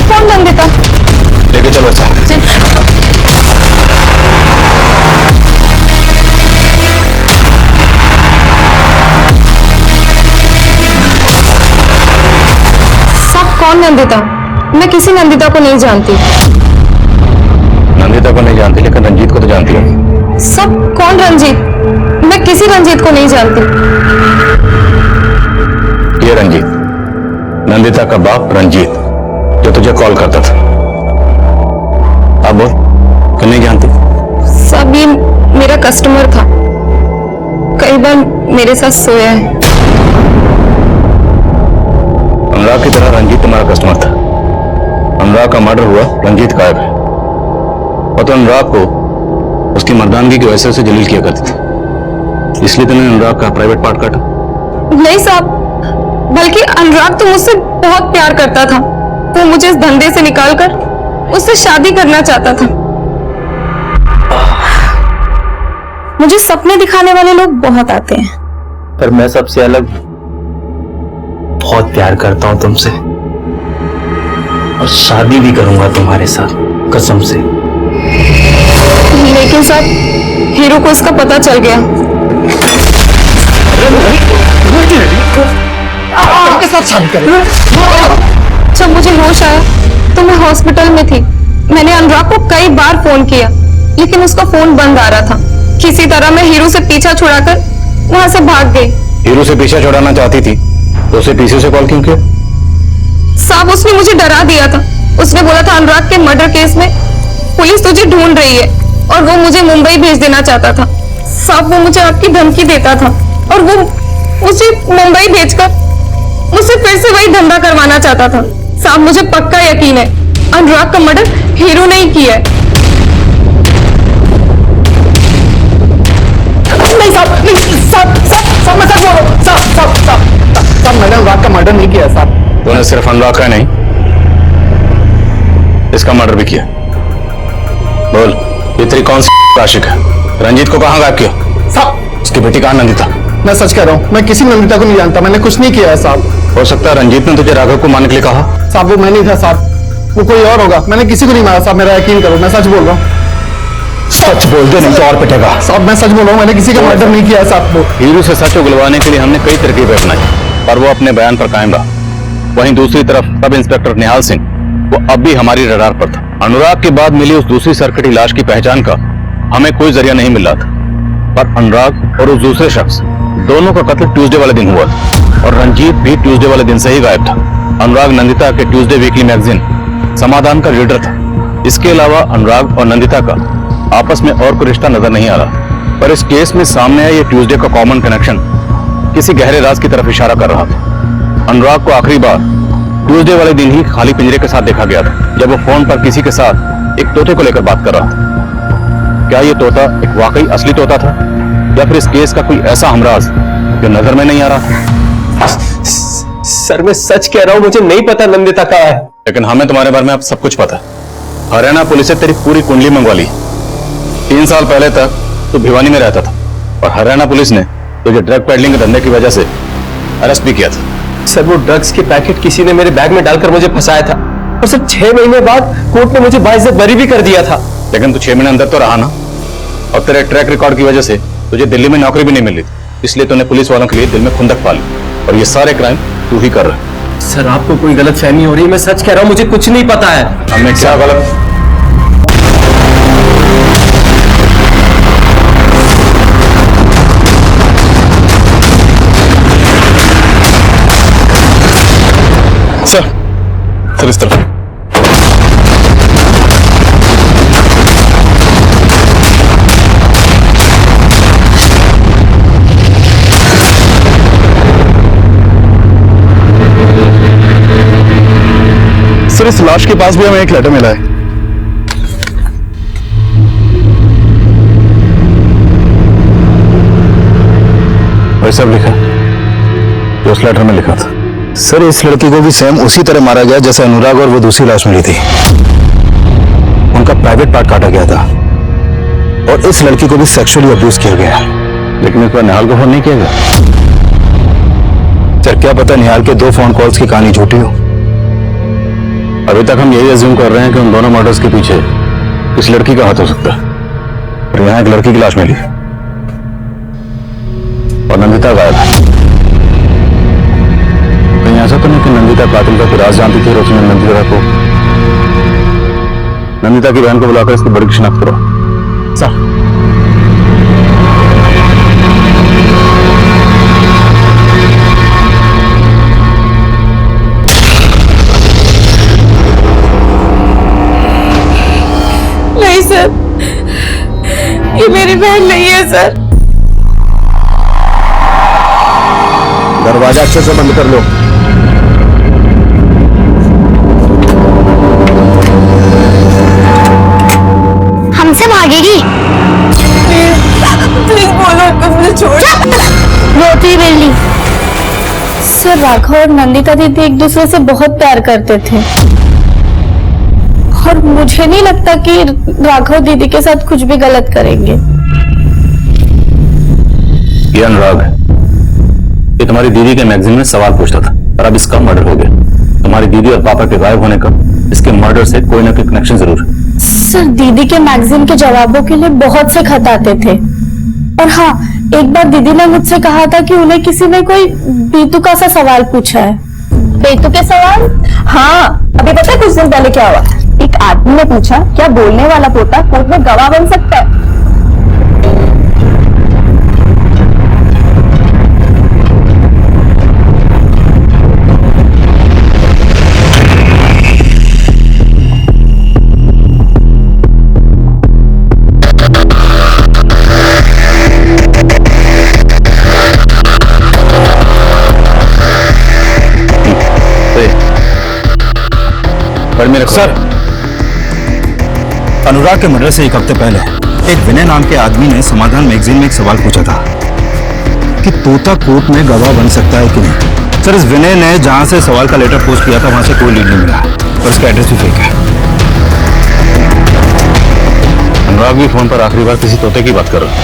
कौन नंदिता? लेके चलो अच्छा। सब कौन नंदिता? मैं किसी नंदिता को नहीं जानती। नंदिता को नहीं जानती, लेकिन रंजीत को तो जानती है। सब कौन रंजीत? मैं किसी रंजीत को नहीं जानती। ये रंजीत, नंदिता का बाप रंजीत, जो तुझे कॉल करता था। अब बोल, क्यों नहीं जानती? सब ये मेरा कस्टमर था, कई बार मेरे साथ सोया है। अनुराग की तरह रंजीत तुम्हारा कस्टमर था। अनुराग का मर्डर हुआ, रंजीत गायब है। और तो अनुराग को उसकी मर्दानगी की वजह से जलील किया करती थी, इसलिए तुमने अनुराग का प्राइवेट पार्ट काटा। नहीं साहब, बल्कि अनुराग तो मुझसे बहुत प्यार करता था। वो मुझे इस धंधे से निकालकर उससे शादी करना चाहता था। मुझे सपने दिखाने वाले लोग बहुत आते हैं, पर मैं सबसे अलग बहुत प्यार करता हूं तुमसे, और शादी भी करूंगा तुम्हारे साथ, कसम से। लेकिन साहब, हीरो को इसका पता चल गया। के साथ शादी करें। जब मुझे होश आया तो मैं हॉस्पिटल में थी। मैंने अनुराग को कई बार फोन किया, लेकिन उसका फोन बंद आ रहा था। किसी तरह मैं हीरो से पीछा छुड़ाकर वहां से भाग गई। हीरो से पीछा छुड़ाना चाहती थी तो उसे पीछे से कॉल क्यों किया? साहब, उसने मुझे डरा दिया था। उसने बोला था अनुराग के मर्डर केस में पुलिस तुझे ढूंढ रही है और वो मुझे मुंबई भेज देना चाहता था। साहब, वो मुझे आपकी धमकी देता था और वो मुझे मुंबई भेजकर मुझसे फिर से वही धंधा करवाना चाहता था। साहब, मुझे पक्का यकीन है अनुराग का मर्डर हीरो ने ही किया है। नहीं साहब, नहीं साहब, साहब मैं सच बोल रहा हूं। साहब मैंने अनुराग का मर्डर नहीं किया साहब। तूने सिर्फ अनुराग का नहीं, इसका मर्डर भी किया। बोल, ये तेरी कौन सी आशिक है? रंजीत को कहां गायब किया? साहब, उसकी बेटी कहां नंदिता? मैं सच कह रहा हूँ, मैं किसी नंदिता को नहीं जानता, मैंने कुछ नहीं किया है साहब। हो सकता है रंजीत ने तुझे राघव को मारने के लिए कहा। साहब वो मैं नहीं था साहब, वो कोई और होगा। मैंने किसी को नहीं मारा साहब, मेरा यकीन करो, मैं सच बोल रहा हूँ। सच बोल दे, नहीं तो और पिटेगा। साहब मैं सच बोल रहा हूँ, मैंने किसी का मर्डर नहीं किया है साहब। वो हीरो से सच उगलवाने के लिए हमने कई तरकीबें अपनाई, पर वो अपने बयान पर कायम रहा। वहीं दूसरी तरफ सब इंस्पेक्टर निहाल सिंह, वो अब भी हमारी रडार पर था। अनुराग के बाद मिली उस दूसरी सरकटी लाश की पहचान का हमें कोई जरिया नहीं मिल रहा था, पर अनुराग और उस दूसरे शख्स दोनों का कत्ल ट्यूसडे वाले दिन हुआ था, और रंजीत भी ट्यूसडे वाले दिन से ही गायब था। अनुराग नंदिता के ट्यूसडे वीकली मैगजीन समाधान का रीडर था। इसके अलावा अनुराग और नंदिता का आपस में और कोई रिश्ता नजर नहीं आ रहा, पर इस केस में सामने आया ये ट्यूसडे का कॉमन कनेक्शन किसी गहरे राज की तरफ इशारा कर रहा था। अनुराग को आखिरी बार ट्यूसडे वाले दिन ही खाली पिंजरे के साथ देखा गया था, जब वो फोन पर किसी के साथ एक तोते को लेकर बात कर रहा था। क्या ये तोता एक वाकई असली तोता था, या फिर इस केस का कोई ऐसा हमराज जो नजर में नहीं आ रहा? सर मैं सच कह रहा हूं, मुझे नहीं पता नंदिता कहाँ है। लेकिन हमें तुम्हारे बारे में अब सब कुछ पता है। हरियाणा पुलिस से तेरी पूरी कुंडली मंगवा ली। 3 साल पहले तक तू भिवानी में रहता था और हरियाणा पुलिस ने तुझे ड्रग पेडलिंग के धंधे की वजह से अरेस्ट भी किया था। सर वो ड्रग्स के पैकेट किसी ने मेरे बैग में डालकर मुझे फंसाया था और सर 6 महीने बाद कोर्ट ने मुझे बाइज्जत बरी भी कर दिया था। लेकिन तू 6 महीने अंदर तो रहा ना, और तेरे ट्रैक रिकॉर्ड की वजह से तुझे दिल्ली में नौकरी भी नहीं मिली, इसलिए तूने पुलिस वालों के लिए दिल में खुंदक पाली और ये सारे क्राइम तू ही कर रहा है। सर आपको कोई गलत फहमी हो रही है, मैं सच कह रहा हूं, मुझे कुछ नहीं पता है। हमें क्या गलत? सर इस तरफ। सर इस लाश के पास भी हमें एक लेटर मिला है। वही सब लिखा जो उस लेटर में लिखा था। सर इस लड़की को भी सेम उसी तरह मारा गया जैसे अनुराग और वो दूसरी लाश मिली थी। उनका प्राइवेट पार्ट काटा गया था और इस लड़की को भी सेक्सुअली अब्यूज किया गया। लेकिन इस बार निहाल को फोन नहीं किया गया। सर क्या पता निहाल के 2 फोन कॉल्स की कहानी झूठी हो। अभी तक हम यही अज्यूम कर रहे हैं कि उन दोनों मर्डर्स के पीछे इस लड़की का हाथ हो सकता है। और यहाँ एक लड़की की लाश मिली और नंदिता गायब है। कहीं ऐसा तो नहीं कि नंदिता कातिल का कोई राज जानती थी और उसने नंदिता की बहन को बुलाकर इसकी बड़ी शिनाख्त करो। सर नहीं सर, ये मेरी बहन नहीं है सर। दरवाजा अच्छे से बंद कर लो। हमसे भागेगी? प्लीज बोलो तुम मुझे छोड़। रोती बिल्ली। सर राघव और नंदिता दीदी एक दूसरे से बहुत प्यार करते थे और मुझे नहीं लगता कि राघव दीदी के साथ कुछ भी गलत करेंगे। ये अनुराग है, ये तुम्हारी दीदी के मैगजीन में सवाल पूछता था और अब इसका मर्डर हो गया। तुम्हारी दीदी और पापा के गायब होने का इसके मर्डर से कोई ना कोई कनेक्शन जरूर है। सर दीदी के मैगजीन के जवाबों के लिए बहुत से खत आते थे और हाँ, एक बार दीदी ने मुझसे कहा था कि उन्हें किसी ने कोई बेतुका सा सवाल पूछा है। बेतुके सवाल? हाँ, अभी पता है कुछ दिन पहले क्या हुआ? एक आदमी ने पूछा, क्या बोलने वाला पोता कोर्ट में गवाह बन सकता है? सर, अनुराग के मर्डर से 1 हफ्ते पहले एक विनय नाम के आदमी ने समाधान मैगजीन में एक सवाल पूछा था कि तोता कोर्ट में गवाह बन सकता है कि नहीं। सर इस विनय ने जहां से सवाल का लेटर पोस्ट किया था वहां से कोई लीड नहीं मिला और इसका एड्रेस भी फेक है। अनुराग भी फोन पर आखिरी बार किसी तोते की बात कर रहा है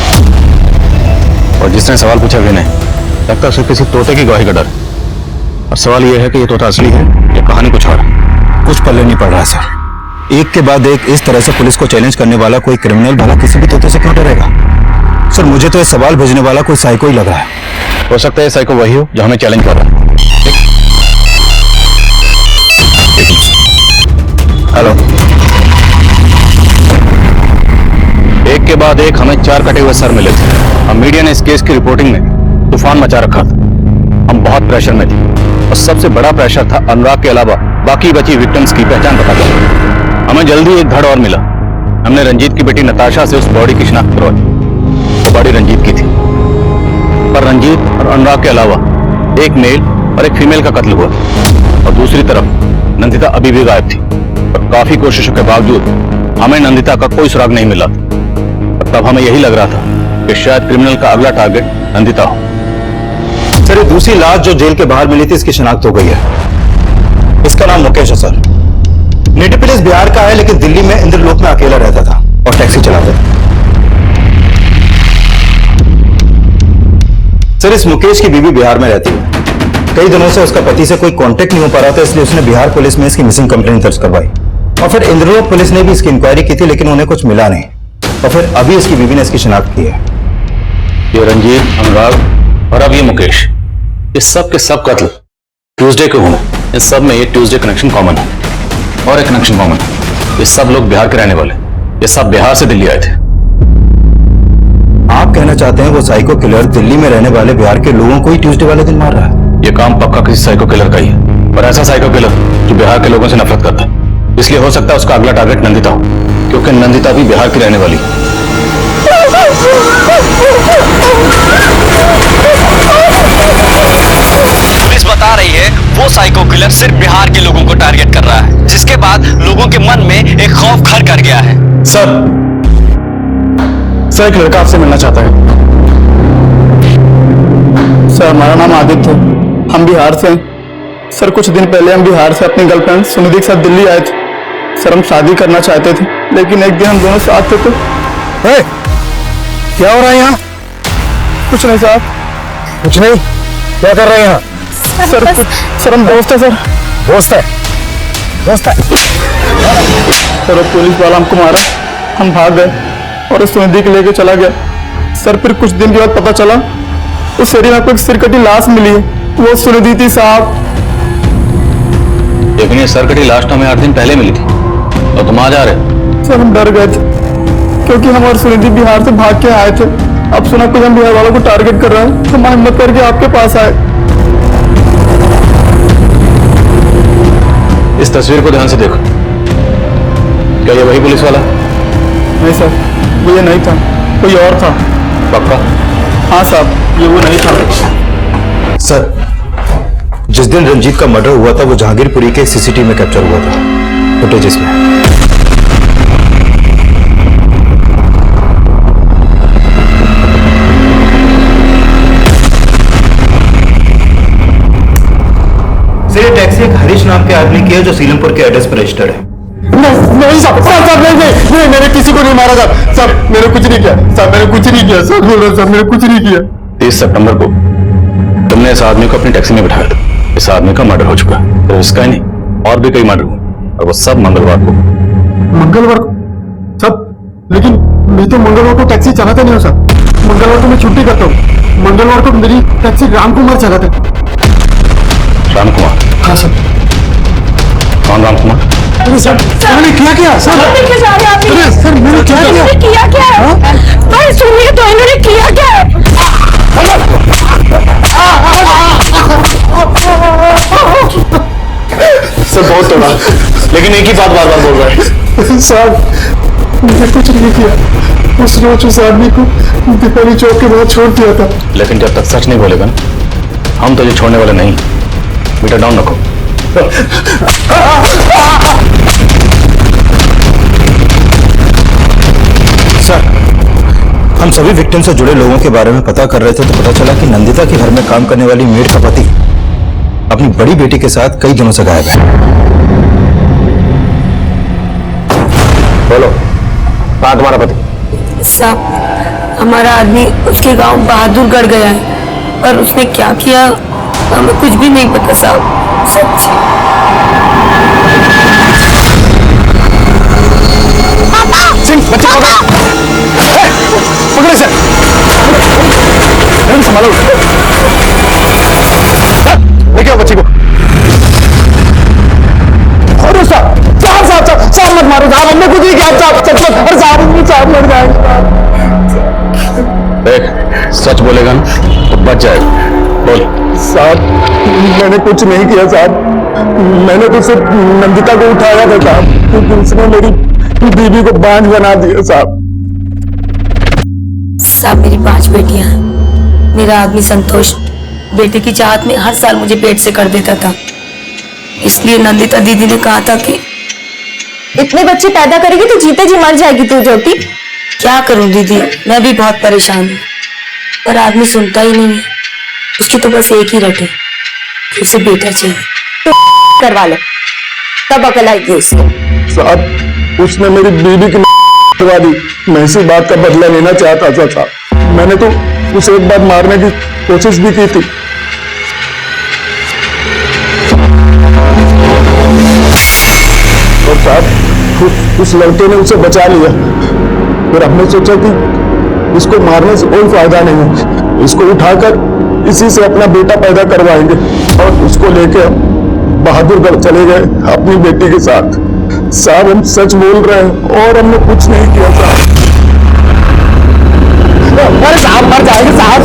और जिसने सवाल पूछा विनय, लगता है उसे किसी तोते की गवाही का डर। और सवाल यह है कि यह तोता असली है या कहानी कुछ और है। कुछ पल्ले नहीं पड़ रहा सर। एक के बाद एक इस तरह से पुलिस को चैलेंज करने वाला कोई क्रिमिनल भला किसी भी तोते से क्यों डरेगा? सर मुझे तो ये सवाल भेजने वाला कोई साइको ही लग रहा है। हो सकता है साइको वही हो जो हमें चैलेंज कर रहा है। हेलो। एक के बाद एक हमें 4 कटे हुए सर मिले थे। हम मीडिया ने इस केस की रिपोर्टिंग में तूफान मचा रखा था। हम बहुत प्रेशर में थे और सबसे बड़ा प्रेशर था अनुराग के अलावा बाकी बची विक्टिम्स की पहचान पता करना। हमें जल्दी एक धड़ और मिला। हमने रंजीत की बेटी नताशा से उस बॉडी की शिनाख्त करवाई। वो बॉडी रंजीत की थी, पर रंजीत और अनुराग के अलावा एक मेल और एक फीमेल का कत्ल हुआ और दूसरी तरफ नंदिता अभी भी गायब थी और काफी कोशिशों के बावजूद हमें नंदिता का कोई सुराग नहीं मिला। और तब हमें यही लग रहा था कि शायद क्रिमिनल का अगला टारगेट नंदिता हो। सर, ये दूसरी लाश जो जेल के बाहर मिली थी, इसकी शिनाख्त हो गई है। इसका नाम मुकेश है सर। नेटिव प्लेस बिहार का है, लेकिन दिल्ली में इंद्रलोक में अकेला रहता था और टैक्सी चलाता था। सर, इस मुकेश की बीवी बिहार में रहती है। कई दिनों से उसका पति से कोई कांटेक्ट नहीं हो पा रहा था, इसलिए उसने बिहार पुलिस में इसकी मिसिंग कंप्लेंट दर्ज करवाई और फिर इंद्रलोक पुलिस ने भी इसकी इंक्वायरी की थी, लेकिन उन्हें कुछ मिला नहीं और फिर अभी इसकी बीवी ने इसकी शिनाख्त की है। ये रंजीत, अनुराग और अब ये मुकेश, इस सब के सब कत्ल ट्यूसडे को हुए। इन सब में ये ट्यूसडे कनेक्शन कॉमन है और एक कनेक्शन कॉमन है, ये सब लोग बिहार के रहने वाले, ये सब बिहार से दिल्ली आए थे। आप कहना चाहते हैं वो साइको किलर दिल्ली में रहने वाले बिहार के लोगों को ही ट्यूसडे वाले दिन मार रहा है? ये काम पक्का किसी साइको किलर का ही है, और ऐसा साइको किलर जो बिहार के लोगों से नफरत करता है। इसलिए हो सकता है उसका अगला टारगेट नंदिता हो, क्योंकि नंदिता भी बिहार की रहने वाली है। पुलिस बता रही है वो साइको किलर सिर्फ बिहार के लोगों को टारगेट कर रहा है, जिसके बाद लोगों के मन में एक खौफ घर कर गया है। सर, एक लड़का आपसे मिलना चाहता है। सर, हमारा नाम आदित्य है, हम बिहार से हैं। सर, कुछ दिन पहले हम बिहार से अपनी गर्लफ्रेंड सुनिधि के साथ दिल्ली आए थे। सर, हम शादी करना चाहते थे, लेकिन एक दिन हम दोनों साथ थे तो क्या हो रहा है यहाँ? कुछ नहीं साहब। कुछ नहीं? क्या कर रहे हैं यहाँ? सर हम दोस्त है। सर दोस्त है? सर, पुलिस वाला हमको मारा, हम भाग गए और उस सुनिधि को लेके चला गया। सर, फिर कुछ दिन के बाद पता चला उस एरिया में आपको एक सिरकटी लाश मिली है, वो सुनिधि थी साहब। लेकिन ये सरकटी लाश तो हमें 8 दिन पहले मिली थी और तुम आ जा रहे। सर, हम डर गए थे क्योंकि हम और सुनिधि बिहार से भाग के आए थे। अब सुना कुछ हम बिहार वालों को टारगेट कर रहा है, हम हिम्मत करके आपके पास आए। इस तस्वीर को ध्यान से देखो, क्या ये वही पुलिस वाला? नहीं सर, वो ये नहीं था, कोई और था। पक्का? हाँ साहब, ये वो नहीं था। सर, जिस दिन रंजीत का मर्डर हुआ था वो जहांगीरपुरी के सीसीटीवी में कैप्चर हुआ था, फुटेजेस में। ये टैक्सी एक हरीश नाम के आदमी की है जो सीलमपुर के एड्रेस पर रजिस्टर्ड है। नहीं साहब, नहीं, मैंने किसी को नहीं मारा साहब, मैंने कुछ नहीं किया साहब, मैंने कुछ नहीं किया साहब, बोल रहा साहब, मैंने कुछ नहीं किया। 30 सितंबर को तुमने इस आदमी को अपनी टैक्सी में बिठाया था। इस आदमी का मर्डर हो चुका है, तो इसका ही नहीं और भी कई मर्डर हुए, और वो सब मंगलवार को। मंगलवार को? सब, लेकिन मैं तो मंगलवार को टैक्सी चलाता नहीं हूँ साहब। मंगलवार को मैं छुट्टी करता हूँ। मंगलवार को मेरी टैक्सी राम कुमार चलाता है। राम कुमार? हाँ सर। कौन राम कुमार? अरे सर, मैंने क्या सर? अरे सर, मैंने क्या? भाई सुनिए तो, इन्होंने किया क्या? सर, बहुत तोड़ा, लेकिन एक ही बात बार बार बोल रहा है। सर, मैंने कुछ नहीं किया। उस रोज उस आदमी को दीपावली चौक के बाद छोड़ दिया था। लेकिन जब तक सच नहीं बोलेगा हम तुझे छोड़ने वाले नहीं। मीटर डाउन रखो। सर, हम सभी विक्टिम से जुड़े लोगों के बारे में पता कर रहे थे तो पता चला कि नंदिता के घर में काम करने वाली मेड का पति अपनी बड़ी बेटी के साथ कई दिनों से गायब है। बोलो, कहाँ तुम्हारा पति? साहब, हमारा आदमी उसके गांव बहादुरगढ़ गया है और उसने क्या किया हमें कुछ भी नहीं पता साहब, सच। बच्चे पकड़े सर, संभालो, लेके आओ बच्चे को। अरे साहब मत मारो साहब, हमने कुछ नहीं किया साहब, मर जाएगा। देख, सच बोलेगा ना तो बच जाएगा। बोल। साहब, मैंने कुछ नहीं किया साहब, मैंने तो सिर्फ नंदिता को उठाया था साहब, क्योंकि उसने मेरी बीवी को बांझ बना दिया साहब। साहब, मेरी 5 बेटियां हैं। मेरा आदमी संतोष बेटे की चाहत में हर साल मुझे पेट से कर देता था, इसलिए नंदिता दीदी ने कहा था कि इतने बच्चे पैदा करेगी तो जीते जी मर जाएगी तू ज्योति। क्या करूं दीदी, मैं भी बहुत परेशान हूँ, पर आदमी सुनता ही नहीं है। उसकी तो बस एक ही रट है, उसे बेटा चाहिए। तो करवा लो, तब अकल आएगी उसको। साहब, उसने मेरी बीवी की करवा दी। मैं इसी बात का बदला लेना चाहता था साहब। मैंने तो उसे एक बार मारने की कोशिश भी की थी। और साहब, उस लड़के ने उसे बचा लिया। फिर हमने सोचा कि इसको मारने से कोई फायदा नहीं है, इसको उठाकर इसी से अपना बेटा पैदा करवाएंगे और उसको लेकर बहादुरगढ़ चले गए अपनी बेटी के साथ। साहब, हम सच बोल रहे हैं और हमने कुछ नहीं किया साहब। अरे साहब, मर जाएंगे साहब।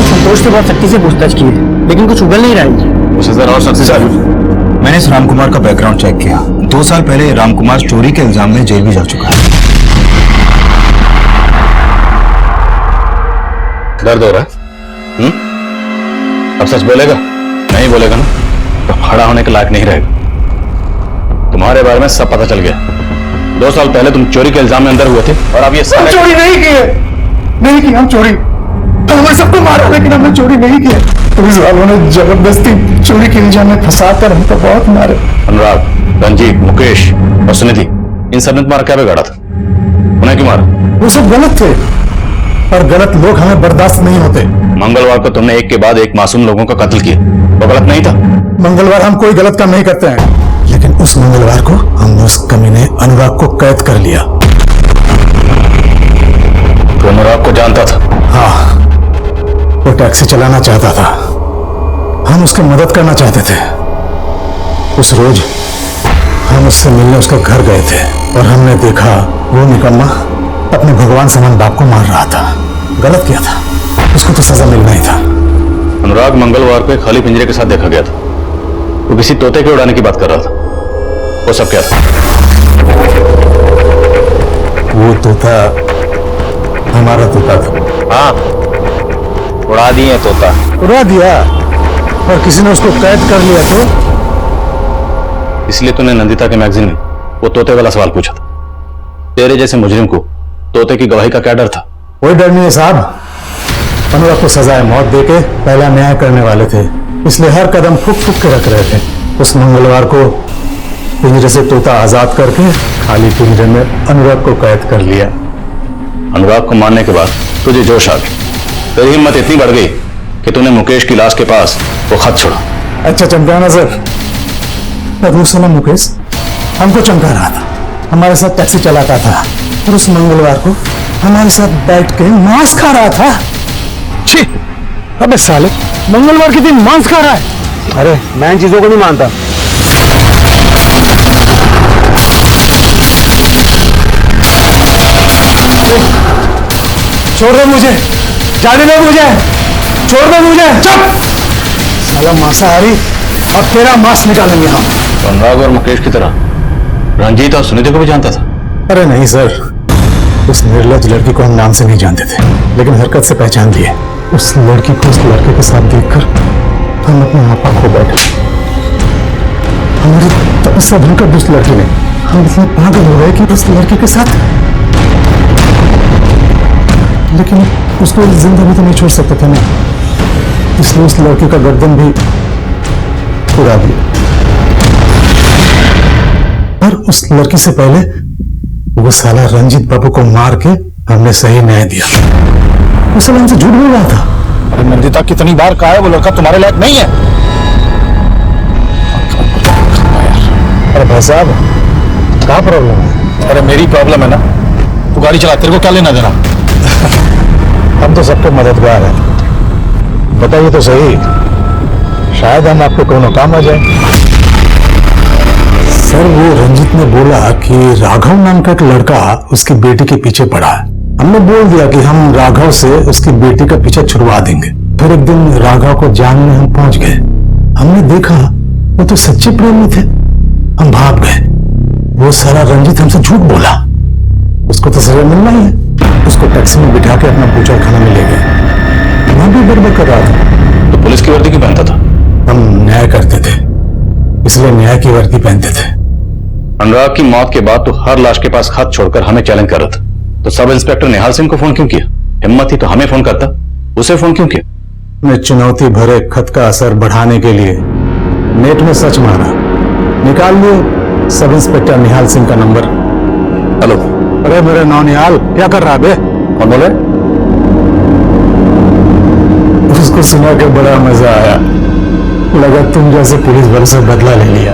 संतोष से बहुत सख्ती से पूछताछ की है, लेकिन कुछ उगल नहीं रहा है। उसे जरा और सख्ती से। मैंने इस रामकुमार का बैकग्राउंड चेक किया। 2 साल पहले रामकुमार चोरी के इल्जाम में जेल भी जा चुका है। दर्द हो रहा है? अब सच बोलेगा? नहीं बोलेगा ना तो खड़ा होने के लायक नहीं रहेगा। तुम्हारे बारे में सब पता चल गया। 2 साल पहले तुम चोरी के इल्जाम में अंदर हुए थे और अब ये सारे... चोरी नहीं की हम चोरी। हमें सबको मारा, लेकिन हमने चोरी नहीं की। पुलिस वालों ने जबरदस्ती चोरी के इल्जाम में फंसाकर हमको बहुत मारे। अनुराग, रंजीत, मुकेश और सुनिधि, इन सब ने तुम्हारा क्या बिगाड़ा था? उन्हें क्यों मारा? वो सब गलत थे, पर गलत लोग हमें बर्दाश्त नहीं होते। मंगलवार को तुमने एक के बाद एक मासूम लोगों का कत्ल किया, वो गलत नहीं था? मंगलवार हम कोई गलत काम नहीं करते हैं, लेकिन उस मंगलवार को हमने उस कमीने अनुराग को कैद कर लिया। तो अनुराग को जानता था? हाँ, वो टैक्सी चलाना चाहता था, हम उसकी मदद करना चाहते थे। उस रोज हम उससे मिलने उसका घर गए थे और हमने देखा वो निकम्मा अपने भगवान समान बाप को मार रहा था। गलत किया था, उसको तो सजा मिलना ही था। अनुराग मंगलवार को एक खाली पिंजरे के साथ देखा गया था। वो किसी तोते के उड़ाने की बात कर रहा था। वो सब क्या था? वो तोता हमारा तोता था। हाँ, उड़ा दिए तोता। उड़ा दिया और किसी ने उसको कैद कर लिया तो? इसलिए तूने नंदिता के मैगजीन में वो तोते वाला सवाल पूछा था। तेरे जैसे मुजरिम को तोते की गवाही का क्या डर था? कोई डर नहीं है साहब। अनुराग को सजाए मौत देके पहला न्याय करने वाले थे, इसलिए हर कदम फूक फूक के रख रहे थे। उस मंगलवार को पिंजरे से तोता आजाद करके खाली पिंजरे में अनुराग को कैद कर लिया। अनुराग को मारने के बाद तुझे जोश आ गया। तेरी हिम्मत इतनी बढ़ गई कि तूने मुकेश की लाश के पास वो खत छोड़ा। अच्छा चमकाना सर, दूसरा मुकेश हमको चमका रहा था, हमारे साथ टैक्सी चलाता था और उस मंगलवार को हमारे साथ बैठ के मांस खा रहा था। छी, अबे साले, मंगलवार के दिन मांस खा रहा है? अरे मैं इन चीजों को नहीं मानता। छोड़ दे मुझे, जाने दे मुझे, छोड़ दे मुझे। चुप साला मांसाहारी, अब तेरा मांस निकालेंगे हम। तो अनुराग और मुकेश की तरह रंजीत और सुनिधि को भी जानता था? अरे नहीं सर, उस निर्लज लड़की को हम नाम से नहीं जानते थे, लेकिन हरकत से पहचान लिए। उस लड़की को उस लड़के के साथ देखकर हम अपने आपा खो बैठे। हमारी तपस्या भंकर उस लड़की ने, हम इतने पागल हो गए कि उस लड़की के साथ, लेकिन उसको जिंदा भी तो नहीं छोड़ सकते थे ना, इसलिए उस लड़की का गर्दन भी उड़ा दिया। पर उस लड़की से पहले वो साला रंजीत बाबू को मार के हमने सही न्याय दिया। वो साला हमसे झूठ बोल रहा था। अरे नंदिता, कितनी बार कहा है वो लड़का तुम्हारे लायक नहीं है। अरे भाई साहब, क्या प्रॉब्लम है? अरे मेरी प्रॉब्लम है ना, तू गाड़ी चला, तेरे को क्या लेना देना? हम तो सबके मददगार हैं, बताइए तो सही, शायद हम आपके कोनो काम आ जाए। सर, वो रंजीत ने बोला कि राघव नाम का एक लड़का उसकी बेटी के पीछे पड़ा है। हमने बोल दिया कि हम राघव से उसकी बेटी का पीछा छुड़वा देंगे। फिर एक दिन राघव को जानने हम पहुंच गए। हमने देखा वो तो सच्चे प्रेम में थे। हम भाग गए वो साला रंजीत हमसे झूठ बोला। उसको तो सजा मिलना ही है। उसको टैक्सी में बिठा के अपना बूचड़ खाना में ले गए। मैं भी गड़बड़ कर रहा था। तो पुलिस की वर्दी क्यों पहनता था? हम न्याय करते थे, इसलिए न्याय की वर्दी पहनते थे। अनुराग की मौत के बाद तो हर लाश के पास खत छोड़कर हमें चैलेंज कर रहा था, तो सब इंस्पेक्टर निहाल सिंह को फोन क्यों किया? हिम्मत थी तो हमें फोन करता, उसे फोन क्यों किया? मैं चुनौती भरे खत का असर बढ़ाने के लिए नेट में सर्च मारा, निकाल लिए सब इंस्पेक्टर निहाल सिंह का नंबर। हेलो। अरे मेरे नौ निहाल, क्या कर रहा बे? कौन बोले? उसको सुना के बड़ा मजा आया। लगा तुम जैसे पुलिस वालों से बदला ले लिया,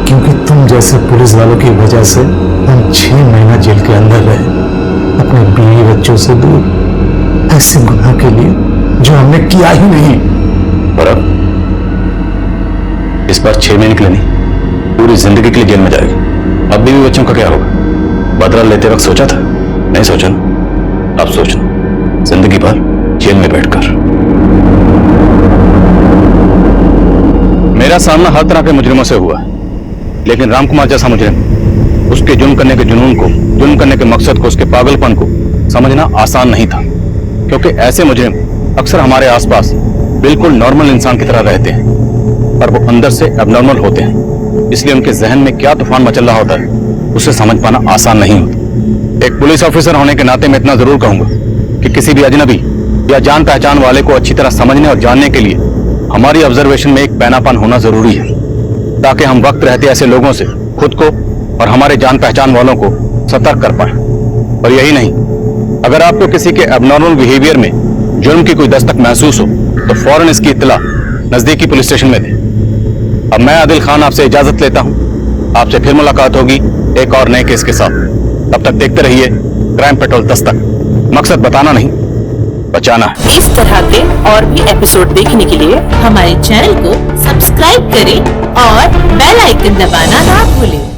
क्योंकि तुम जैसे पुलिस वालों की वजह से हम 6 महीना जेल के अंदर रहे, अपने बीवी बच्चों से दूर, ऐसे गुनाह के लिए जो हमने किया ही नहीं। पर अब इस बार 6 महीने के लिए नहीं, पूरी जिंदगी के लिए जेल में जाएगा। अब बीवी बच्चों का क्या होगा? बदला लेते वक्त सोचा था? नहीं सोचा ना, अब सोचना, जिंदगी भर जेल में बैठकर। मेरा सामना हर तरह के मुजरिमों से हुआ, लेकिन रामकुमार जैसा मुजरिम, उसके जुर्म करने के जुनून को, जुर्म करने के मकसद को, उसके पागलपन को समझना आसान नहीं था, क्योंकि ऐसे मुजरिम अक्सर हमारे आसपास बिल्कुल नॉर्मल इंसान की तरह रहते हैं, पर वो अंदर से एबनॉर्मल होते हैं। इसलिए उनके जहन में क्या तूफान मचल रहा होता है, उसे समझ पाना आसान नहीं होता। एक पुलिस ऑफिसर होने के नाते मैं इतना जरूर कहूंगा कि किसी भी अजनबी या जान पहचान वाले को अच्छी तरह समझने और जानने के लिए हमारी ऑब्जर्वेशन में एक पैनापन होना जरूरी है, ताकि हम वक्त रहते ऐसे लोगों से खुद को और हमारे जान पहचान वालों को सतर्क कर पाए। और यही नहीं, अगर आपको किसी के एबनॉर्मल बिहेवियर में जुर्म की कोई दस्तक महसूस हो तो फौरन इसकी इत्तला नजदीकी पुलिस स्टेशन में दें। अब मैं आदिल खान आपसे इजाजत लेता हूं, आपसे फिर मुलाकात होगी एक और नए केस के साथ। तब तक देखते रहिए क्राइम पेट्रोल दस्तक, मकसद बताना नहीं, बचाना है। इस तरह के और भी एपिसोड देखने के लिए हमारे चैनल को सब्सक्राइब करें और बेल आइकन दबाना ना भूलें।